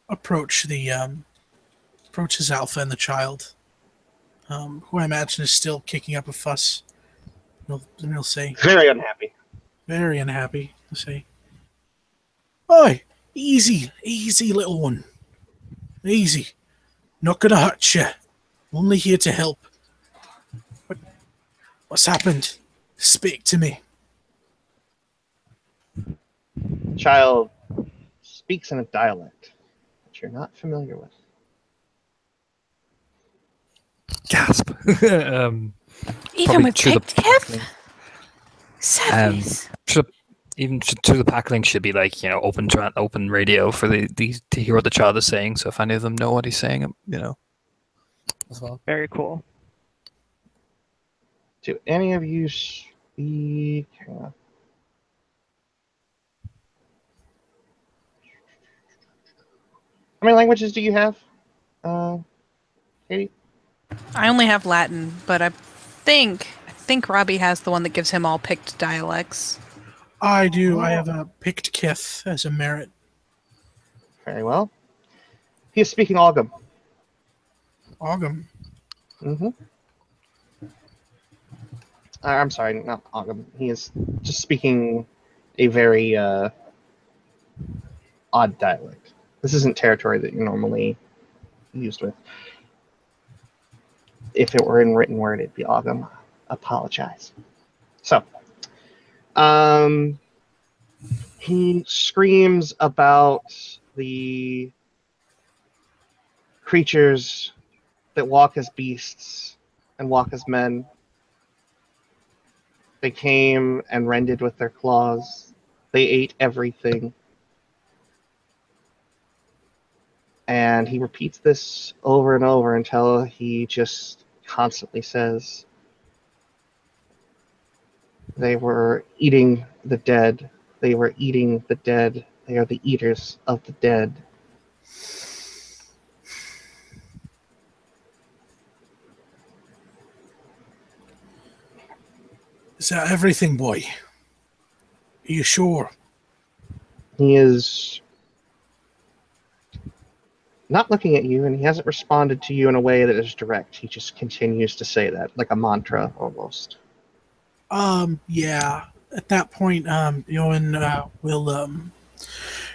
approach his alpha and the child, who I imagine is still kicking up a fuss. And he'll say, Very unhappy. very unhappy. He'll say, "Oi, easy, little one. Easy. Not gonna hurt you. Only here to help. What's happened? Speak to me." Child speaks in a dialect that you're not familiar with. Gasp. Even with through Pick Tiff? Sadness. even through the pack link should be like, open radio for the to hear what the child is saying. So if any of them know what he's saying, as well. Very cool. Do any of you speak? Hang on. How many languages do you have, Katie? I only have Latin, but I think Robbie has the one that gives him all picked dialects. I do. I have a picked kith as a merit. Very well. He is speaking Ogam. Ogam. Mm-hmm. I'm sorry, not Ogam. He is just speaking a very odd dialect. This isn't territory that you're normally used with. If it were in written word, it'd be Ogam. Apologize. So, he screams about the creatures that walk as beasts and walk as men. They came and rended with their claws. They ate everything. And he repeats this over and over until he just constantly says, they were eating the dead. They were eating the dead. They are the eaters of the dead. Is that everything, boy? Are you sure? He is not looking at you, and he hasn't responded to you in a way that is direct. He just continues to say that, like a mantra almost. Yeah. At that point, Yoan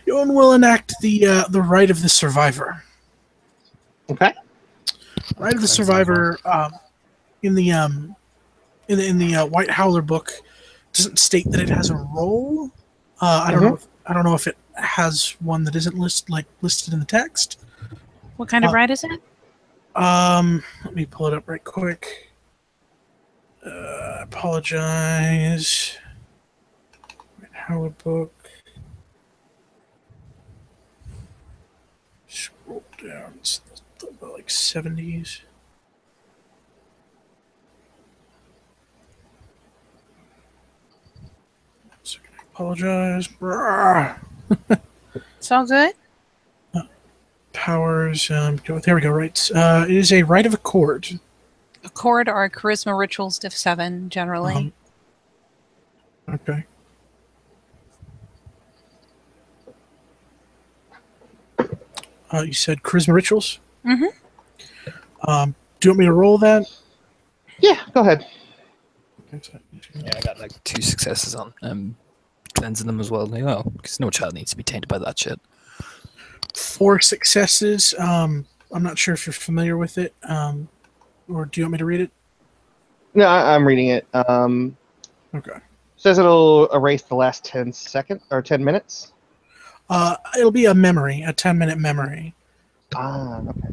will enact the right of the survivor. Okay. Right of the survivor. In the White Howler book, doesn't state that it has a role. I don't know if it has one that isn't listed in the text. What kind of ride is it? Let me pull it up right quick. Apologize. Howler book. Scroll down. It's about like 70s. Apologize. It's all good. Powers. There we go. Right. It is a rite of accord. Accord are charisma rituals diff 7 generally. Okay. You said charisma rituals? Mm-hmm. Do you want me to roll that? Yeah, go ahead. Yeah, I got like 2 successes on cleansing them as well. Because no child needs to be tainted by that shit. 4 successes. I'm not sure if you're familiar with it. Or do you want me to read it? No, I'm reading it. Okay. Says it'll erase the last 10 minutes. It'll be a 10-minute memory. Okay.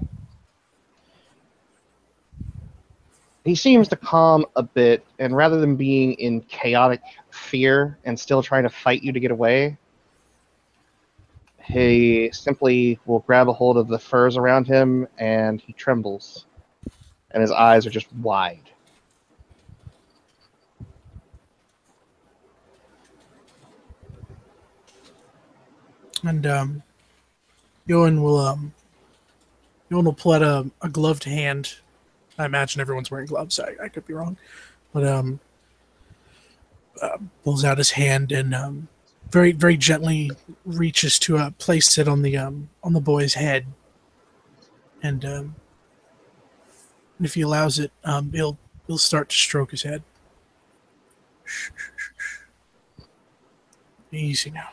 He seems to calm a bit, and rather than being in chaotic fear and still trying to fight you to get away, he simply will grab a hold of the furs around him, and he trembles, and his eyes are just wide. And Yoan will pull out a gloved hand. I imagine everyone's wearing gloves. I could be wrong, but pulls out his hand and very very gently reaches to place it on the boy's head, and if he allows it, he'll start to stroke his head. Easy now.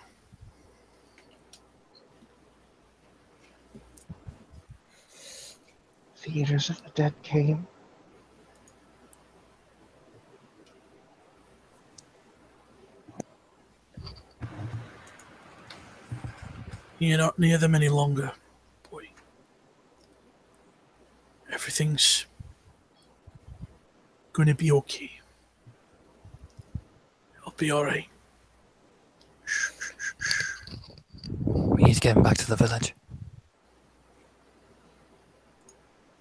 The eaters of the dead came. You're not near them any longer, boy. Everything's gonna be okay. It'll be alright. need to get him back to the village.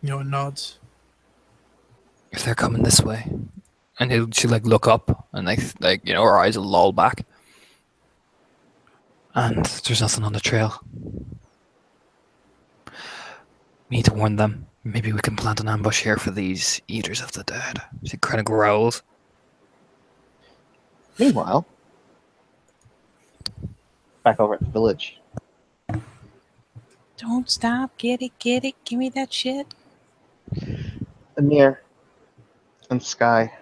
Nods. If they're coming this way, and she'll like look up and her eyes will loll back, and there's nothing on the trail. We need to warn them. Maybe we can plant an ambush here for these eaters of the dead. She kind of growls. Meanwhile, back over at the village. Don't stop. Get it. Give me that shit. Amir and Sky,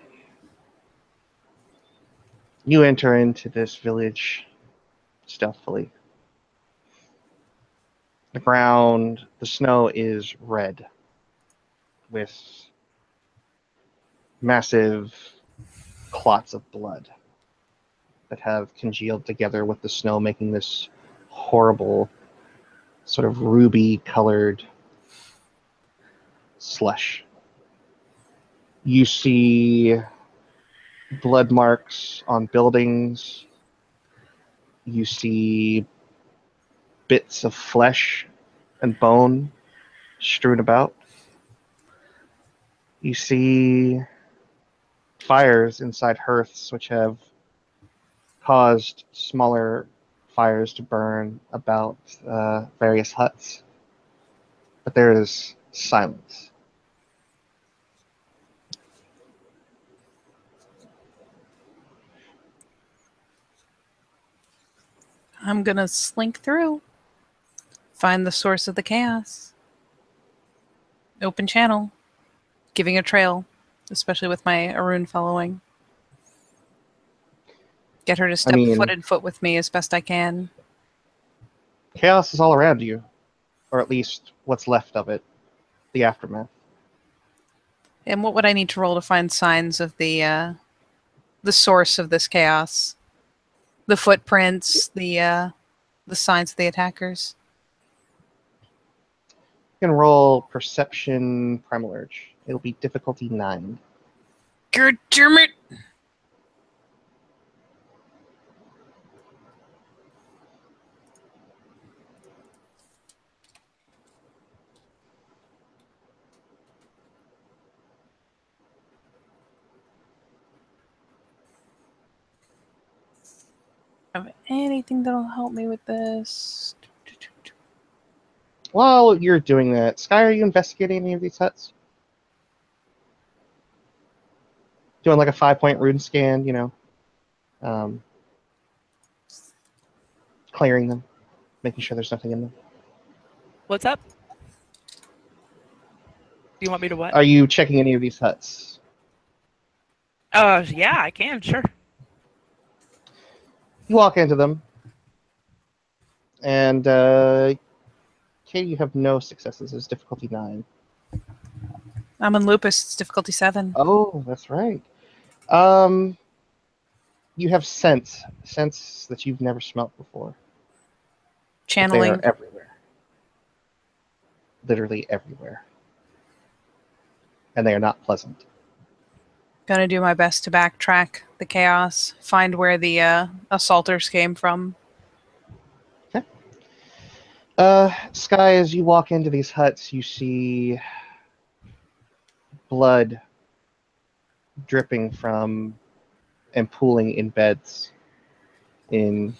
you enter into this village stealthily. The snow is red with massive clots of blood that have congealed together with the snow, making this horrible sort of ruby-colored slush. You see blood marks on buildings. You see bits of flesh and bone strewn about. You see fires inside hearths, which have caused smaller fires to burn about various huts. But there is silence. I'm gonna slink through. Find the source of the chaos. Open channel. Giving a trail, especially with my Arun following. Get her to step foot in foot with me as best I can. Chaos is all around you, or at least what's left of it, the aftermath. And what would I need to roll to find signs of the source of this chaos? The footprints, the signs of the attackers. You can roll Perception Primal Urge. It'll be difficulty 9. God damn it! Have anything that'll help me with this? While you're doing that, Sky, are you investigating any of these huts? Doing like a 5-point rune scan, clearing them, making sure there's nothing in them. What's up? Do you want me to what? Are you checking any of these huts? Yeah, I can, sure. You walk into them, and Katie, you have no successes. It's difficulty 9. I'm in lupus. It's difficulty 7. Oh, that's right. You have sense that you've never smelt before. Channeling. They are everywhere. Literally everywhere. And they are not pleasant. Gonna do my best to backtrack the chaos, find where the assaulters came from. Okay. Sky, as you walk into these huts, you see blood dripping from and pooling in beds, in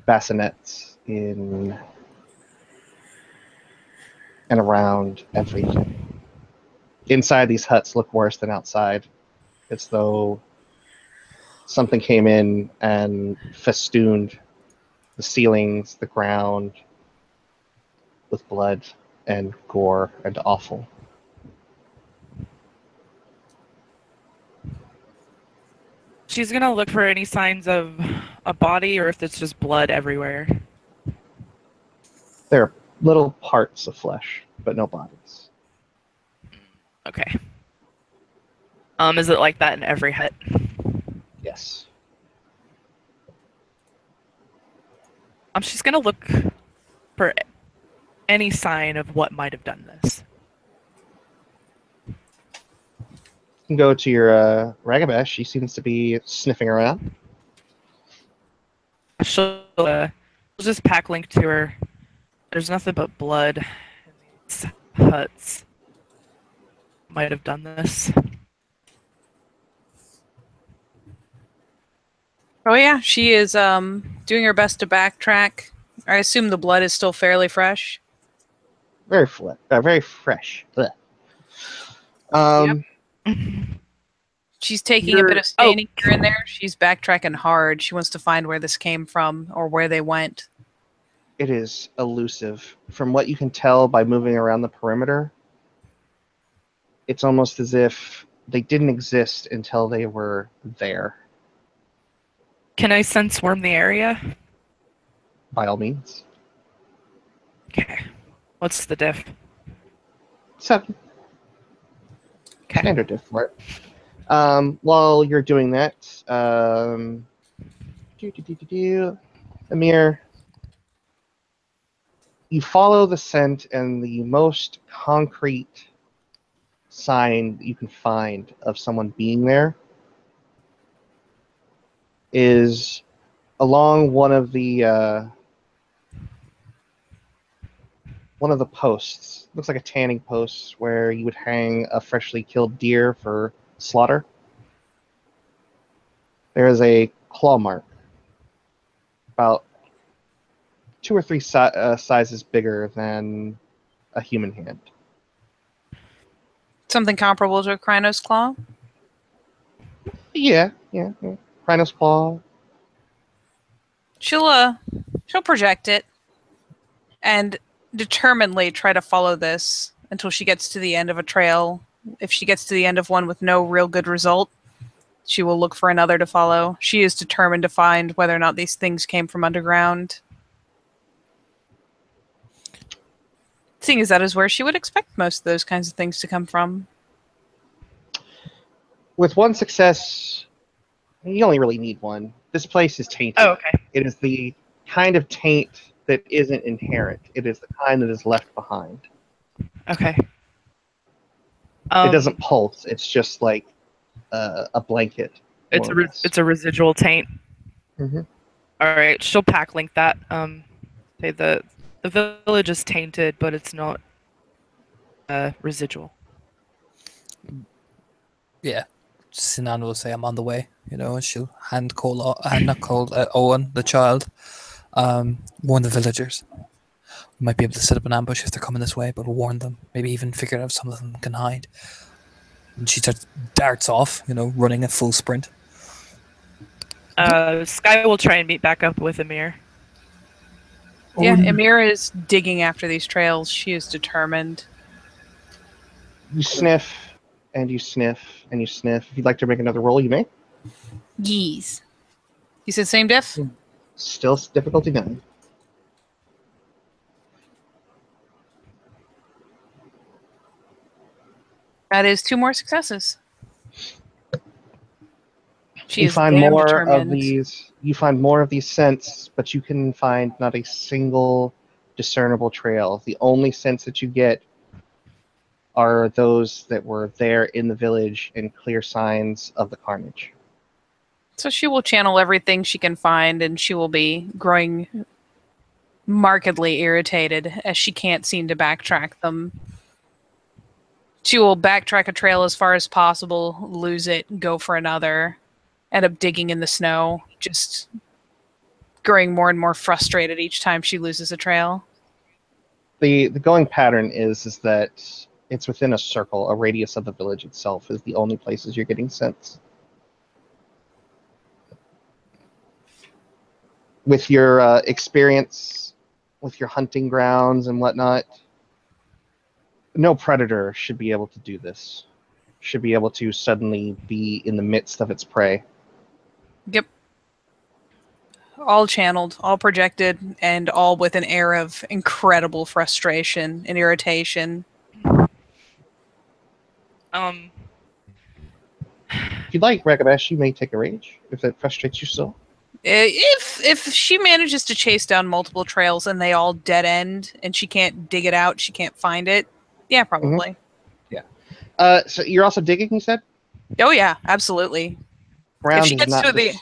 bassinets, in and around everything. Inside these huts look worse than outside. It's though something came in and festooned the ceilings, the ground with blood and gore and offal. She's gonna look for any signs of a body or if it's just blood everywhere. There are little parts of flesh, but no bodies. Okay. Is it like that in every hut? Yes. She's gonna look for any sign of what might have done this. You can go to your Ragabash. She seems to be sniffing around. She'll just pack link to her. There's nothing but blood in these huts. Might have done this. Oh yeah, she is doing her best to backtrack. I assume the blood is still fairly fresh. Very fresh. Ugh. Um, She's taking a bit of staining here and there. She's backtracking hard. She wants to find where this came from or where they went. It is elusive. From what you can tell by moving around the perimeter, it's almost as if they didn't exist until they were there. Can I sense worm the area? By all means. Okay. What's the diff? 7. Okay. Standard diff for it. While you're doing that, Amir, you follow the scent, and the most concrete sign you can find of someone being there is along one of the posts. Looks like a tanning post where you would hang a freshly killed deer for slaughter. There is a claw mark about 2 or 3 sizes bigger than a human hand. Something comparable to a Krynos claw? Yeah. Rhino's claw. She'll project it and determinedly try to follow this until she gets to the end of a trail. If she gets to the end of one with no real good result, she will look for another to follow. She is determined to find whether or not these things came from underground. Seeing as that is where she would expect most of those kinds of things to come from. With one success, you only really need one. This place is tainted. Oh, okay. It is the kind of taint that isn't inherent. It is the kind that is left behind. Okay. It doesn't pulse. It's just like a blanket. It's a residual taint. Mm-hmm. All right, she'll pack link that. Say the village is tainted, but it's not residual. Yeah. Sinan will say, I'm on the way, and she'll hand Owen, the child, warn the villagers. We might be able to set up an ambush if they're coming this way, but we'll warn them. Maybe even figure out if some of them can hide. And she darts off, running at full sprint. Sky will try and meet back up with Amir. Yeah, Amir is digging after these trails. She is determined. You sniff, and you sniff, and you sniff. If you'd like to make another roll, you may. Yeez. You said same diff? Still difficulty 9. That is 2 more successes. You find more of these. You find more of these scents, but you can find not a single discernible trail. The only scents that you get are those that were there in the village and clear signs of the carnage. So she will channel everything she can find, and she will be growing markedly irritated as she can't seem to backtrack them. She will backtrack a trail as far as possible, lose it, go for another, end up digging in the snow, just growing more and more frustrated each time she loses a trail. The going pattern is that it's within a circle, a radius of the village itself is the only places you're getting scents. With your experience, with your hunting grounds and whatnot, no predator should be able to do this. Should be able to suddenly be in the midst of its prey. Yep. All channeled, all projected, and all with an air of incredible frustration and irritation. If you'd like, Ragabash, you may take a rage if that frustrates you so. If she manages to chase down multiple trails and they all dead end and she can't dig it out, she can't find it, yeah, probably. Mm-hmm. Yeah. So you're also digging, you said? Oh yeah, absolutely. Ground if she gets to the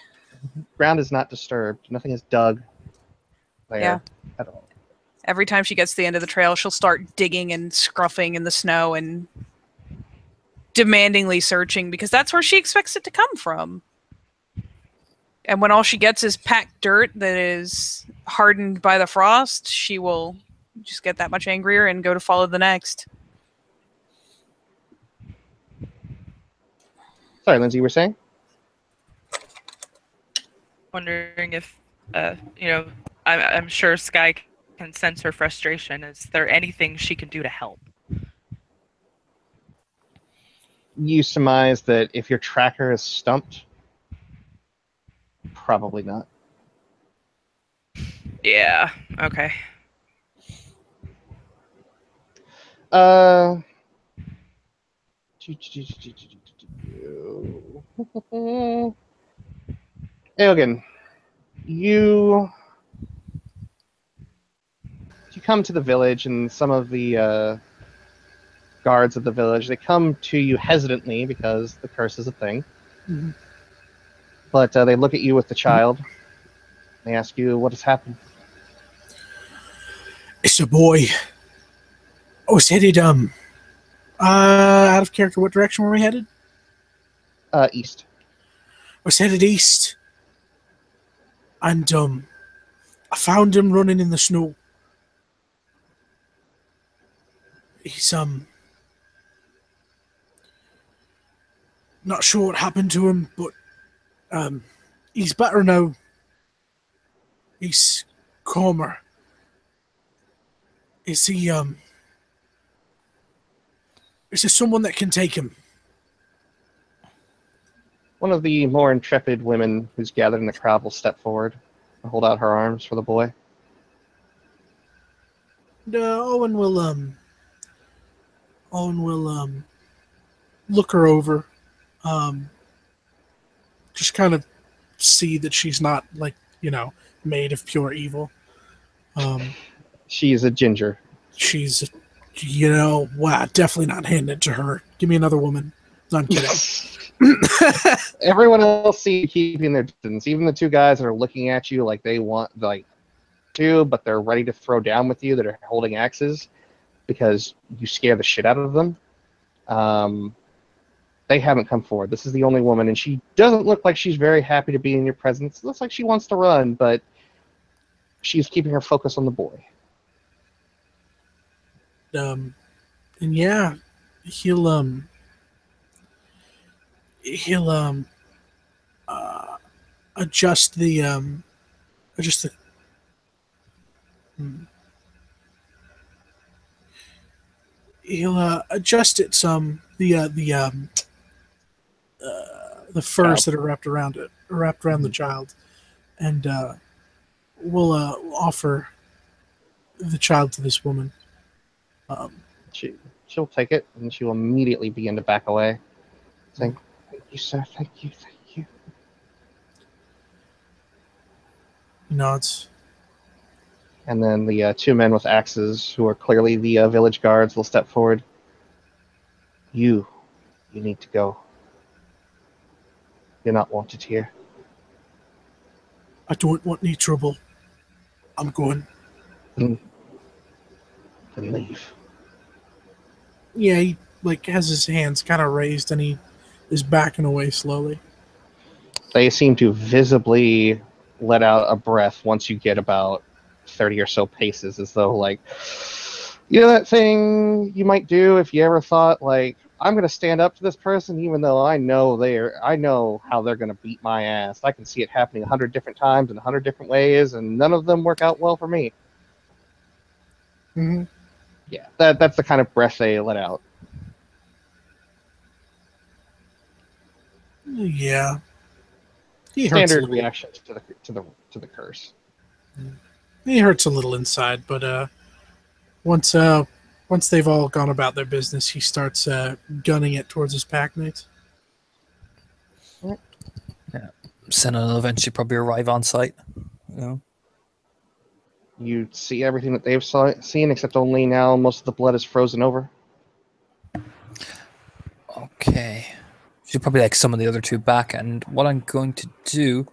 ground is not disturbed. Nothing is dug. there Yeah. at all. Every time she gets to the end of the trail, she'll start digging and scruffing in the snow and demandingly searching because that's where she expects it to come from. And when all she gets is packed dirt that is hardened by the frost, she will just get that much angrier and go to follow the next. Sorry, Lindsay, you were saying? Wondering if, I'm sure Sky can sense her frustration. Is there anything she can do to help? You surmise that if your tracker is stumped, probably not. Yeah. Okay. Eoghan, you come to the village, and some of the guards of the village, they come to you hesitantly because the curse is a thing. Mhm. But they look at you with the child. They ask you what has happened. It's a boy. I was headed out of character. What direction were we headed? East. I was headed east, and I found him running in the snow. He's not sure what happened to him, but he's better now. He's calmer. Is he is there someone that can take him? One of the more intrepid women who's gathered in the crowd will step forward and hold out her arms for the boy. Owen will look her over, just kind of see that she's not made of pure evil. She's a ginger. She's wow, definitely not handing it to her. Give me another woman. No, I'm kidding. Everyone else sees you keeping their distance. Even the two guys that are looking at you like they want to, but they're ready to throw down with you, that are holding axes because you scare the shit out of them. They haven't come forward. This is the only woman, and she doesn't look like she's very happy to be in your presence. It looks like she wants to run, but she's keeping her focus on the boy. And yeah, he'll adjust the he'll adjust it some, the furs that are wrapped around the child, and we'll offer the child to this woman. She'll take it, and she'll immediately begin to back away, saying, "Thank you, sir. Thank you. Thank you." He nods. And then the two men with axes, who are clearly the village guards, will step forward. You need to go. You're not wanted here. I don't want any trouble. I'm going. Then leave. Yeah, he has his hands kind of raised, and he is backing away slowly. They seem to visibly let out a breath once you get about 30 or so paces, as though that thing you might do if you ever thought I'm going to stand up to this person, even though I know how they're going to beat my ass. I can see it happening 100 different times in 100 different ways, and none of them work out well for me. Mm-hmm. Yeah, that's the kind of breath they let out. Yeah, he Standard reaction to the curse. He hurts a little inside, but once they've all gone about their business, he starts gunning it towards his packmates. Yeah, Senna will eventually probably arrive on site. You see everything that they've seen, except only now most of the blood is frozen over. Okay. Should probably summon the other two back, and what I'm going to do,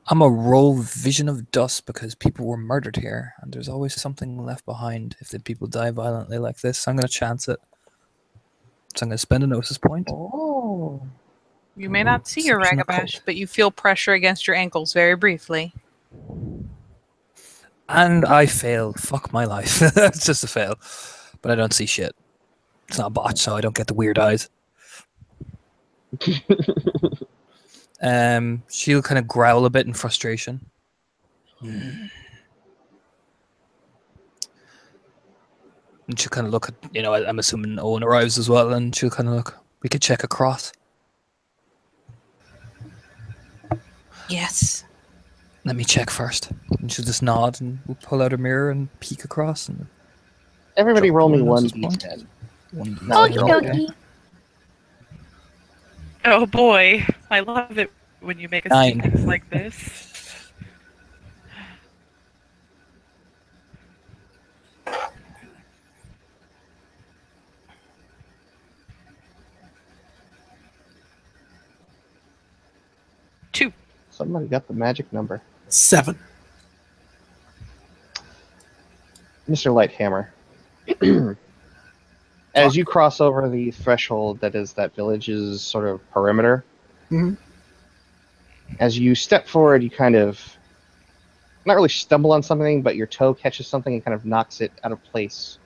I'm a roll vision of dust because people were murdered here, and there's always something left behind if the people die violently like this. I'm going to chance it. So I'm going to spend a notice point. Oh. You may not see your Perception Ragabash, occult. but you feel pressure against your ankles very briefly. And I fail. Fuck my life. It's just a fail. But I don't see shit. It's not a botch, so I don't get the weird eyes. She'll kind of growl a bit in frustration. And she'll kind of look at, I'm assuming Owen arrives as well, and she'll kind of look. We could check across. Yes. Let me check first. And she'll just nod, and we'll pull out a mirror and peek across. And Everybody drop roll me one one notice point. d10. One No, Okie no. dokie. Oh boy, I love it when you make us 9. do things like this. Two. Somebody got the magic number. 7. Mr. Lighthammer. As you cross over the threshold that is that village's sort of perimeter, Mhm. as you step forward, you kind of not really stumble on something, but your toe catches something and kind of knocks it out of place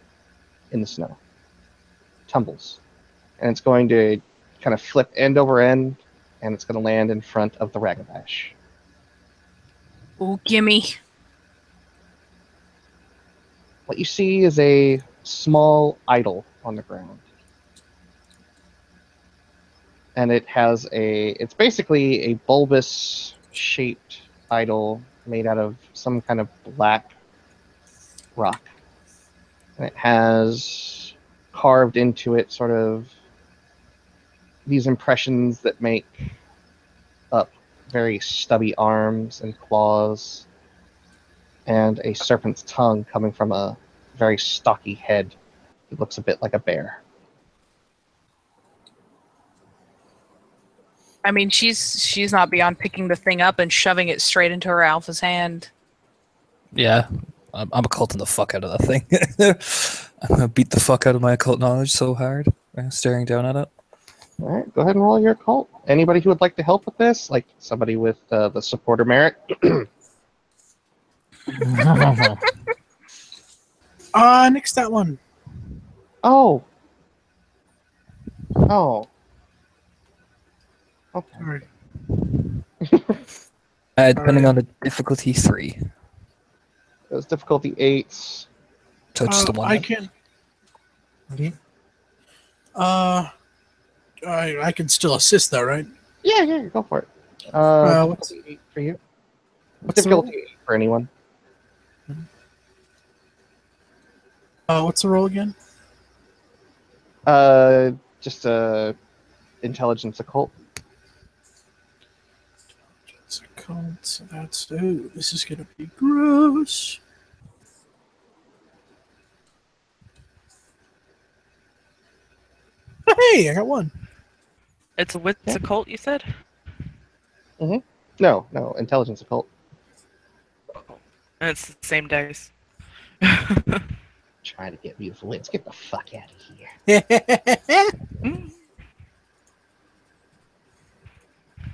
in the snow. Tumbles. And it's going to kind of flip end over end, and it's going to land in front of the Ragabash. Oh, gimme. What you see is a small idol on the ground. And it's basically a bulbous shaped idol made out of some kind of black rock. And it has carved into it sort of these impressions that make up very stubby arms and claws, and a serpent's tongue coming from a very stocky head. It looks a bit like a bear. I mean, she's not beyond picking the thing up and shoving it straight into her alpha's hand. Yeah, I'm occulting the fuck out of that thing. I'm going to beat the fuck out of my occult knowledge so hard, staring down at it. All right, go ahead and roll your occult. Anybody who would like to help with this, like somebody with the supporter merit? Nix that one. Oh. Oh. Okay. All right. Depending on the difficulty, 3. It was difficulty 8. So it's the one. I then. can. I can still assist though, right? Yeah, go for it. What's- Difficulty 8 for you. What's the Difficulty 8 for anyone. what's the roll again? Just intelligence occult. It's a cult, so that's this is gonna be gross. Hey, I got 1. It's a wits occult, you said? No, intelligence occult. And it's the same dice. Trying to get beautiful wits. Get the fuck out of here.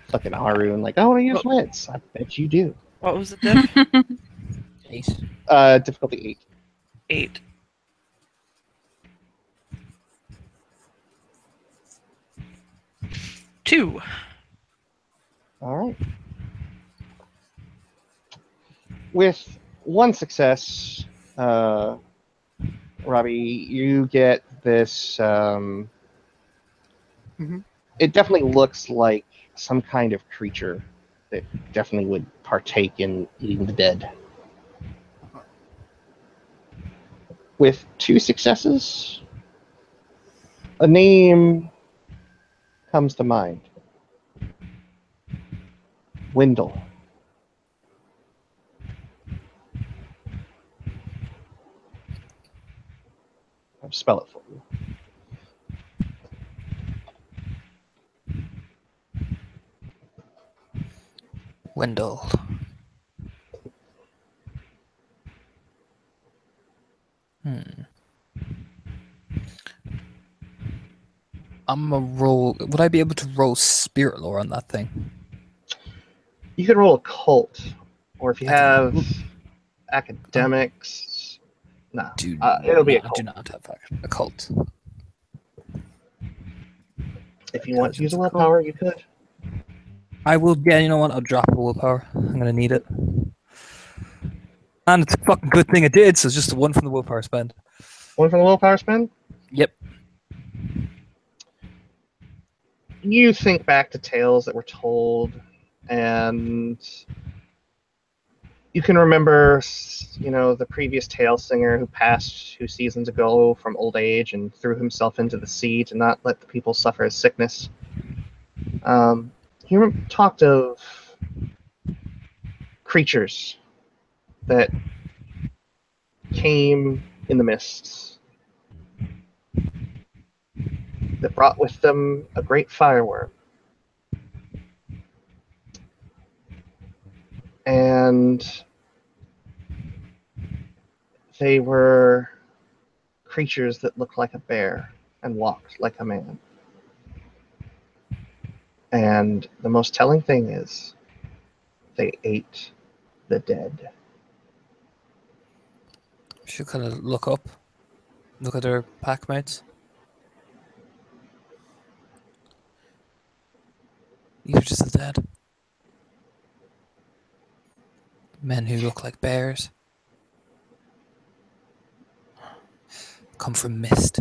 Fucking Haroon, like, I want to use wits. I bet you do. What was the diff? 8. Difficulty 8. Two. 8. All right. With one success, Robbie, you get this. It definitely looks like some kind of creature that definitely would partake in eating the dead. With 2 successes, a name comes to mind. Wendell. I'll spell it for you. Wendell. I'm a roll. Would I be able to roll spirit lore on that thing? You could roll a cult, or if you I can- have academics, no, it'll be a I do cult. not have a cult. If you want to use a Intelligence willpower, you could. I will. Yeah, you know what? I'll drop a willpower. I'm gonna need it. And it's a fucking good thing I did. So it's just one from the willpower spend. One from the willpower spend. Yep. You think back to tales that were told, and you can remember, the previous tale singer who passed 2 seasons ago from old age and threw himself into the sea to not let the people suffer his sickness. He talked of creatures that came in the mists, that brought with them a great fireworm. And they were creatures that looked like a bear and walked like a man. And the most telling thing is they ate the dead. Should kind of look up, look at their pack mates. These are just the dead. Men who look like bears. Come from mist.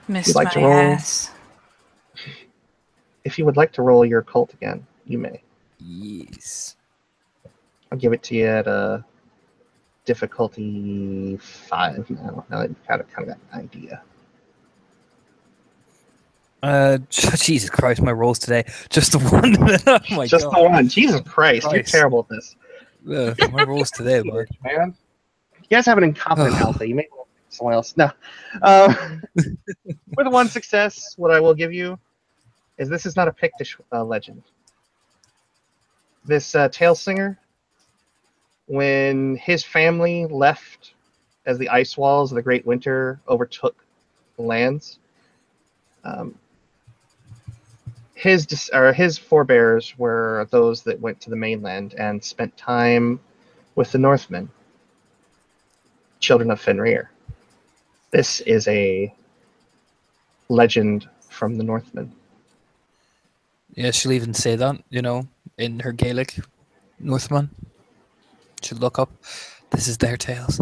Missed like my to roll? ass. If you would like to roll your cult again, you may. Yes. I'll give it to you at a difficulty 5 now that you've kind of got an idea. Jesus Christ, my rolls today. Just the one. Oh my Just God. the one. Jesus Christ, you're Christ. terrible at this. My rolls today, man. Man. You guys have an incompetent alpha. You may roll someone else. No. With one success, what I will give you is this is not a Pictish legend. This tale singer, when his family left as the ice walls of the Great Winter overtook the lands, his forebears were those that went to the mainland and spent time with the Northmen, children of Fenrir. This is a legend from the Northmen. Yeah, she'll even say that, in her Gaelic, Northman. She'll look up. This is their tales.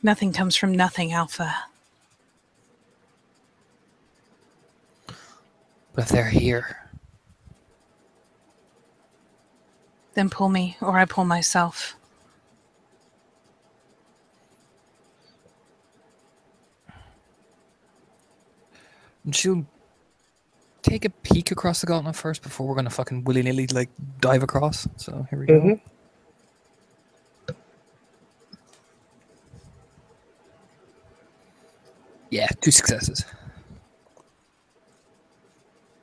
Nothing comes from nothing, Alpha. But if they're here, Then pull me, or I pull myself. and she'll take a peek across the gauntlet first before we're gonna fucking willy-nilly dive across. So here we go. Mhm. Yeah, 2 successes.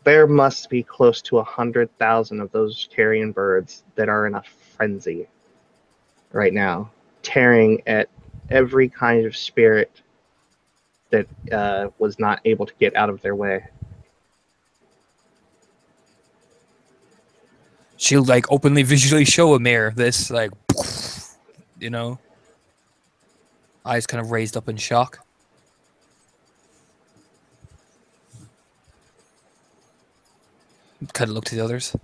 There must be close to 100,000 of those carrion birds that are in a frenzy right now, tearing at every kind of spirit that was not able to get out of their way. She'll openly visually show Amir this, eyes kind of raised up in shock. Kind of look to the others.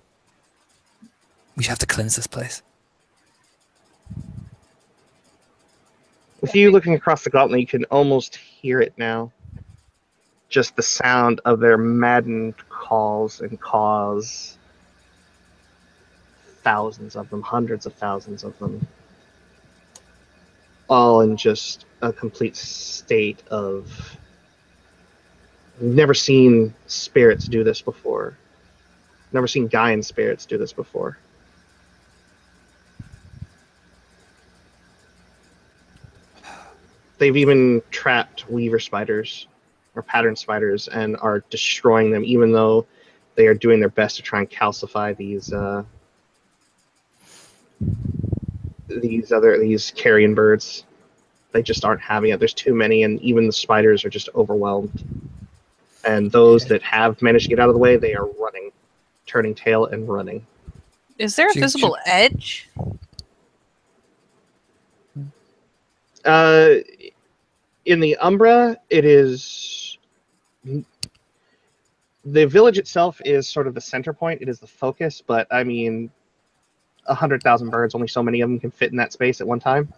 We have to cleanse this place. With you looking across the gauntlet, you can almost hear it now. Just the sound of their maddened calls and caws. Thousands of them, hundreds of thousands of them. All in just a complete state of... We've never seen spirits do this before. Never seen Gaian spirits do this before. They've even trapped weaver spiders or pattern spiders and are destroying them, even though They are doing their best to try and calcify these carrion birds. They just aren't having it. There's too many, and even the spiders are just overwhelmed. And those that have managed to get out of the way, they are running, turning tail and running. Is there a visible edge? In the Umbra, it is... The village itself is sort of the center point. It is the focus, but, I mean, 100,000 birds, only so many of them can fit in that space at one time.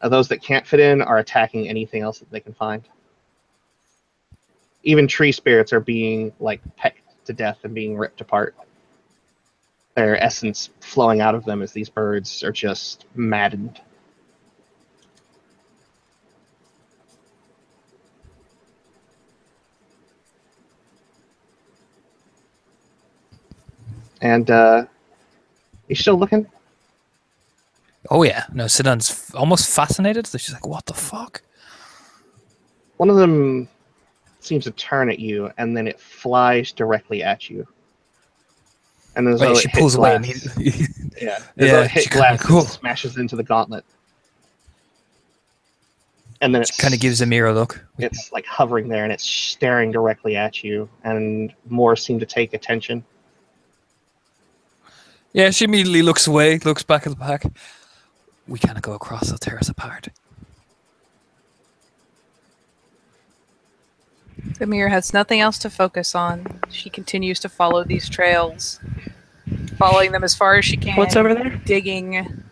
Those that can't fit in are attacking anything else that they can find. Even tree spirits are being, like, pecked to death and being ripped apart. Their essence flowing out of them as these birds are just maddened. And, you still looking? Oh yeah, no, Sidon's almost fascinated. So she's like, "What the fuck?" One of them seems to turn at you, and then it flies directly at you. And as though She it hit pulls away glass, immediately. yeah, as though it hit she kinda glass, cool. it smashes into the gauntlet, and then it Kind of gives Amir a look. It's like hovering there, and it's staring directly at you. And more seem to take attention. Yeah, she immediately looks away, looks back at the pack. We can't go across; they'll tear us apart. Amir has nothing else to focus on. She continues to follow these trails, following them as far as she can. What's over there? Digging.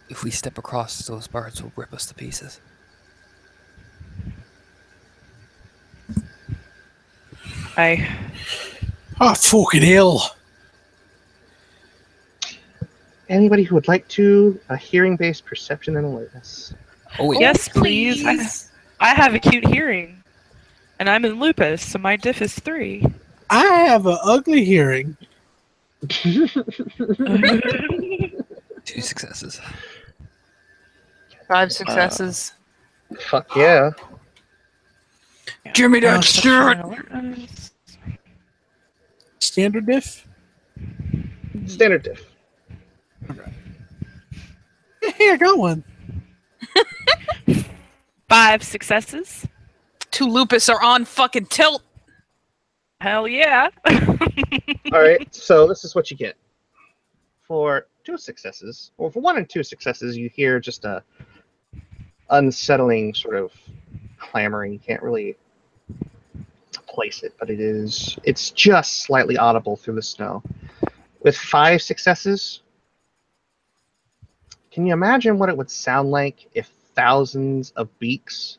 If we step across, those birds will rip us to pieces. Fucking hell. Anybody who would like to a hearing-based perception and alertness? Oh yeah. Yes, please. I have acute hearing, and I'm in lupus, so my diff is 3. I have an ugly hearing. 2 successes. 5 successes. Fuck yeah. Give me that shit! Standard diff? Standard diff. Hey, I got one. 5 successes. 2 lupus are on fucking tilt. Hell yeah. All right, so this is what you get. For 2 successes, or for 1 and 2 successes, you hear just a unsettling sort of clamoring. You can't really place it, but it's just slightly audible through the snow. With 5 successes, can you imagine what it would sound like if thousands of beaks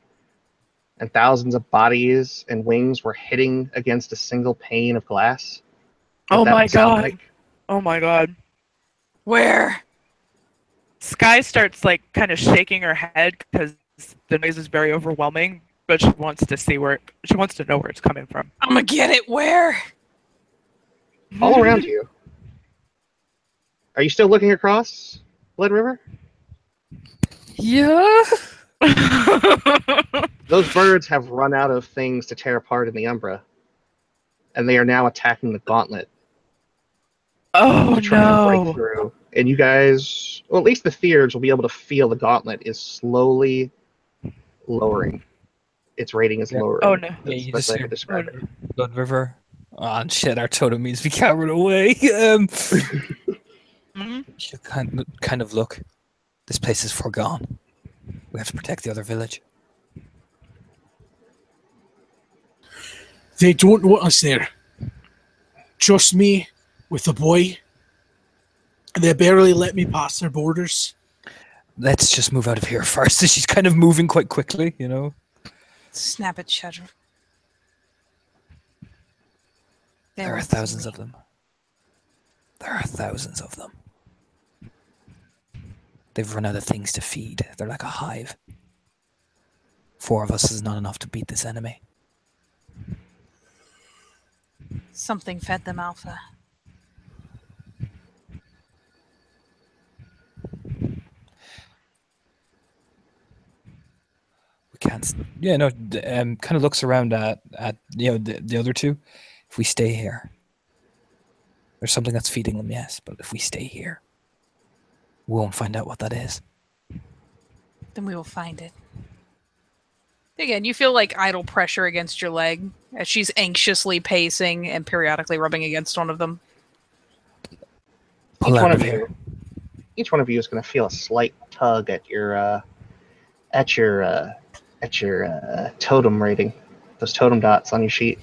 and thousands of bodies and wings were hitting against a single pane of glass? Oh What that my would sound god. like? Oh my god. Where? Sky starts like kind of shaking her head because the noise is very overwhelming, but she wants to see she wants to know where it's coming from. I'm gonna get it. Where? All around you. Are you still looking across Blood River? Yeah. Those birds have run out of things to tear apart in the Umbra, and they are now attacking the gauntlet Oh to try and break no. through. And you guys, well, at least the Theurgs will be able to feel the gauntlet is slowly lowering. Its rating is lowering. Oh no. That's the best I could describe it. Blood River. Oh, and shit, our totem means we can't run away. She'll kind of look. This place is foregone. We have to protect the other village. They don't want us there. Just me with the boy. They barely let me pass their borders. Let's just move out of here first. She's kind of moving quite quickly, you know. Snap it, shut. There are thousands of them. There are thousands of them. They've run out of things to feed. They're like a hive. 4 of us is not enough to beat this enemy. Something fed them, Alpha. We can't. Yeah, no. Kind of looks around at the other two. If we stay here, there's something that's feeding them. Yes, but if we stay here, we won't find out what that is. Then we will find it. Again, you feel like idle pressure against your leg as she's anxiously pacing and periodically rubbing against one of them. Pull Each out one of of here. Each one of you is going to feel a slight tug at your totem rating. Those totem dots on your sheet.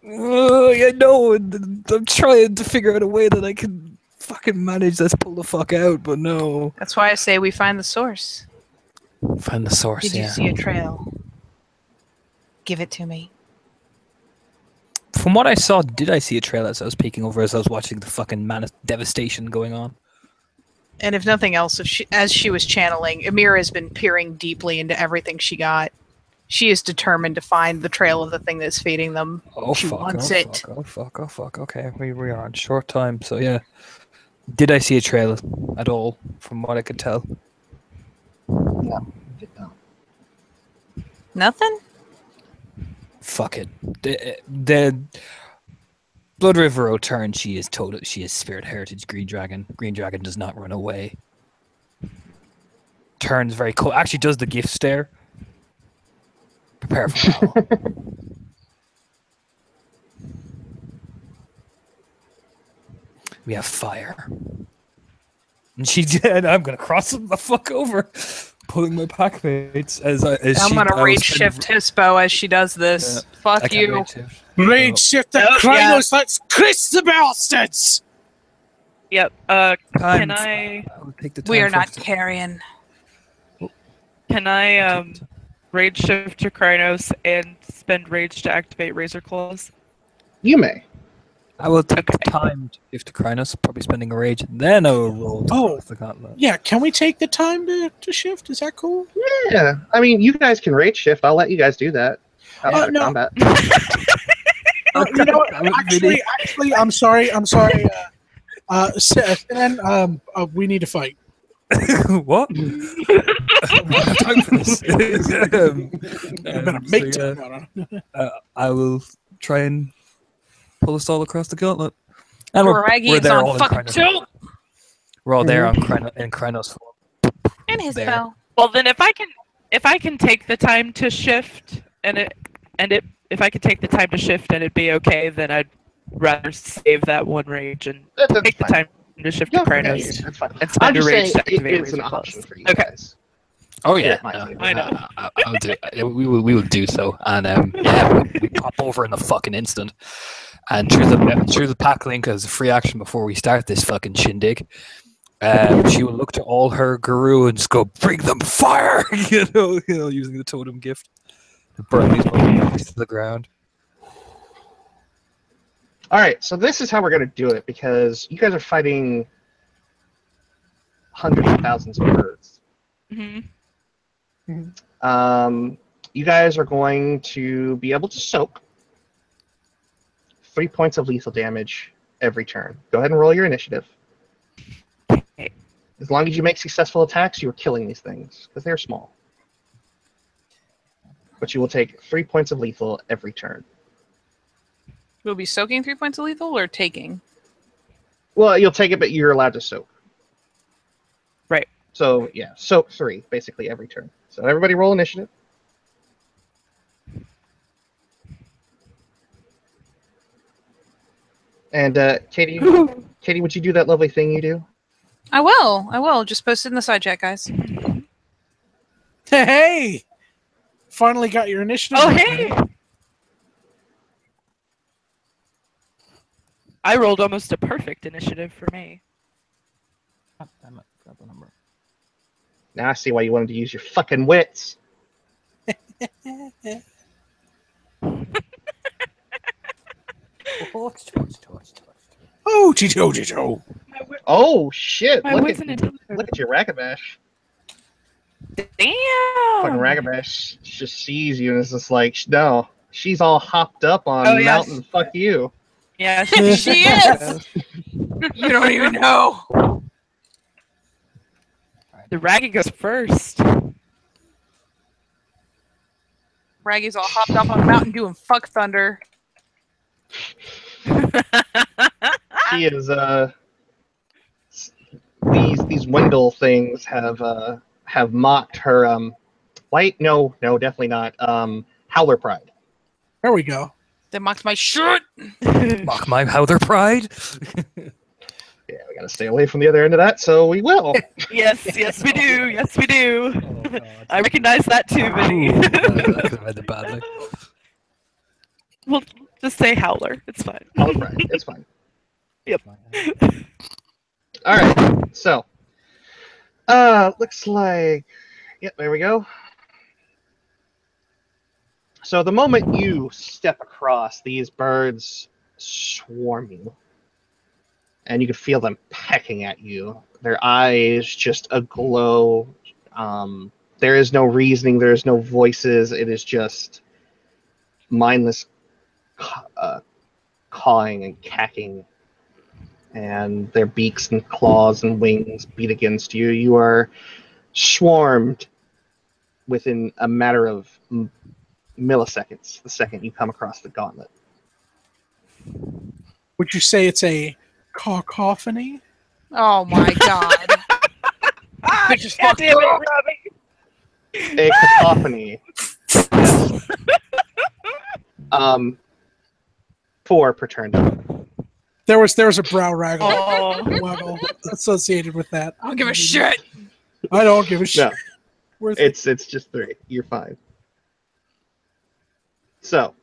I know. I'm trying to figure out a way that I can fucking manage this. Pull the fuck out, but no. That's why I say we find the source. Find the source. Did you Yeah. see a trail? Give it to me. From what I saw, did I see a trail as I was peeking over as I was watching the fucking devastation going on? And if nothing else, as she was channeling, Amira has been peering deeply into everything she got. She is determined to find the trail of the thing that's feeding them. Oh She fuck! wants Oh it. fuck! Oh fuck! Oh fuck! Okay, we are on short time, so yeah. Did I see a trail at all? From what I could tell. No, did not. Nothing? Fuck it. The Blood River O'Turn, she is total. She is Spirit Heritage Green Dragon. Green Dragon does not run away. Turns very cool. Actually, does the gift stare. Prepare for battle. We have fire. And she did. I'm gonna cross them the fuck over, pulling my pack mates as I'm she. gonna I will rage spend- shift Hispo as she does this. I Fuck can't you. rage shift. Rage shift the Oh, Krynos, let's kiss the bastards! Yep. Time Can for- I will take the We time are not first. carrion. rage shift to Krynos and spend rage to activate Razor Claws? You may. I will take the Okay. time to give to Krynos, probably spending a rage, then I will roll to Oh. cross the gauntlet. Yeah, can we take the time to shift? Is that cool? Yeah. I mean, you guys can rage shift. I'll let you guys do that. Outside of no. combat. You know what? Actually, I'm sorry. Then we need to fight. What? I don't have time for this. I better make so, time. I will try and pull us all across the gauntlet. And Morag we're is there on all in fucking Krynos. tilt. We're all there on in Krynos form. And his There. spell. Well, then if I can take the time to shift if I could take the time to shift and it be okay, then I'd rather save that one rage and That's take the fine. time to shift Yeah, to yeah, Krynos that's fine. and I'm spend a just rage saying to it activate is an Razor option Claws. for you Okay. guys. Oh yeah, It might be. I know. I'll do. We will do so, and yeah, we pop over in the fucking instant, and through the pack link as a free action before we start this fucking shindig. She will look to all her guru and just go, "Bring them fire!" you know, using the totem gift to burn these motherfuckers to the ground. All right, so this is how we're going to do it because you guys are fighting hundreds of thousands of birds. hmm You guys are going to be able to soak 3 points of lethal damage every turn. Go ahead and roll your initiative. Okay. As long as you make successful attacks, you are killing these things because they're small. But you will take 3 points of lethal every turn. We'll be soaking 3 points of lethal or taking? Well, you'll take it, but you're allowed to soak. Right. So, yeah, soak 3, basically, every turn. So everybody roll initiative. And, Katie, would you do that lovely thing you do? I will. Just post it in the side chat, guys. Hey! Finally got your initiative. Oh, hey! I rolled almost a perfect initiative for me. God damn it, forgot the number. Now I see why you wanted to use your fucking wits. Oh, Tito. Oh, shit. My Look wits at, and look at your Ragabash. Fucking Damn! Ragabash just sees you and is just like, no, she's all hopped up on Oh, yes. mountain fuck you. Yeah, She is! You don't even know. The Raggy goes first. Raggy's all hopped up on the mountain doing fuck thunder. She is these Wendell things have mocked her wait, no, definitely not. Howler pride. There we go. They mocked my shirt. Mock my Howler pride. Yeah, we gotta stay away from the other end of that, so we will. Yes, we do. Yes, we do. Oh, God. I recognize that too, Vinny. Ooh, that could have ended badly. We'll just say Howler. It's fine. Howler pride. It's fine. Yep. All right. So, looks like, yep, there we go. So the moment you step across, these birds swarm you. And you can feel them pecking at you. Their eyes just aglow. There is no reasoning. There is no voices. It is just mindless cawing and cacking. And their beaks and claws and wings beat against you. You are swarmed within a matter of milliseconds the second you come across the gauntlet. Would you say it's a cacophony? Oh my god. Bitch is fucked damn it, up. Robbie. A cacophony. Yes. 4 per turn. There was a brow waggle Oh. associated with that. I don't give a shit. I don't give a shit. No, Worth it. it's just 3. You're fine. So,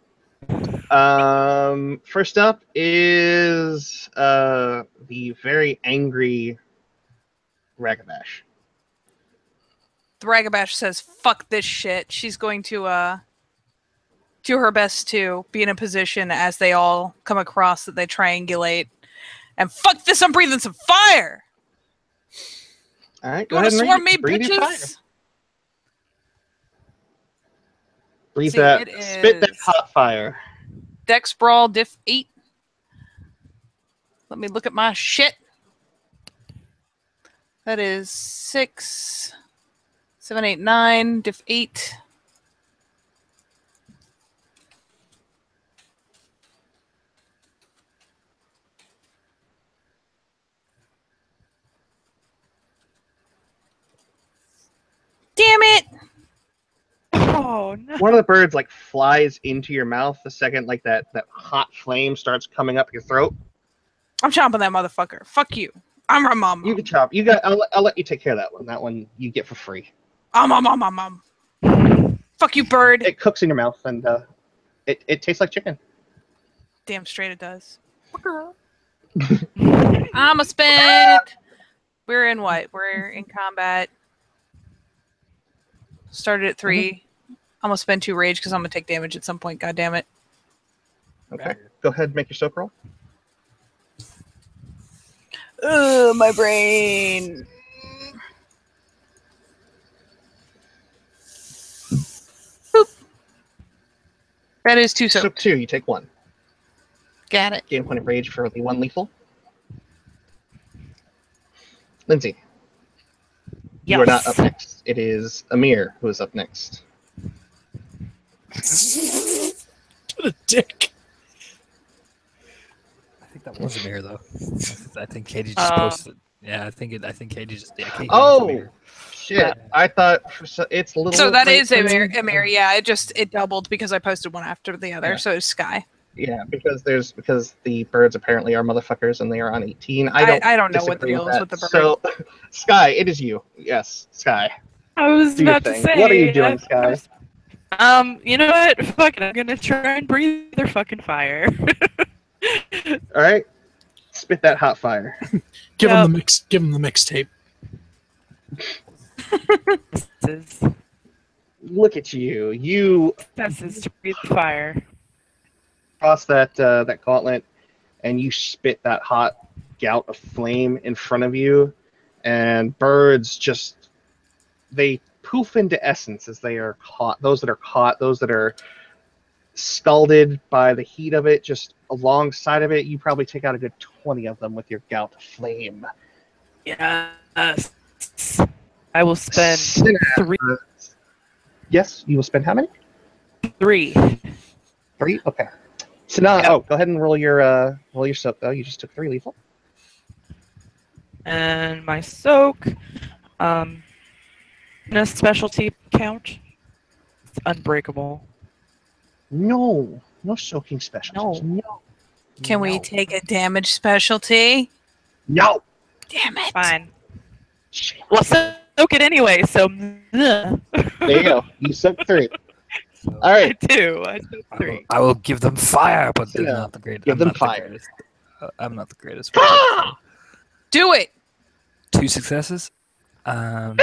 first up is the very angry Ragabash. The Ragabash says, fuck this shit. She's going to do her best to be in a position as they all come across that they triangulate. And fuck this, I'm breathing some fire! All right, You go want ahead to and swarm me, breathe your fire. bitches? Breathe See, that. it Spit that is- hot fire. Dex Brawl, diff 8. Let me look at my shit. That is 6, 7, 8, 9, diff 8. Damn it! Oh no. One of the birds like flies into your mouth the second like that hot flame starts coming up your throat. I'm chomping that motherfucker. Fuck you. I'm a mom. You can chop. You got. I'll let you take care of that one. That one you get for free. Fuck you, bird. It cooks in your mouth and it tastes like chicken. Damn straight it does. I'm a spend. We're in what? We're in combat. Started at 3. I'm gonna spend 2 rage because I'm gonna take damage at some point. God damn it. Okay. Go ahead and make your soak roll. Ugh, my brain. Boop. That is 2 soak. Soak 2, you take 1. Got it. Gain 1 of rage for the 1 lethal. Lindsay, you are not up next. It is Amir who is up next. What a dick. I think that was Amir though. I think Katie just posted. Yeah, I think Katie just. Yeah, Katie Oh shit! I thought it's a little. So that late is for me. Amir. Yeah, it doubled because I posted one after the other. Yeah. So it's Sky. Yeah, because the birds apparently are motherfuckers and they are on 18. I don't know what the disagree deal is with the bird. So, Sky, it is you. Yes, Sky. I was Do your about to thing. say. What are you doing, Sky? You know what? Fuck it. I'm gonna try and breathe their fucking fire. All right, spit that hot fire. Give him the mix. Give him the mixtape. Look at you. You This is to breathe fire. cross that gauntlet, and you spit that hot gout of flame in front of you, and birds just they poof into essence as they are caught. Those that are caught, those that are scalded by the heat of it, just alongside of it, you probably take out a good 20 of them with your gout of flame. Yes. I will spend Sinner. 3. Yes, you will spend how many? 3. 3? Okay. So now, go ahead and roll your soak, though. You just took 3 lethal. And my soak. And a specialty count. It's unbreakable. No soaking specialties. No. Can we take a damage specialty? No. Damn it. Fine. Well, soak it anyway, so. There you go. You soak 3. All right. I do. I soak 3. I will give them fire, but they're Yeah. not the greatest. Give them fire. I'm not the greatest. Do it. 2 successes. So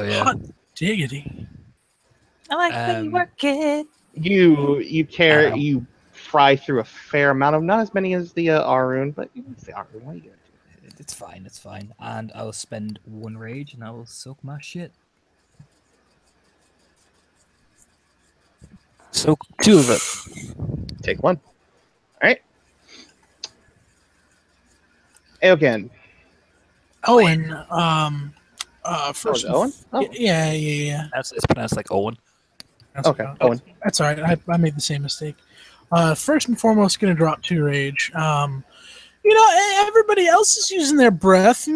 yeah. Hot diggity. I like how you work it. You fry through a fair amount of, not as many as the Arun, but it's the Arun. What are you gonna do? It's fine, it's fine. And I will spend 1 rage and I will soak my shit. Soak 2 of it. Take 1. All right. Again. Owen, first. Owen? Oh. Yeah. It's pronounced like Owen. That's Okay, Owen. That's all right. I made the same mistake. First and foremost, going to drop 2 rage. Everybody else is using their breath.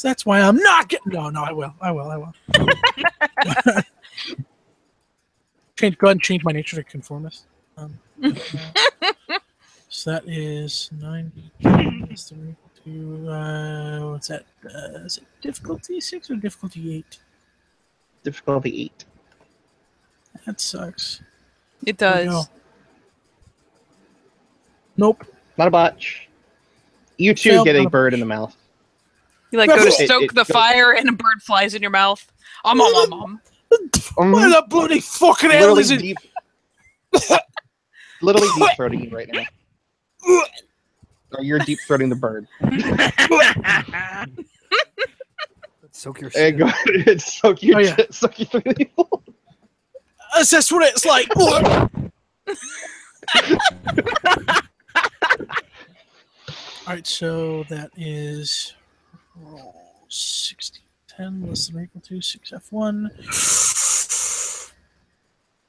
That's why I'm not getting. No, I will. Go ahead and change my nature to conformist. So that is 90. 3, 2. What's that? Is it difficulty 6 or difficulty 8? Difficulty 8. That sucks. It There we does. go. Nope. Not a botch. You two Failed, get a not a bird in the mouth. You go to It- stoke it the goes- fire and a bird flies in your mouth. Om. Why that bloody fucking hell is Literally it? deep. Literally deep throating you right now. Or you're deep throating the bird. Soak your Hey, shit. go ahead and soak your Oh, yeah. shit, soak you through the hole. That's what it's like. Alright, so that is roll 60, 10 less than or equal to 6F1.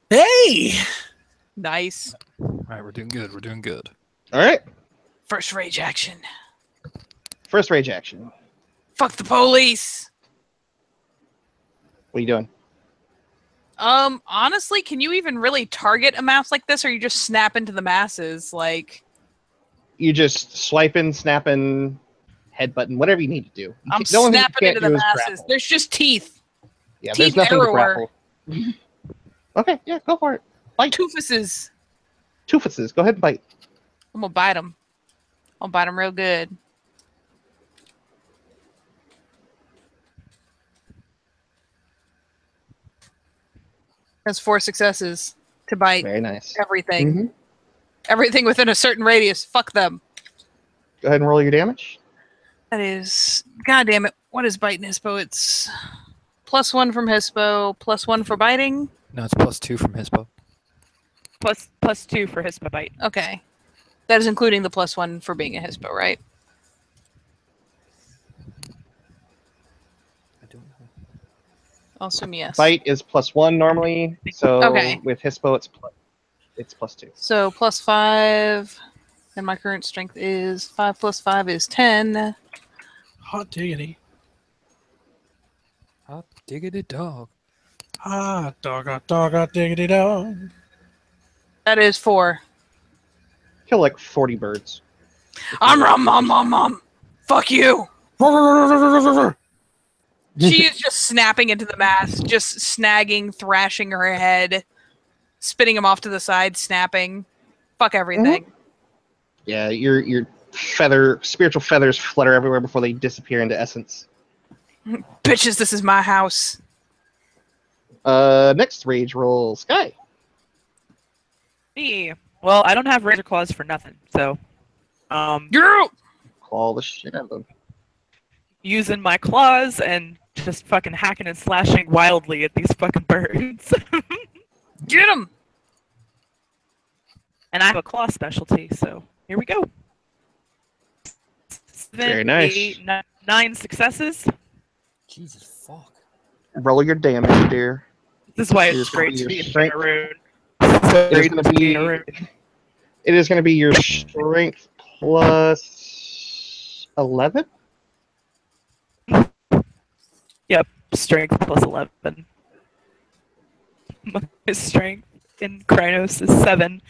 Hey! Nice. Alright, we're doing good. All right. First rage action. First rage action. Fuck the police. What are you doing? Honestly, can you even really target a mouse like this, or you just snap into the masses? Like, You just swiping, snapping, headbutting, whatever you need to do. I'm The only thing you snapping can't into the do is masses. grapple. There's just teeth. Yeah, teeth there's nothing to everywhere. grapple. Okay, yeah, go for it. Bite. Toofuses. Toofuses, go ahead and bite. I'm gonna bite them. I'll bite them real good. That's 4 successes to bite Very nice. everything. Mhm. Everything within a certain radius. Fuck them. Go ahead and roll your damage. That is, god damn it. What is bite in Hispo? It's +1 from Hispo, +1 for biting. No, it's +2 from Hispo. plus 2 for Hispa bite. Okay. That is including the +1 for being a Hispo, right? I don't know. I'll assume yes. Bite is +1 normally, so Okay. with Hispo it's +2. So +5, and my current strength is 5 + 5 is 10. Hot diggity. Hot diggity dog. Hot diggity dog. That is 4. Kill like 40 birds. Mom. Fuck you. She is just snapping into the mass, just snagging, thrashing her head, spitting him off to the side, snapping. Fuck everything. Yeah, your spiritual feathers flutter everywhere before they disappear into essence. Bitches, this is my house. Next rage roll, Sky. Me. Well, I don't have razor claws for nothing, so Girl! Claw the shit out of them. using my claws and just fucking hacking and slashing wildly at these fucking birds. Get him! And I have a claw specialty, so here we go. Very nice. 9 successes. Jesus fuck. Roll your damage, dear. This is why It it's is gonna great be to your be in strength. Faerun. It is going to be. It is going to be your strength plus 11. Yep, strength plus 11. My strength in Krynos is 7.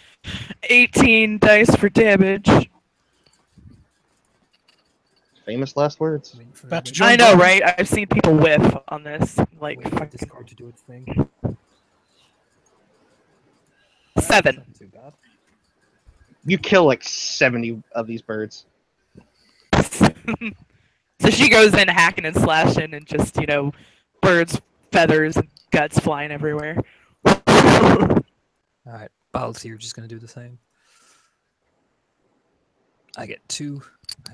18 dice for damage. Famous last words. Waiting for About to wait- join I know, Brian. right? I've seen people whiff on this. Like, wait for fucking Discord to do its thing. 7. Not too bad. You kill like 70 of these birds. So she goes in hacking and slashing and just, birds, feathers, and guts flying everywhere. Alright, Balls, you're just gonna do the same. I get 2. I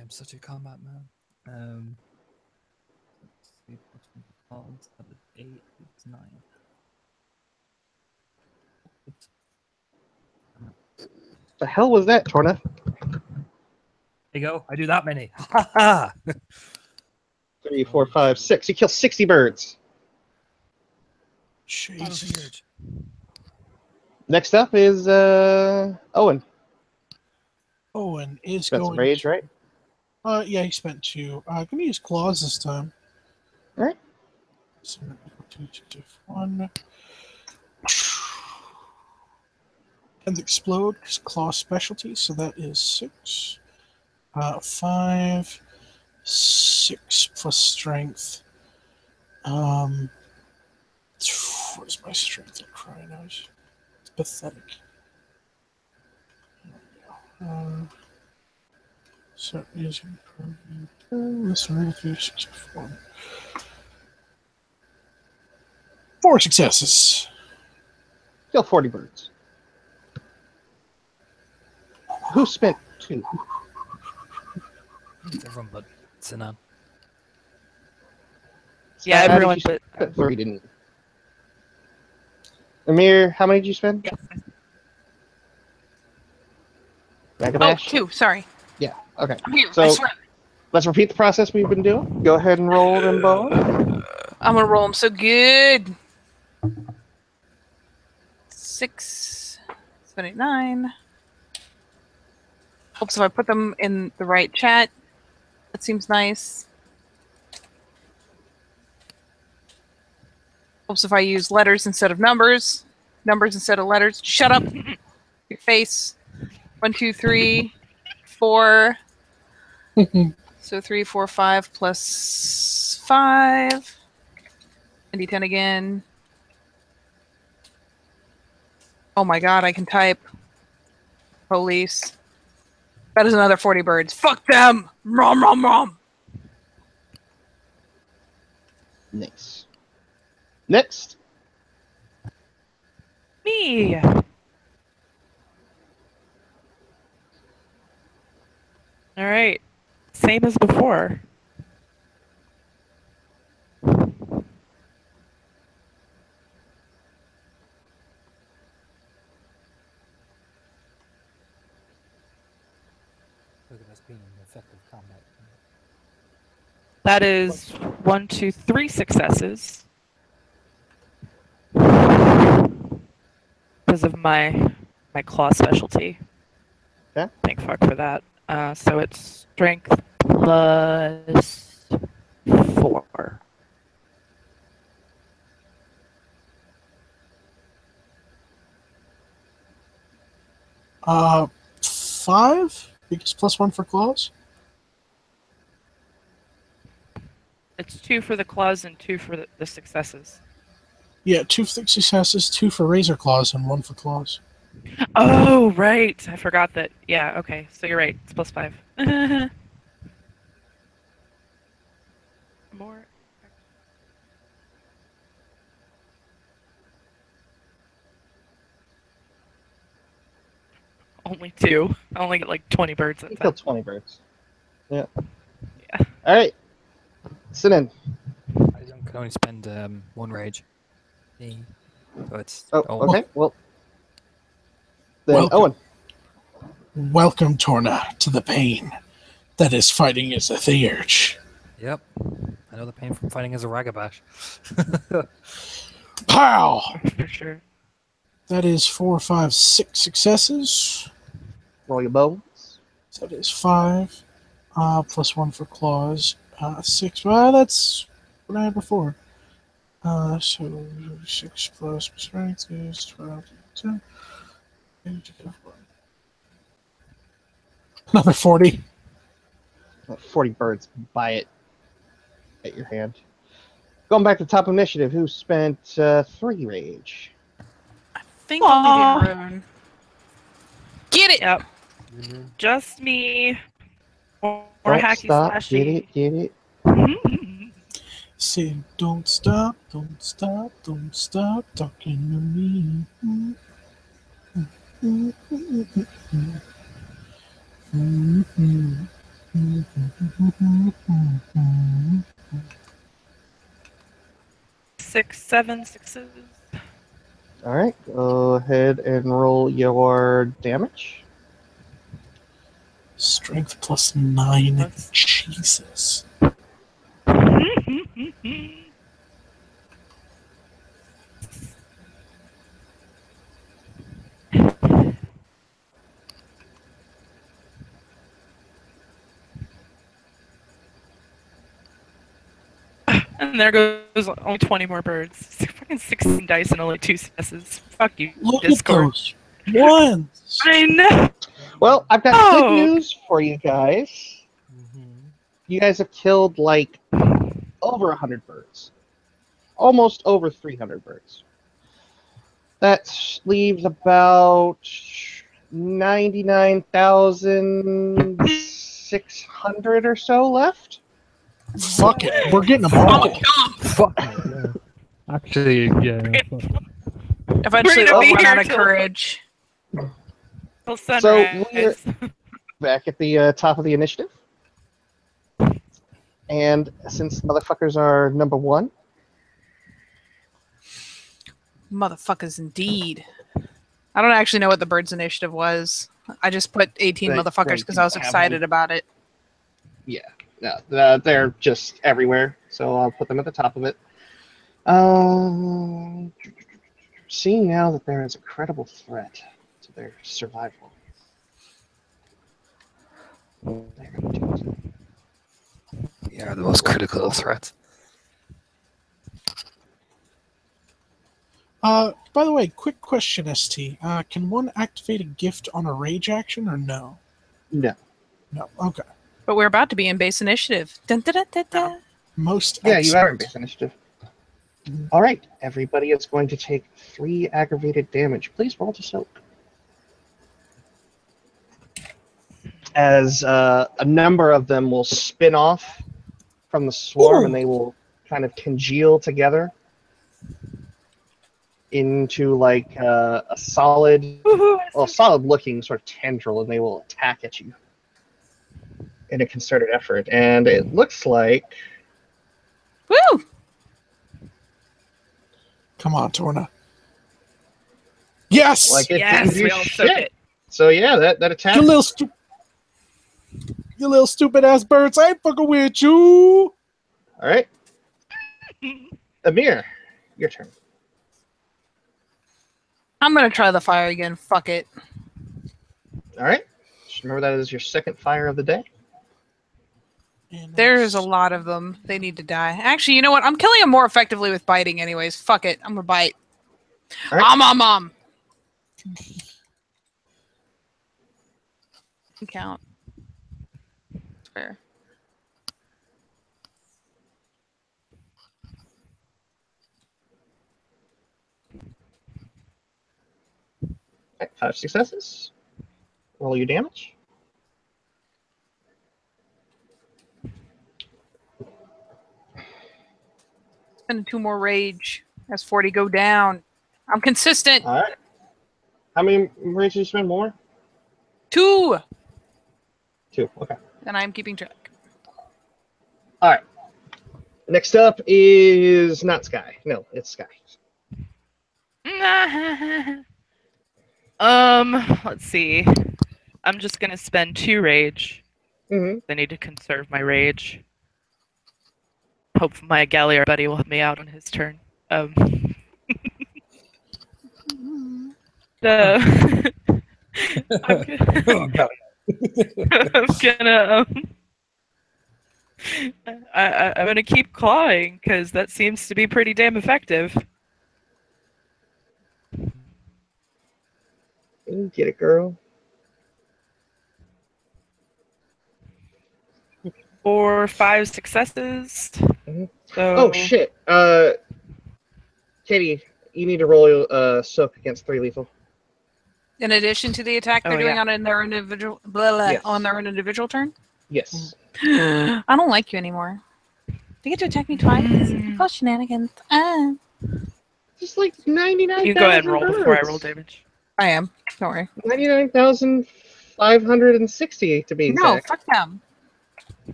am such a combat man. Let's see, what's my balls? That is 8, it's 9. Oops. The hell was that, Torna? There you go. I do that many. Ha ha! 3, 4, 5, 6. You kill 60 birds. Jesus. Next up is Owen. Owen is That's going. rage, right? Yeah, he spent 2. I'm gonna use claws this time. All right. So 1. And explode is claw specialty, so that is 6. 5, 6 plus strength. What is my strength at Krynos? It's pathetic. So it is this one, 4 successes. Kill 40 birds. Who spent 2? Everyone but Sinan. Yeah, How did everyone you but. spend 3, didn't you? Amir, how many did you spend? Yes. Oh, Ragabash? 2. Sorry. Yeah, okay. I'm here. I So swear. let's repeat the process we've been doing. Go ahead and roll them both. I'm gonna roll them so good. 6, 7, 8, 9. Hopes if I put them in the right chat. That seems nice. Hopes if I use letters instead of numbers. Numbers instead of letters. Shut up. Your face. 1, 2, 3, 4. So 3, 4, 5 plus 5. And D10 again. Oh my god, I can type. Police. That is another 40 birds. Fuck them! Rom, rom, rom! Nice. Next. Me. All right. Same as before. Look at us being in effective combat. That is 1, 2, 3 successes. Because of my claw specialty. Okay. Thank fuck for that. So it's strength plus 4. Uh, 5 because plus 1 for claws. It's 2 for the claws and 2 for the successes. Yeah, 2 for successes, 2 for razor claws, and 1 for claws. Oh, right. I forgot that. Yeah, okay. So you're right. It's plus 5. More. Only 2. I only get like 20 birds at You that. killed 20 birds. Yeah. Yeah. All right. Sinan. Can only spend 1 rage. So it's Oh, okay. Well, then Welcome. Owen. Welcome, Torna, to the pain that is fighting as a theurge. Yep. I know the pain from fighting as a ragabash. Pow! For sure. That is 4, 5, 6 successes. Roll your bones. So that is 5. Plus 1 for claws. 6. Well, that's what I had before. So 6 plus strength is 12. 10. Another 40. 40 birds bite at your hand. Going back to top initiative, who spent 3 rage? I think only Aw. the Rune. Get it! Yep. Just me. Or Don't hacky stop. slashy. Get it. Say, don't stop talking to me. Six, 7 sixes. All right, go ahead and roll your damage. Strength plus 9. That's- Jesus. And there goes only 20 more birds. Fucking 16 dice and only 2 successes. Fuck you, Look Discord. at those ones. I know. Well, I've got Oh. good news for you guys. You guys have killed like over 100 birds. Almost over 300 birds. That leaves about 99,600 or so left. Fuck it. We're getting them all. Fuck. Actually, yeah. Eventually We're they'll gonna be run here out of till- courage. Till So sunrise. we're back at the top of the initiative. And since motherfuckers are number 1, Motherfuckers indeed. I don't actually know what the Birds Initiative was. I just put 18 Right, motherfuckers right, because I was have excited one. about it. no, they're just everywhere. So I'll put them at the top of it. Seeing now that there is a credible threat to their survival. They're going to do it. Yeah, the most critical of threats. By the way, quick question, ST. Can one activate a gift on a rage action or no? No. No. Okay. But we're about to be in base initiative. Dun, dun, dun, dun, dun. Most Yeah, you are in excellent. base initiative. Mhm. All right, everybody is going to take 3 aggravated damage. Please roll to soak. As a number of them will spin off from the swarm, Ooh. and they will kind of congeal together into like a solid, Woohoo, well, solid-looking sort of tendril, and they will attack at you in a concerted effort. And it looks like Woo! Come on, Torna. Yes! it didn't Yes, do we all soak shit. it. So yeah, that attack. You little stupid ass birds. I ain't fucking with you. All right, Amir, your turn. I'm gonna try the fire again. Fuck it. All right, just remember that is your second fire of the day. And There's a lot of them. They need to die. Actually, you know what? I'm killing them more effectively with biting anyways. Fuck it. I'm gonna bite. All right. Om. Count. It's fair. Okay, 5 successes. Roll your damage. Spend 2 more rage. As 40 go down. I'm consistent. All right. How many rage did you spend more? 2. 2. Okay. And I'm keeping track. All right. Next up is not Sky. No, it's Sky. Let's see. I'm just gonna spend 2 rage. Mm-hmm. I need to conserve my rage. Hope my Galliard buddy will help me out on his turn. The I'm gonna, I'm gonna keep clawing because that seems to be pretty damn effective. Get it, girl. 4, 5 successes. Mhm. So, Oh shit. Katie, you need to roll soak against 3 lethal. In addition to the attack they're Oh, doing yeah. on their individual blah, blah, Yes. on their individual turn. Yes. I don't like you anymore. You get to attack me twice. Oh, shenanigans. Just like 99,000 you go ahead and roll birds. before I roll damage. I am. Don't worry. 99,568 to be No, exact. fuck them.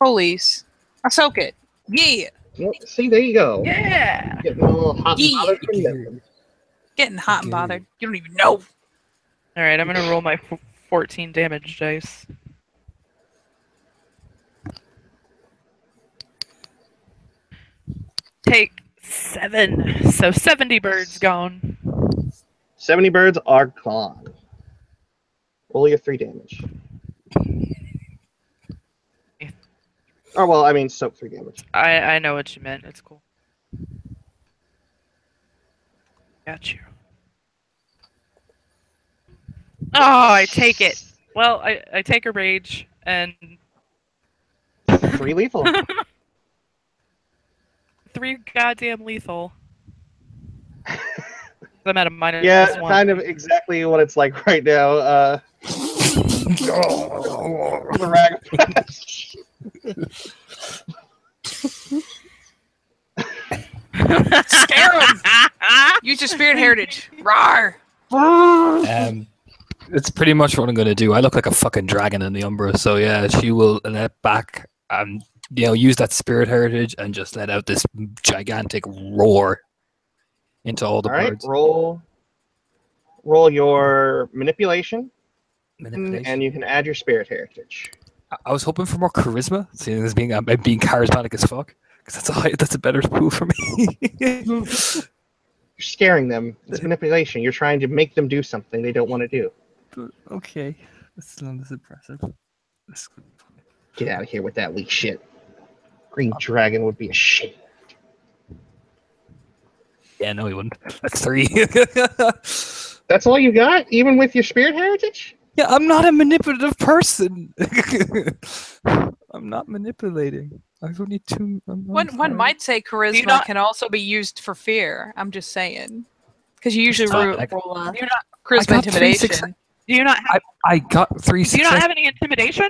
Police. I soak it. Yeah. Well, see, there you go. Yeah. Getting all hot and Yeah. bothered from nothing. Getting hot and bothered. You don't even know. All right, I'm gonna roll my 14 damage dice. Take 7, so 70 birds gone. 70 birds are gone. Roll your 3 damage. Oh, well, I mean, soak 3 damage. I know what you meant. It's cool. Got you. Oh, I take it. Well, I take a rage and 3 lethal. 3 goddamn lethal. I'm at a minus Yeah, 1. kind of exactly what it's like right now. Morag. Scare him. Use your spirit heritage. Rawr. It's pretty much what I'm going to do. I look like a fucking dragon in the Umbra, so yeah, she will let back and use that spirit heritage and just let out this gigantic roar into all the All right, birds. roll your manipulation, and you can add your spirit heritage. I was hoping for more charisma, seeing as being charismatic as fuck, because that's a better pool for me. You're scaring them. It's manipulation. You're trying to make them do something they don't want to do. Okay, that's not as impressive. Get out of here with that weak shit. Green dragon would be a shit. Yeah, no, he wouldn't. That's 3. That's all you got, even with your spirit heritage? Yeah, I'm not a manipulative person. I'm not manipulating. I've only 2. One might say charisma not- can also be used for fear. I'm just saying. Because you usually fine. roll Do you not? charisma got 3 intimidation. Do you not have? I got 3 Do you successes. not have any intimidation?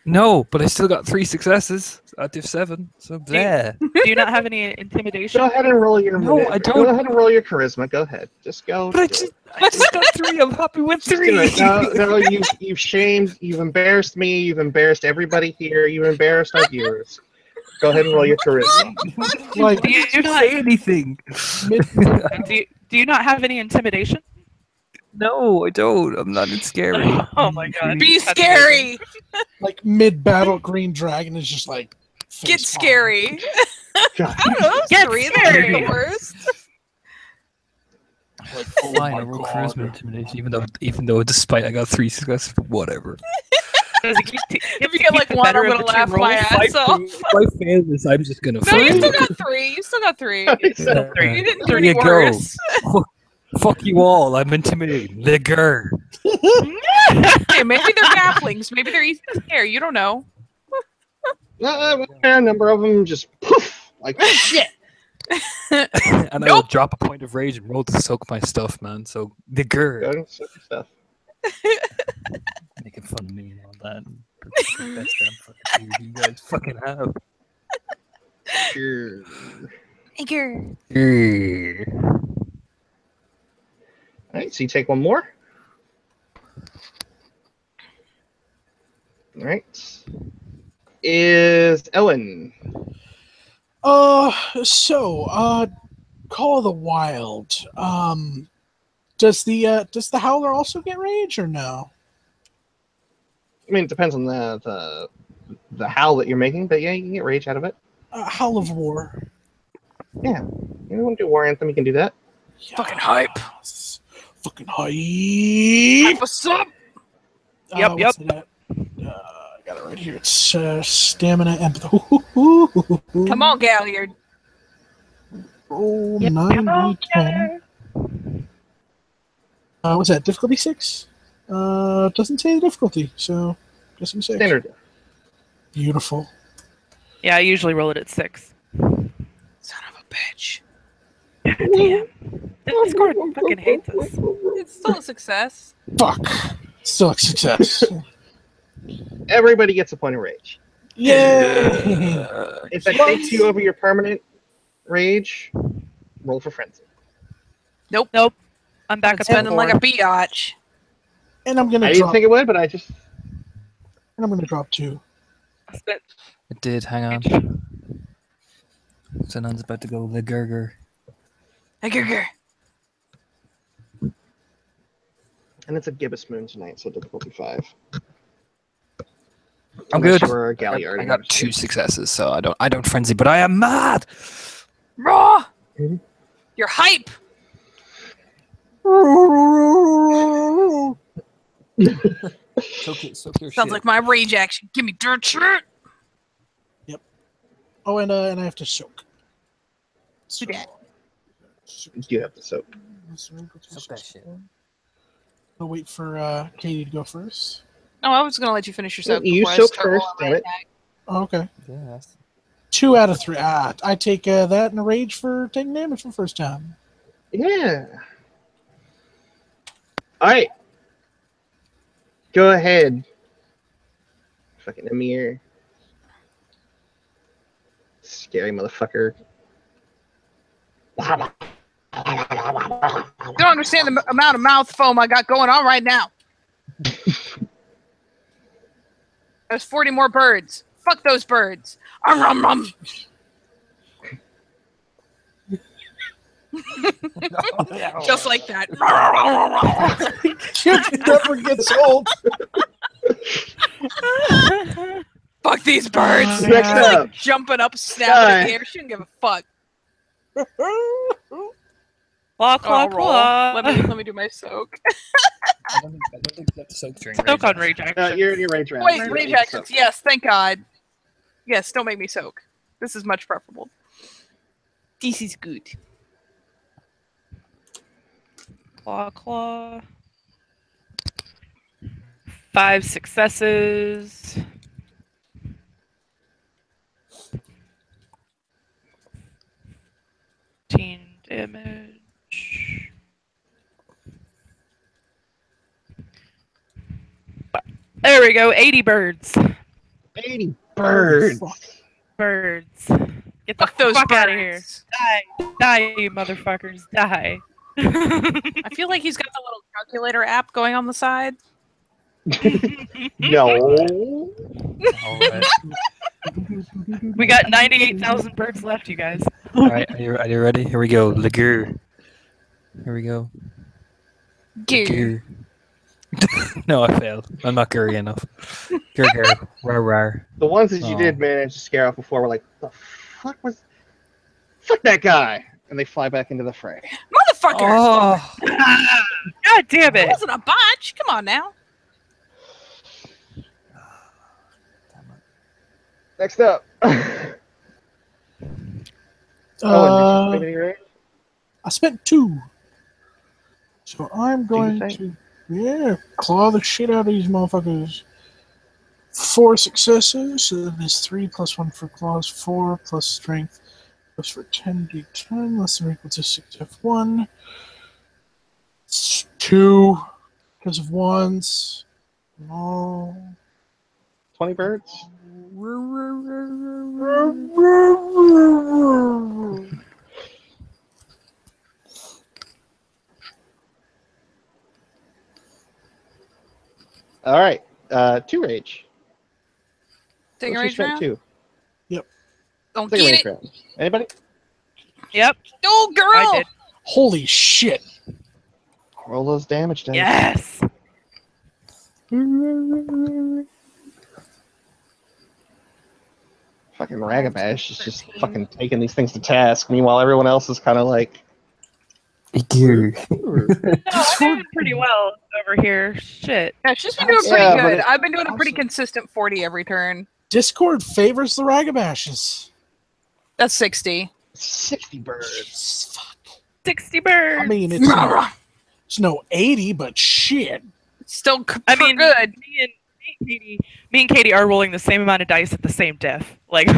No, but I still got 3 successes out of 7. So there. Do you not have any intimidation? Go ahead and roll your No, I don't. Go ahead and roll your charisma. Go ahead. Just go. But I do it. just got 3. I'm happy with Just 3. do it. No, you've shamed, you've embarrassed me, you've embarrassed everybody here, you've embarrassed our viewers. Go ahead and roll your charisma. Like, Do you not? say anything? Do you not have any intimidation? No, I don't. I'm not scary. Oh my god. Be That's scary. like mid-battle, Green Dragon is just like Get face scary. God. I don't know. Those Get 3 scary. are the worst. Like, oh Fine, my I roll God. charisma intimidation, even though despite I got 3 successes, whatever. If you get like 1, I'm gonna laugh my ass off. If I fail this, I'm just gonna. No, you fail. still got 3. You still got 3. You didn't do There any you go. worse. Fuck you all. I'm intimidating. Ligger. Hey, maybe they're gaplings. Maybe they're easy to scare. You don't know. A number of them just poof like shit. And I will Nope. drop a point of rage and roll to soak my stuff, man. So Ligger. Go and suck your stuff. Making fun of me and all that. The best damn fucking dude you guys fucking have. Sure. All right, so you take 1 more. All right. Is Ellen? Call of the Wild. Does the Howler also get rage or no? I mean, it depends on the howl that you're making, but yeah, you can get rage out of it. Howl of War. Yeah. You want to do War Anthem? You can do that. Fucking hype. Yes. Fucking hype. What's up? Yep, What's it at? I got it right here. It's stamina and Come on, Galliard. Roll Yep, 9d10. What's that? Difficulty 6? Doesn't say the difficulty, so guessing 6. Standard. Beautiful. Yeah, I usually roll it at 6. Son of a bitch. Damn. The Discord fucking hates us. It's still a success. Fuck. Still a success. Everybody gets a point of rage. Yay! If that takes you over your permanent rage, roll for frenzy. Nope. I'm back I'd up spend at him like 4. a biatch. And I'm I gonna didn't drop. think it would, but I just. And I'm gonna drop 2. I spent It did. Hang on. Sinan's about to go the Gurger. Hey, grr. And it's a gibbous moon tonight, so difficulty 5. I'm Unless good. you were a Galliard. I got 2 successes, so I don't frenzy, but I am mad. Raw! Mhm. You're hype! Soak your Sounds like my rage action. Give me dirt shirt! Oh, and I have to soak. So, Do that. You do have to soak. Soak that shit. I'll wait for Katie to go first. Oh, I was gonna let you finish your soak You before I soak start first, rolling damn my it. attack. Oh, okay. Yeah. 2 out of 3. I take that and a rage for taking damage for the first time. Yeah. Alright. Go ahead. Fucking Amir. Scary motherfucker. You don't understand the amount of mouth foam I got going on right now. There's 40 more birds. Fuck those birds. Rum. Just like that. It never gets old. Fuck these birds. Next She's up. like jumping up, snapping in the air. She don't give a fuck. Claw, Oh, claw, I'll roll. claw. Let me do my soak. I don't think you have to soak during Soak on rage. rage action. You're in your rage round. Wait, You don't rage need to actions. soak. Yes, thank God. Yes, don't make me soak. This is much preferable. This is good. Claw, claw. 5 successes. Damage. There we go. 80 birds. 80 birds. Birds. Get the Fuck those fuck birds. out of here. Die, you motherfuckers. Die. I feel like he's got the little calculator app going on the side. No. All right. We got 98,000 birds left, you guys. All right. Are you ready? Here we go. Lagur. Here we go. Gear. Lagur. No, I failed. I'm not gurry enough. Gur. Rar. The ones that you Oh. did manage to scare off before were like, the fuck was. Fuck that guy! And they fly back into the fray. Motherfucker! Oh. God damn It it. wasn't a botch. Come on now. Next up. Oh, and did you spend any rage? I spent 2. So I'm going think? to claw the shit out of these motherfuckers. 4 successes, so that is 3 plus 1 for claws, 4 plus strength, plus for 10d10, less than or equal to 6f1. It's 2 because of ones. No. 20 birds? Alright. 2 rage. Take a Let's rage just spend round. 2. Don't Take a get rage it. round. Anybody? Yep, Oh, girl. I did. Holy shit. Roll those damage dice. Yes. Fucking Ragabash is just fucking taking these things to task. Meanwhile, everyone else is kind of like, You. No, I'm doing pretty well over here. Shit. Yeah, she's been doing pretty Yeah, but good. it- I've been doing a pretty also- consistent 40 every turn. Discord favors the Ragabashes. That's 60. 60 birds. Fuck. 60 birds. I mean, it's no 80, but shit. Still I for mean, good. me and Katie are rolling the same amount of dice at the same death. Like,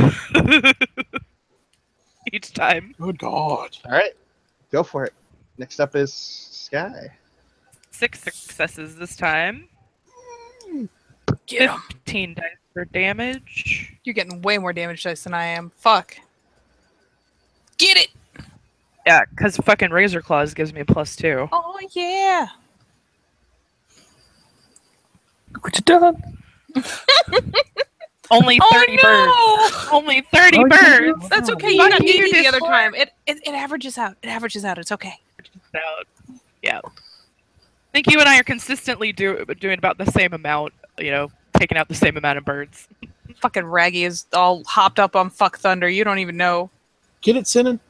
each time. Good God. All right, go for it. Next up is Sky. 6 successes this time. Get 'em. 15 dice for damage. You're getting way more damage dice than I am. Fuck. Get it! Yeah, because fucking Razor Claws gives me a +2. Oh, yeah. What you done? Only 30 birds. Only 30 birds. That's okay. You Fuck got you, 80 the other Discord. time. It averages out. It averages out. It's okay. Out. Yeah. I think you and I are consistently doing about the same amount, taking out the same amount of birds. Fucking Raggy is all hopped up on Fuck Thunder. You don't even know. Get it, Sinan?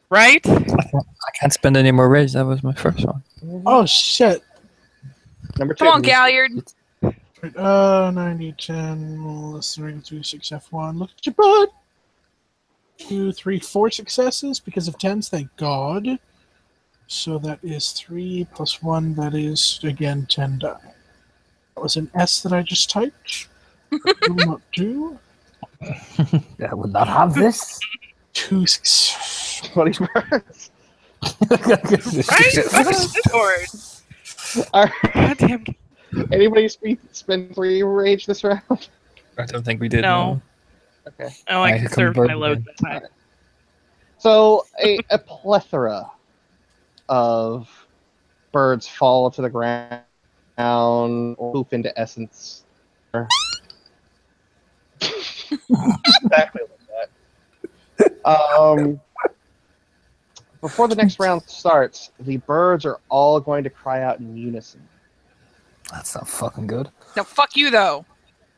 Right? I can't spend any more rage. That was my first one. Oh, shit. Number 2. Come on, Galliard. 90, 10, less than regular 2, 6, F1. Look at your butt. 2, 3, 4 successes because of 10s, thank God. So that is 3 plus 1, that is, again, 10 die. That was an S that I just typed. Will not do. I would not have this. 2 success. 20 birds. Right? Fucking Discord. All right. Goddamn. Anybody spend 3 rage this round? I don't think we did. No. Okay. Oh, I I conserved converted my load it. that time. So a plethora of birds fall to the ground or poop into essence. Exactly like that. Before the next round starts, the birds are all going to cry out in unison. That's not fucking good. No, fuck you, though.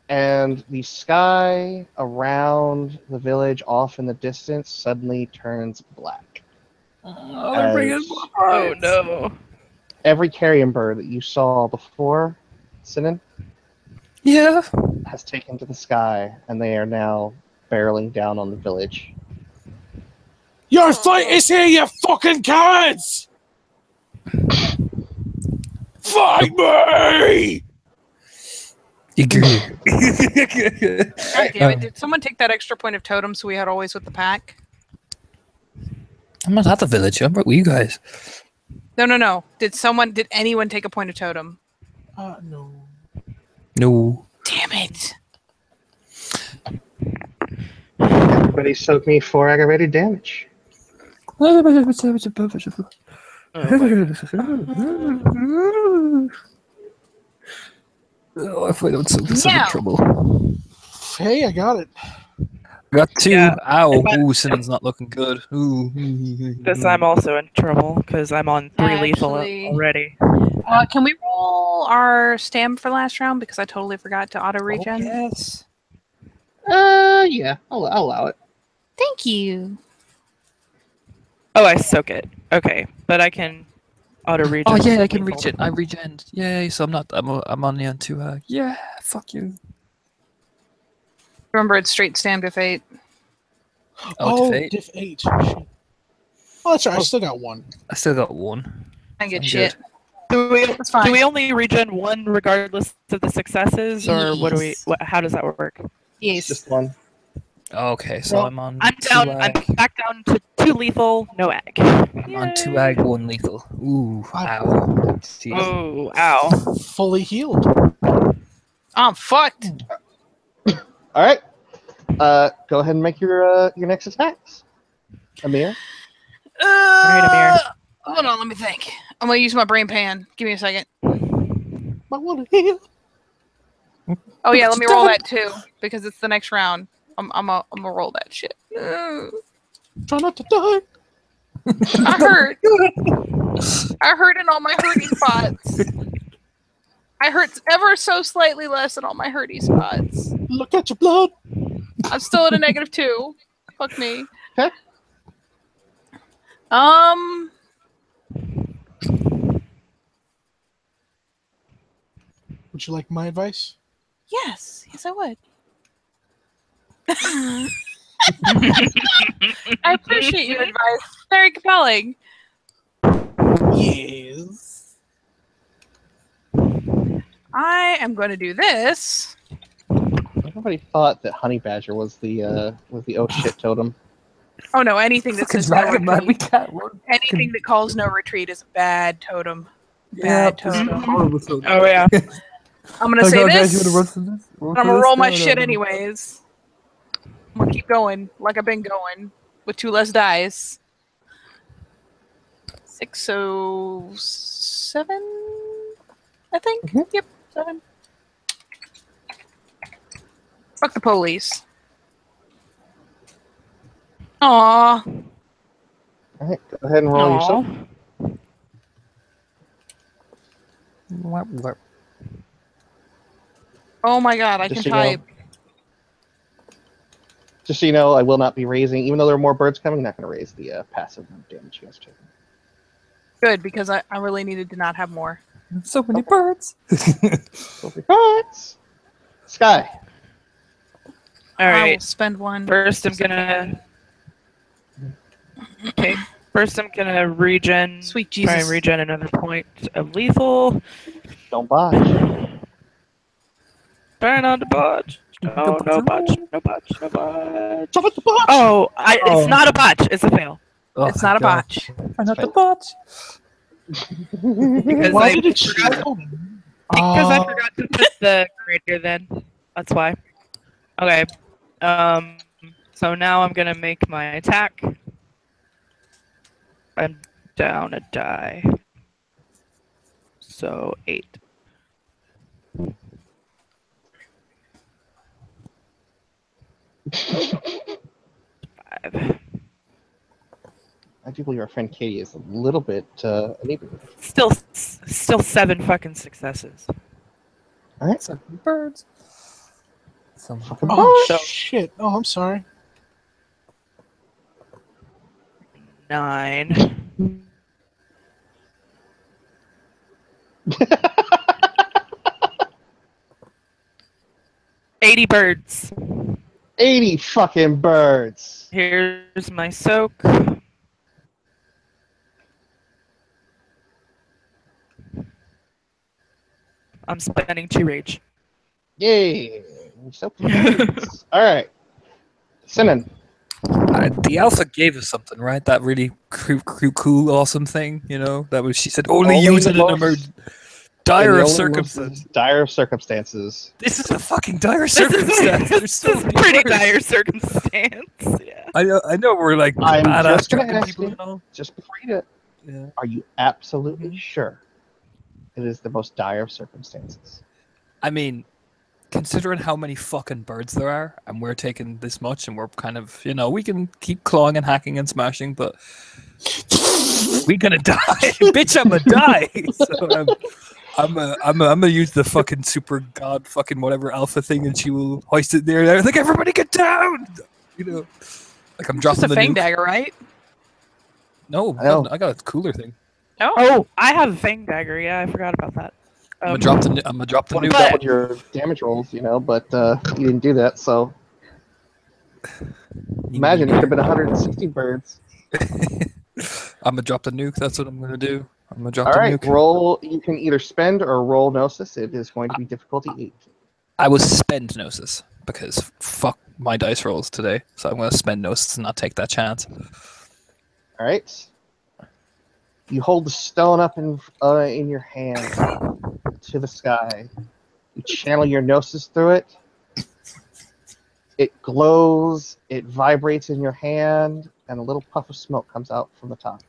And the sky around the village off in the distance suddenly turns black. As Oh no. every carrion bird that you saw before, Sinan, Yeah. has taken to the sky, and they are now barreling down on the village. Your fight is here, you fucking cowards! Fight me! You agree. God damn it. Did someone take that extra point of totem so we had always with the pack? I'm not at the village. I'm with you guys. No. Did anyone take a point of totem? No. No. Damn it. Everybody soak me 4 aggravated damage. Oh, if I don't soak this, I'm Now. in trouble. Hey, I got it. I got 2. Yeah. Ow. If I- Ooh, Sinan's not looking good. Ooh. Because I'm also in trouble because I'm on 3 lethal Actually- already. Can we roll our stam for last round? Because I totally forgot to auto regen. yes. Yeah, I'll allow it. Thank you. Oh, I soak it. Okay, but I can auto regen. Oh yeah, I can reach it. I regen. Yay! So I'm only on 2. Yeah. Fuck you. Remember, it's straight stam diff 8. Oh, defeat. diff 8. Shit. Oh, that's right. I still got 1. I still got 1. I get I'm shit. Do fine. we only regen 1 regardless of the successes, or what do we? Yes. How does that work? Yes. Just 1. Okay, so Well, I'm on. I'm 2 down. ag. I'm back down to 2 lethal, no ag. I'm on 2 ag, 1 lethal. Ooh. Ow. Jeez. Oh, ow. Fully healed. I'm fucked. All right. Go ahead and make your next attacks. Amir. Amir. Hold on, let me think. I'm gonna use my brain pan. Give me a second. I want to heal. Oh yeah, let me roll that too because it's the next round. I'm gonna roll that shit. Try not to die. I hurt. I hurt in all my hurty spots. I hurt ever so slightly less in all my hurty spots. Look at your blood. I'm still at a -2. Fuck me. Okay. Would you like my advice? Yes, I would. I appreciate your advice. Very compelling. Yes. I am going to do this. Everybody thought that honey badger was the oh shit totem. Oh no! Anything that Fucking says no dragon, man. We retreat. can't run. Anything that calls no retreat is a bad totem. Yeah, Bad totem. horrible totem. Oh yeah. I'm gonna say this. You want to run for this? I'm gonna roll my shit anyways. I'm gonna keep going like I've been going with 2 less dice. 6, so 7, I think. Mhm. Yep, 7. Fuck the police. Aww. All right, go ahead and roll yourself. Oh my god, I Just can so you know. type. Just so you know, I will not be raising, even though there are more birds coming. I'm not going to raise the passive damage you guys are taking. Good, because I really needed to not have more. So many birds. Birds. Sky. All I will right. spend 1. First, I'm gonna. Okay. First, I'm gonna regen. Sweet Try and Jesus. regen another point of lethal. Don't botch. Trying not to botch. No, no botch. No botch. No botch. Stop at the botch. Oh, Oh. it's not a botch. It's a fail. Oh, It's not a God. botch. Why not the botch? Because Why I did it forgot, show? because I forgot to put the greater than. That's why. Okay. So now I'm gonna make my attack. I'm down a die. So 8. 5. I do believe our friend Katie is a little bit inebriated. Still 7 fucking successes. All right. Some birds. Some Fucking Oh So- shit! Oh, I'm sorry. 9. 80 birds. 80 fucking birds. Here's my soak. I'm spending 2 rage. Yay. So birds. All right. Sinan. The alpha gave us something, right? That really cool, awesome thing, you know? That was, she said, only use it in dire of circumstances. Dire of circumstances. This is a fucking dire circumstance. There's This so is many pretty birds. dire circumstance. Yeah. I know we're like I'm badass just gonna dragon ask people you- and all. Just before you do it, Yeah. are you absolutely sure it is the most dire of circumstances? I mean, considering how many fucking birds there are, and we're taking this much, and we're kind of, you know, we can keep clawing and hacking and smashing, but we gonna die, bitch. I'm gonna die. So I'm gonna use the fucking super god fucking whatever alpha thing, and she will hoist it there. And I'm like, everybody get down. You know, like I'm Just dropping a the fang nuke. dagger, right? No, I know. I got a cooler thing. No. Oh, I have a fang dagger. Yeah, I forgot about that. I'm gonna drop the Would have nuke. doubled your damage rolls, you know, but you didn't do that. So imagine it could have been 160 birds. I'm gonna drop the nuke. That's what I'm gonna do. I'm gonna drop All the right, nuke. roll. You can either spend or roll Gnosis. It is going to be difficulty 8. I will spend Gnosis because fuck my dice rolls today. So I'm gonna spend Gnosis and not take that chance. All right. You hold the stone up in your hand to the sky. You channel your Gnosis through it. It glows. It vibrates in your hand, and a little puff of smoke comes out from the top.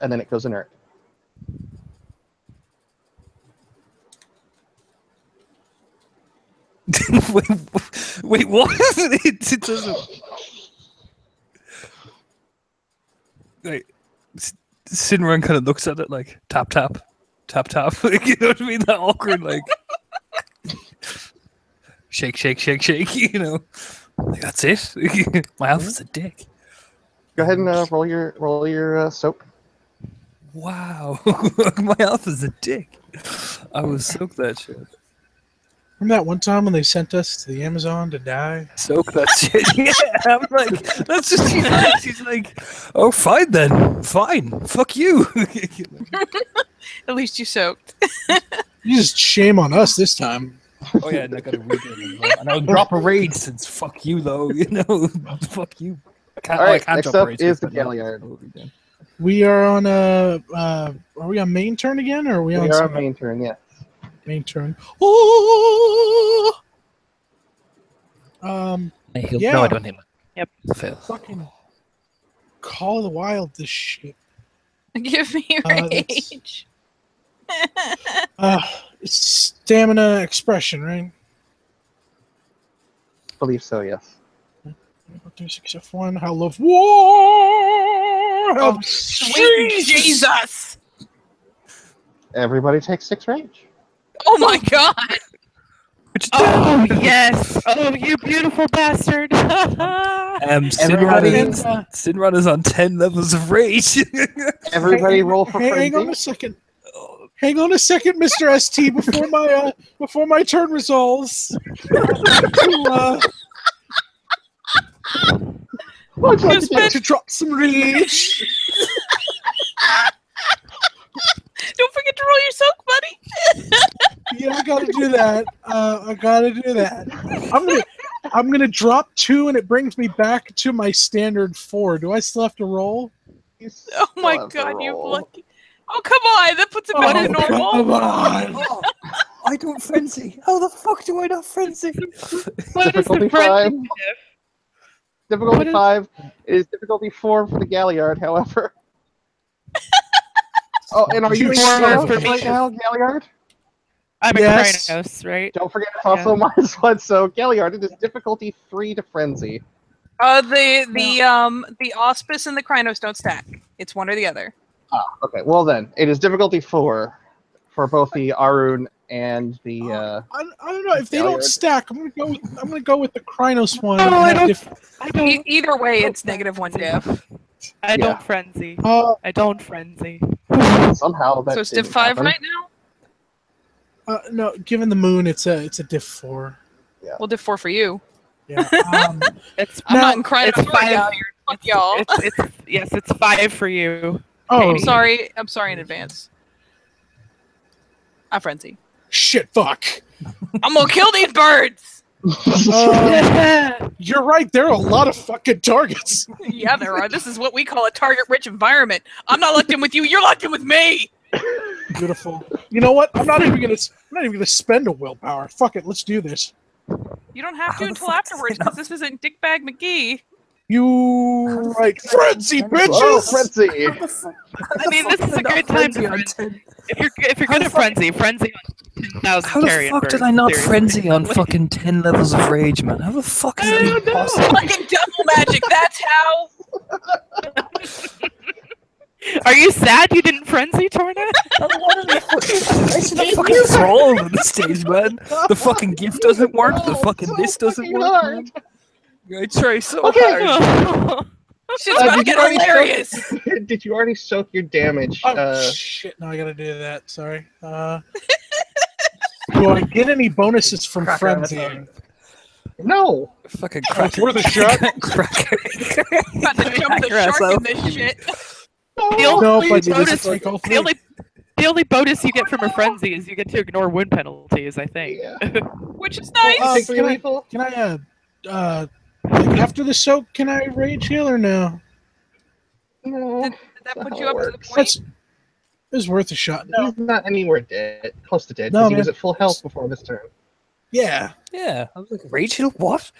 And then it goes inert. wait, what? It doesn't. Wait, Sinran kind of looks at it like tap tap, tap tap. Like, you know what I mean? That awkward like. shake, shake, shake, shake. You know, like, that's it. My alpha's a dick. Go ahead and roll your soak. Wow, my alpha's a dick. I will soak that shit. Remember that one time when they sent us to the Amazon to die? Soak that shit. Yeah, I'm like, that's just she's like, oh, fine then, fine, fuck you. At least you soaked. You just shame on us this time. Oh yeah, and I got a read it as well. And I'll drop a raid since fuck you though, you know, fuck you. All right, I can't next drop up raids, is the but no. Galliard. We are on are we on main turn again, or are we We on are on main turn, yeah. main turn? Oh! He'll, Yeah. No, I don't hit him. Yep. Fail. Fucking Call of the Wild, this shit. Give me that's- rage. It's stamina expression, right? I believe so, yes. 2, 6, F1. Howl of War! Oh, sweet Jesus! Everybody takes 6 rage. Oh my god! Oh yes! Oh, you beautiful bastard! Everybody- Sinrod is on 10 levels of rage. Everybody roll for Hang on frenzy. a second. Hang on a second, Mr. ST, before my turn resolves. What'd you like to do? To drop some rage. Don't forget to roll your soak, buddy. Yeah, I gotta do that. I gotta do that. I'm gonna drop 2, and it brings me back to my standard 4. Do I still have to roll? You Oh my still have to god, you roll. lucky. Oh, come on. That puts it back to normal. Come on. Oh, I don't frenzy. How the fuck do I not frenzy? What is Difficulty the frenzy 5. diff? Difficulty What is- 5 is difficulty 4 for the Galliard, however. Oh, and are you in Four Kratos for me. right now, Galliard? I'm Yes. a Krynos, right? Don't forget it's also -1, so Galliard, it is difficulty 3 to frenzy. The auspice and the Krynos don't stack. It's one or the other. Okay, well then, it is difficulty 4 for both the Arun and the I don't know if they don't Galliard. stack. I'm gonna go with the Krynos one. No, I don't- E- either way, it's -1 diff. I Yeah. don't frenzy. I don't frenzy. somehow that So it's diff didn't 5 happen. right now? No, given the moon, it's a diff 4. Well, diff 4 for you. Yeah. It's I'm No, not in Krynos it's or 5. Galliard. Fuck y'all. It's 5 for you. Oh I'm sorry in advance. I frenzy. shit! Fuck. I'm gonna kill these birds! You're right. There are a lot of fucking targets. Yeah, there are. This is what we call a target-rich environment. I'm not locked in with you. You're locked in with me. Beautiful. You know what? I'm not even gonna spend a willpower. Fuck it. Let's do this. You don't have How to the until fuck afterwards is that because this isn't Dickbag McGee. You right, frenzy, Oh, bitches. frenzy! I mean, this is a good time to frenzy. If you're gonna frenzy on 10,000 How the carrion fuck did birds, I not seriously. frenzy on fucking 10 levels of rage, man? How the fuck is that even possible? Fucking double magic. That's how. Are you sad you didn't frenzy, Torna? I should have fucking thrall on the stage, man. The fucking gift doesn't work. The fucking this doesn't fucking work. hard. Man. I try so Okay. hard. Shit's about to did you get already hilarious. Did you already soak your damage? Oh shit! No, I gotta do that. Sorry. Do I get any bonuses from Cracker, frenzying? No! Fucking It's cracker. worth a shot. Cracker. About to jump the Cracker shark in ass this out. shit. No, only but you bonus- just take all The three. only bonus you get from a frenzy is you get to ignore wound penalties, I think. Yeah. Which is nice. Oh, Take can 3 I- lethal? Can I like after the soak? Can I rage heal or no? No. Did that put you up to the point? That's it's worth a shot. No. He's not anywhere dead. Close to dead. No, Because he man. was at full health before this turn. Yeah. Yeah, I was like, Rachel, what?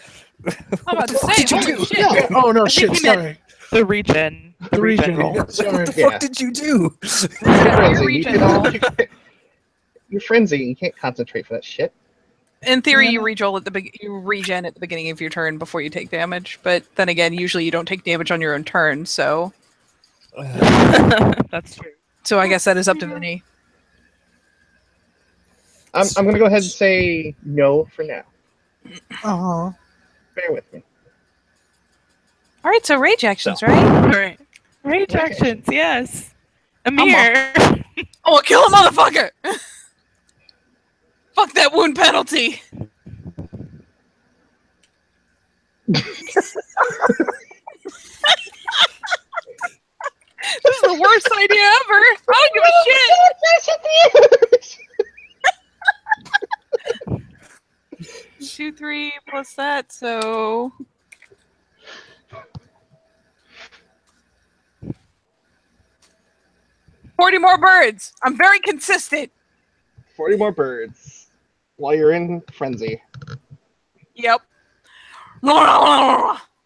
I'm about to What say, did you holy do? shit. Yeah. Oh no, I shit. think he meant- Sorry. The regen. The regen roll. roll. Sorry. What the Yeah. fuck did you do? Frenzy. You regen can- roll. You're frenzy. You can't concentrate for that shit. In theory, Yeah. you regen at the beginning of your turn before you take damage. But then again, usually you don't take damage on your own turn. So That's true. I guess that is up to Vinny. I'm going to go ahead and say no for now. Uh-huh. Bear with me. All right, so rage actions, So. right? All right. Rage Rage actions, actions. yes. Amir. I'm gonna kill a motherfucker. Fuck that wound penalty. This is the worst idea ever. I don't give a shit. 2, 3 plus that, so 40 more birds. I'm very consistent. 40 more birds. While you're in frenzy. Yep.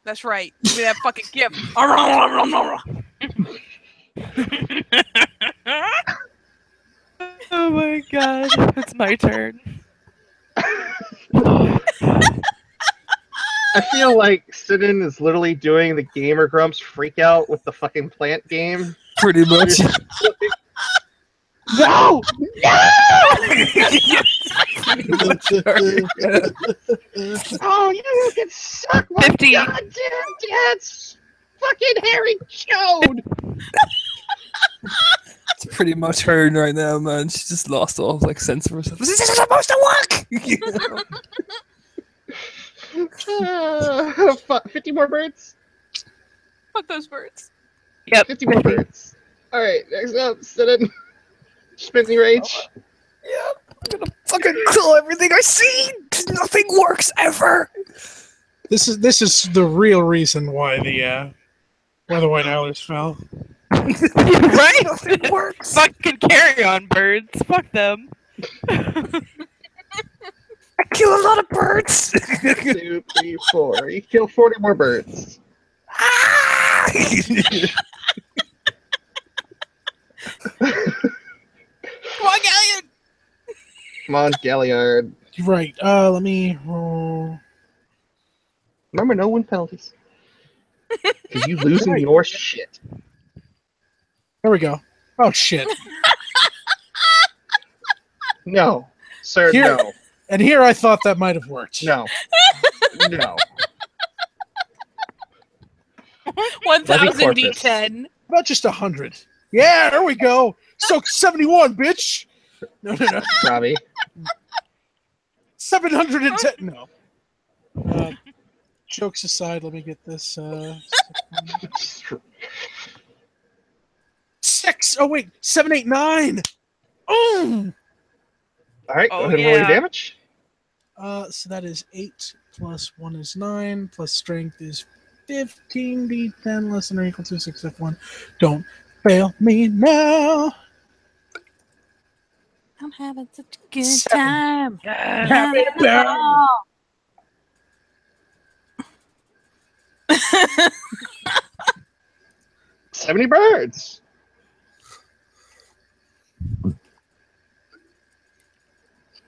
That's right. Give me that fucking gift. Oh my god. It's my turn. I feel like Sidon is literally doing the Gamer Grumps freak out with the fucking plant game. Pretty much. No! Oh, you can suck my 50. goddamn dad's fucking hairy chode! It's pretty much her right now, man. She just lost all like sense of herself. This is supposed to work. 50 more birds? Fuck those birds. Yep. 50 more birds. Alright, next up, Sidon. Spinning Rage. Yeah, I'm gonna fucking kill everything I see. Nothing works ever. This is the real reason why the White Howlers fell. Right? Nothing works. Fucking carry on birds. Fuck them. I kill a lot of birds. 2, 3, 4. You kill 40 more birds. Ah! Come on, Galleon. Come on, Galliard. Right. Let me roll. Remember, no win penalties. Because you losing your shit. There we go. Oh shit. No. Sir, Here- no. And here I thought that might have worked. No. No. 1,000 corpus. D10. About just 100. Yeah, there we go. So 71, bitch. No. Robbie. 710. No. Jokes aside, let me get this. 6. Oh wait, 7, 8, 9. Oh. Alright, go Oh, ahead and roll your yeah. damage. So that is 8 plus 1 is 9 plus strength is 15 d10 less than or equal to 6f1. Don't fail me now. I'm having such a good 7. time. Happy birthday. 70 birds.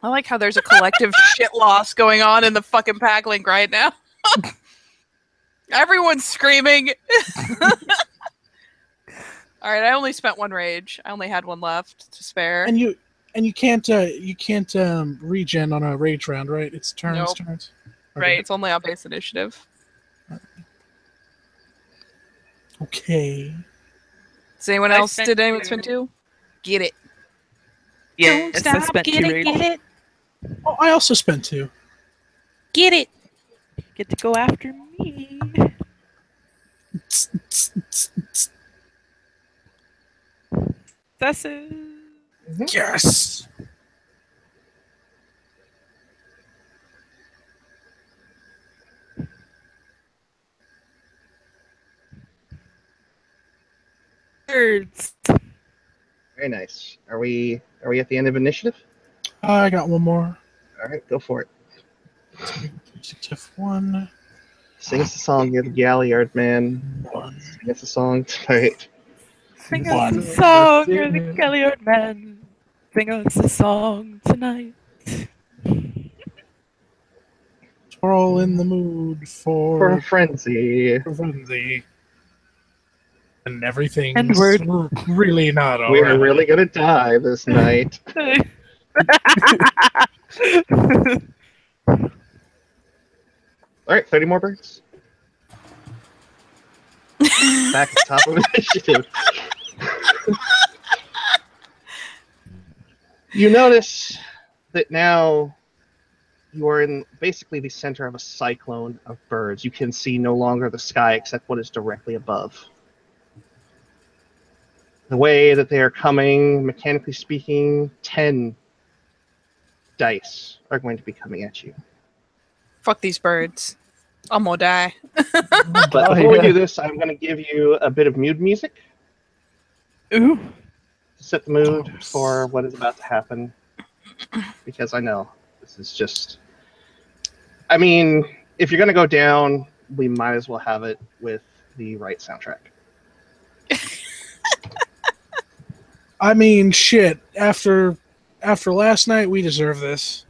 I like how there's a collective shit loss going on in the fucking pack link right now. Everyone's screaming. All right, I only spent 1 rage. I only had 1 left to spare. And you can't regen on a rage round, right? It's turns. Nope. Turns. Right, it's only on base initiative. Okay. Does anyone I else? spent Did anyone 2. spend 2? Get it. Yeah, I spent 2 rage. it. Oh, I also spent 2. Get it. Get to go after me. Successes. Yes. Birds. Very nice. Are we at the end of initiative? I got one more. Alright, go for it. 6f1. Sing us a song, you're the Galliard man. Sing us a song tonight. Sing us One. a song, you're the Galliard man. Sing us a song tonight. We're all in the mood For a for frenzy. frenzy. And everything's And we're- really not all We're right. really gonna die this night. All right, 30 more birds. Back at the top of initiative. You notice that now you are in basically the center of a cyclone of birds. You can see no longer the sky except what is directly above. The way that they are coming, mechanically speaking, 10 dice are going to be coming at you. Fuck these birds. I'm gonna die. But before we do this, I'm going to give you a bit of mood music Ooh. to set the mood for what is about to happen. Because I know this is just... I mean, if you're going to go down, we might as well have it with the right soundtrack. I mean, shit. After last night, we deserve this.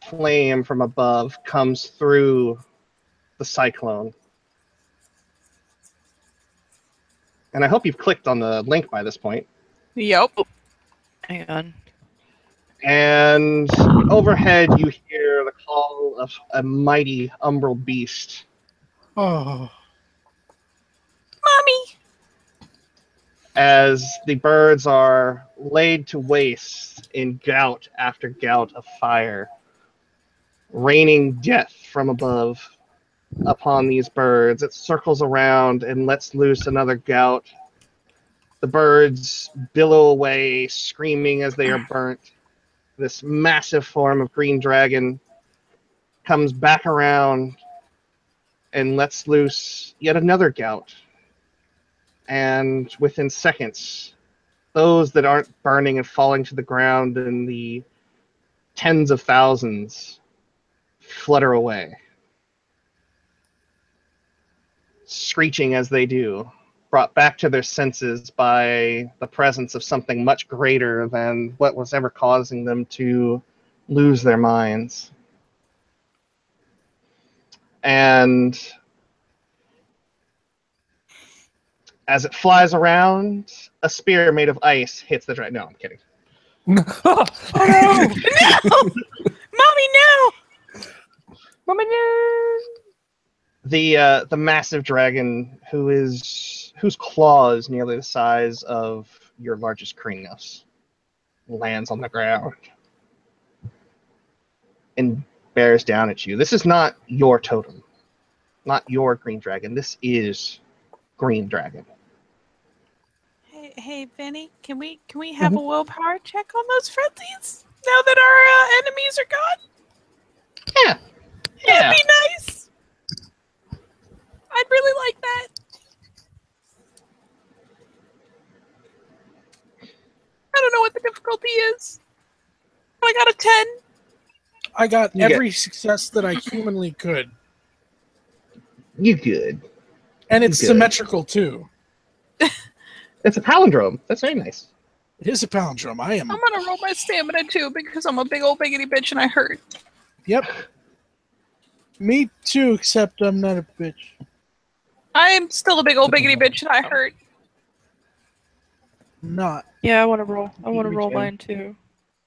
Flame from above comes through the cyclone. And I hope you've clicked on the link by this point. Yep. Hang on. And overhead, you hear the call of a mighty umbral beast. Oh. Mommy! As the birds are laid to waste in gout after gout of fire, raining death from above upon these birds. It circles around and lets loose another gout. The birds billow away, screaming as they are burnt. This massive form of green dragon comes back around and lets loose yet another gout. And within seconds, those that aren't burning and falling to the ground in the tens of thousands flutter away, screeching as they do, brought back to their senses by the presence of something much greater than what was ever causing them to lose their minds. And as it flies around, a spear made of ice hits the dragon. No, I'm kidding. Oh, No! Mommy, no! Mommy, no! The massive dragon, whose claw is nearly the size of your largest Krinios, lands on the ground and bears down at you. This is not your totem, not your green dragon. This is green dragon. Hey, Vinny, can we have a willpower check on those frenzies now that our enemies are gone? Yeah. That'd be nice. I'd really like that. I don't know what the difficulty is. I got a 10. I got You every success that I humanly could. You good. And it's Good. symmetrical, too. It's a palindrome. That's very nice. It is a palindrome. I'm gonna roll my stamina too because I'm a big old biggity bitch and I hurt. Yep. Me too, except I'm not a bitch. I'm still a big old biggity bitch and I hurt. I'm not. Yeah, I want to roll. I want to Me roll too. mine too.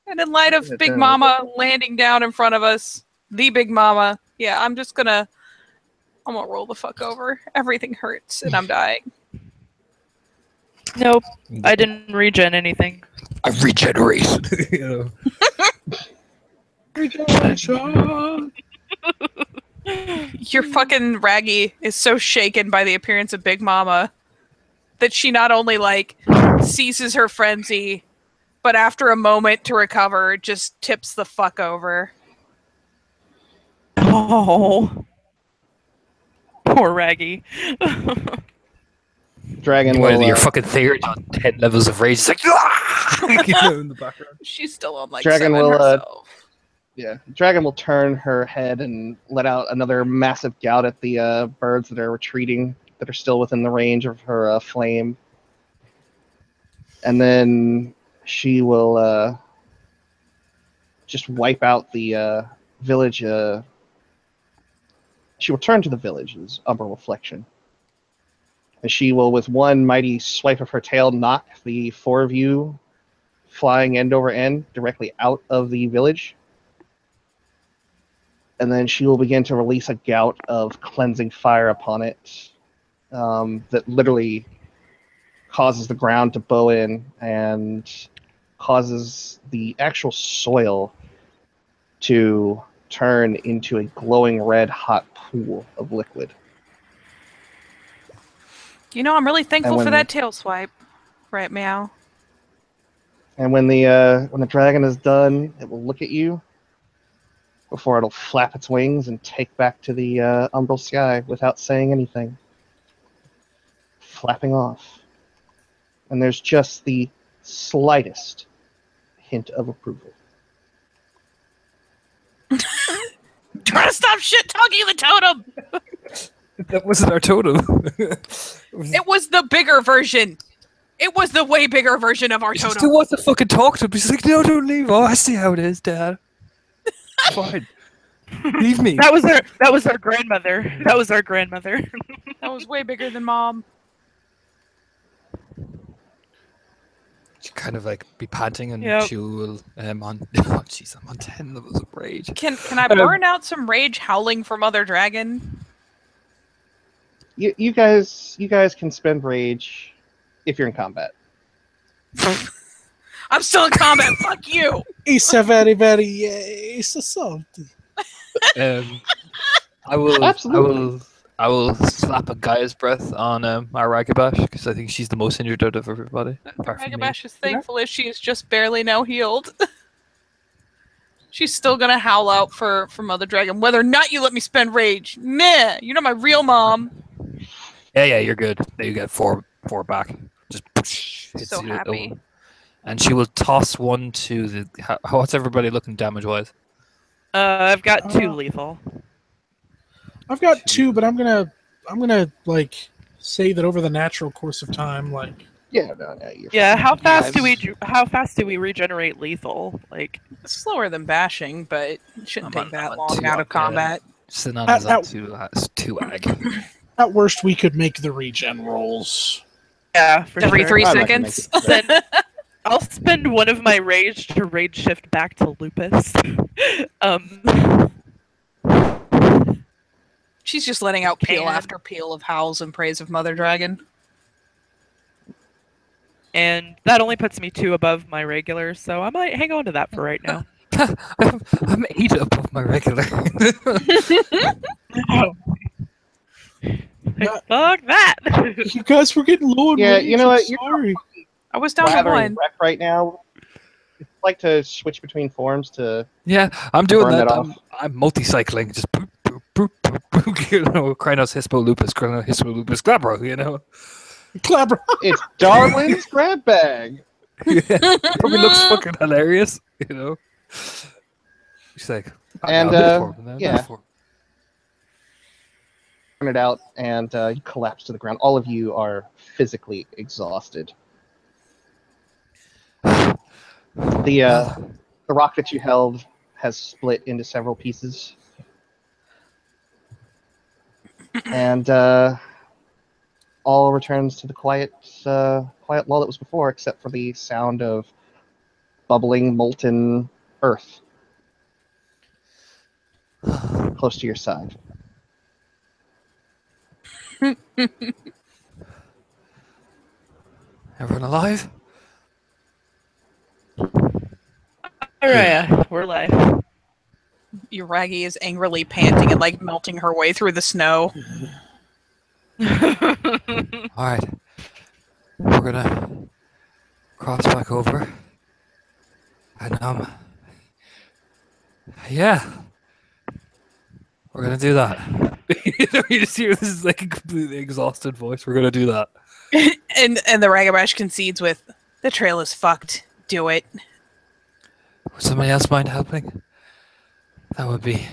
And in light of Yeah, Big down. Mama landing down in front of us, the Big Mama, yeah, I'm gonna roll the fuck over. Everything hurts and I'm dying. Nope, I didn't regen anything. I regenerate. Regeneration. Your fucking Raggy is so shaken by the appearance of Big Mama that she not only like ceases her frenzy, but after a moment to recover, just tips the fuck over. Oh, poor Raggy. Dragon Well, will... your fucking theory on 10 levels of rage. It's like, in the background. She's still on like Dragon 7 will, herself. Dragon will turn her head and let out another massive gout at the birds that are retreating, that are still within the range of her flame. And then she will just wipe out the village. She will turn to the village's Umbral Reflection And she will, with one mighty swipe of her tail, knock the 4 of you flying end over end directly out of the village. And then she will begin to release a gout of cleansing fire upon it that literally causes the ground to bow in and causes the actual soil to turn into a glowing red hot pool of liquid. You know, I'm really thankful when- for that tail swipe. Right, meow. And when the dragon is done, it will look at you before it'll flap its wings and take back to the umbral sky without saying anything. Flapping off. And there's just the slightest hint of approval. Try to stop shit talking the totem! That wasn't our totem. It was the bigger version. It was the way bigger version of our She totem. still wants to fucking talk to him. She's like, no, don't leave. Oh, I see how it is, Dad. Fine. Leave me. That was our grandmother. That was our grandmother. That was way bigger than Mom. She kind of like be panting and Yep. she will on oh jeez, I'm on 10 levels of rage. Can I burn out some rage howling for Mother Dragon? You guys can spend rage if you're in combat. I'm still in combat. Fuck you. It's a very, very, it's a salty. I will Absolutely. I will slap a Gaia's breath on our Ragabash because I think she's the most injured out of everybody. apart from me. Ragabash is thankful as she is just barely now healed. She's still gonna howl out for Mother Dragon, whether or not you let me spend rage. Nah, you're not my real mom. Yeah, you're good. There you get four back. Just push, hits So you happy. over. And she will toss one to the. What's everybody looking damage wise? I've got 2 lethal. I've got 2, but I'm gonna like say that over the natural course of time, like Yeah, no, you're Yeah, fine. how fast do Nice. we how fast do we regenerate lethal? Like, It's slower than bashing, but it shouldn't I'm take on- that I'm on long 2 out of up there. combat. Sinan is Ow. on 2 ag. at worst we could make the regen rolls. yeah, for Every sure. 3 I'm not gonna seconds. make Then I'll spend one of my rage to rage shift back to lupus. She's just letting out peal And- after peal of howls in praise of Mother Dragon. And that only puts me 2 above my regular, so I might hang on to that for right now. I'm 8 above my regular. Fuck that! You guys were getting low in Yeah, rage. you know I'm what, you're sorry. I was down to Blathering 1. wreck right now. It's like to switch between forms to Yeah, I'm doing burn that. that off. I'm multi-cycling, just boop, boop, boop, boop, boop, you know, Krynos, Hispo, Lupus, Krynos, Hispo, Lupus, Glabro, you know. Clever. It's Darwin's grab bag. Yeah, probably looks fucking hilarious, you know. She's like, And, yeah. form. Turn it out, and you collapse to the ground. All of you are physically exhausted. The rock that you held has split into several pieces, and all returns to the quiet lull that was before, except for the sound of bubbling molten earth close to your side. Everyone alive? Alright, we're live. Uragi is angrily panting and like melting her way through the snow. Alright. We're gonna cross back over. And, yeah. We're gonna do that. You just hear this is like a completely exhausted voice. We're gonna do that. And the Ragabash concedes with, the trail is fucked. Do it. Would somebody else mind helping? That would be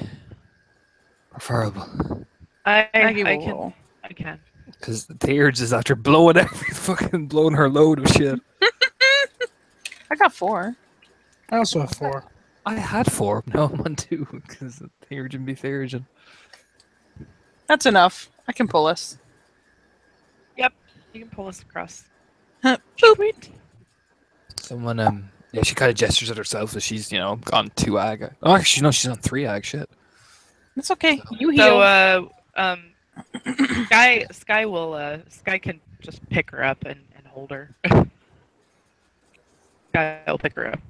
preferable. I Maggie can. will. I can. Because the urge is after blowing blowing her load of shit. I got 4. I also have 4. I had 4. No, I'm on 2. Because Theurgin be Theurgin. That's enough. I can pull us. Yep. You can pull us across. Boop. Sweet. Someone, yeah, she kind of gestures at herself as she's, gone 2 ag. Oh, actually, no, she's on 3 ag. Shit. It's okay. You So, heal. Sky can just pick her up and hold her. Sky will pick her up.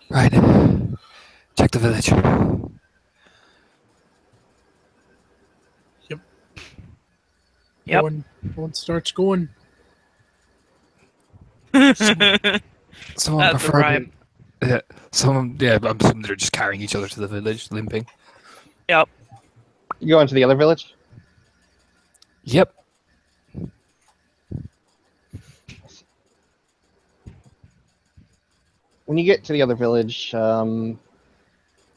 Right. Check the village. Yep. One starts going. Someone That's a preferably. rhyme. Yeah, yeah, I'm assuming they're just carrying each other to the village, limping. Yep. You go into the other village? Yep. When you get to the other village, you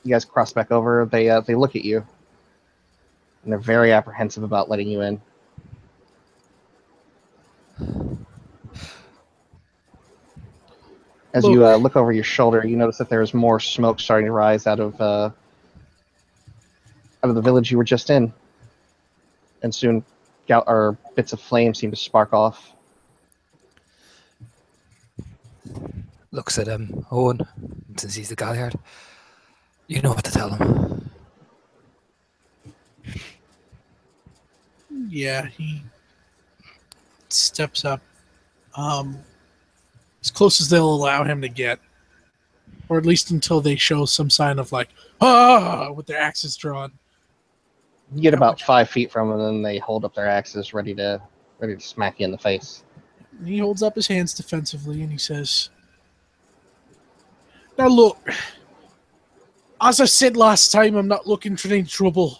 guys cross back over. They look at you, and they're very apprehensive about letting you in. As you look over your shoulder, you notice that there is more smoke starting to rise out of the village you were just in, and soon, bits of flame seem to spark off. Looks at Owen, since he's the Galliard. You know what to tell him. Yeah, he steps up, as close as they'll allow him to get, or at least until they show some sign of with their axes drawn. You get about 5 feet from them, and then they hold up their axes, ready to smack you in the face. And he holds up his hands defensively and he says, "Now look, as I said last time, I'm not looking for any trouble.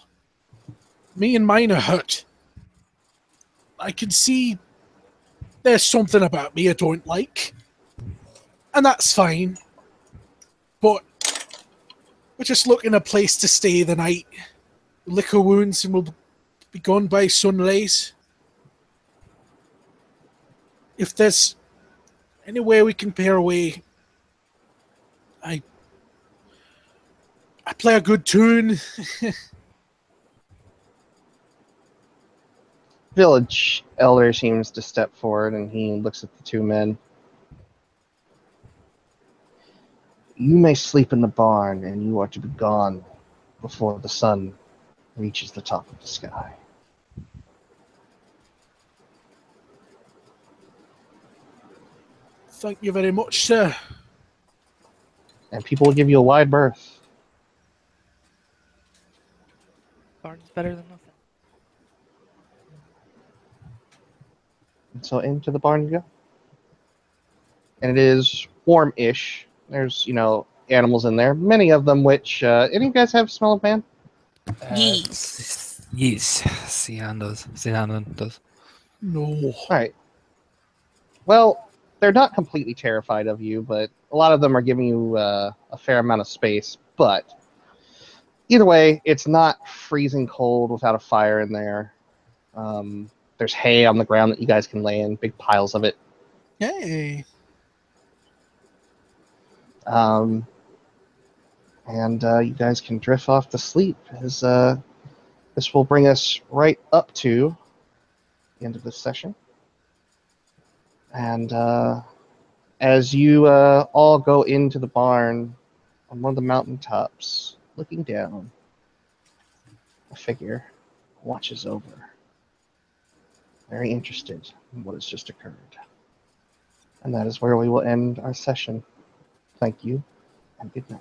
Me and mine are hurt. I can see there's something about me I don't like, and that's fine. But we're just looking a place to stay the night. Lick our wounds and we'll be gone by sunrise. If there's anywhere we can pay our way, I play a good tune." Village elder seems to step forward, and he looks at the two men. You may sleep in the barn, and you are to be gone before the sun reaches the top of the sky. Thank you very much, sir. And people will give you a wide berth. Barn's better than nothing. And so into the barn you go. And it is warm-ish. There's, animals in there. Many of them which... any of you guys have smell of man? Yes. Yes. Sian does. No. All right. Well, they're not completely terrified of you, but a lot of them are giving you a fair amount of space. But either way, it's not freezing cold without a fire in there. There's hay on the ground that you guys can lay in, big piles of it. Hey. And you guys can drift off to sleep, as this will bring us right up to the end of this session. And as you all go into the barn on one of the mountaintops, looking down, a figure watches over, very interested in what has just occurred. And that is where we will end our session. Thank you, and good night.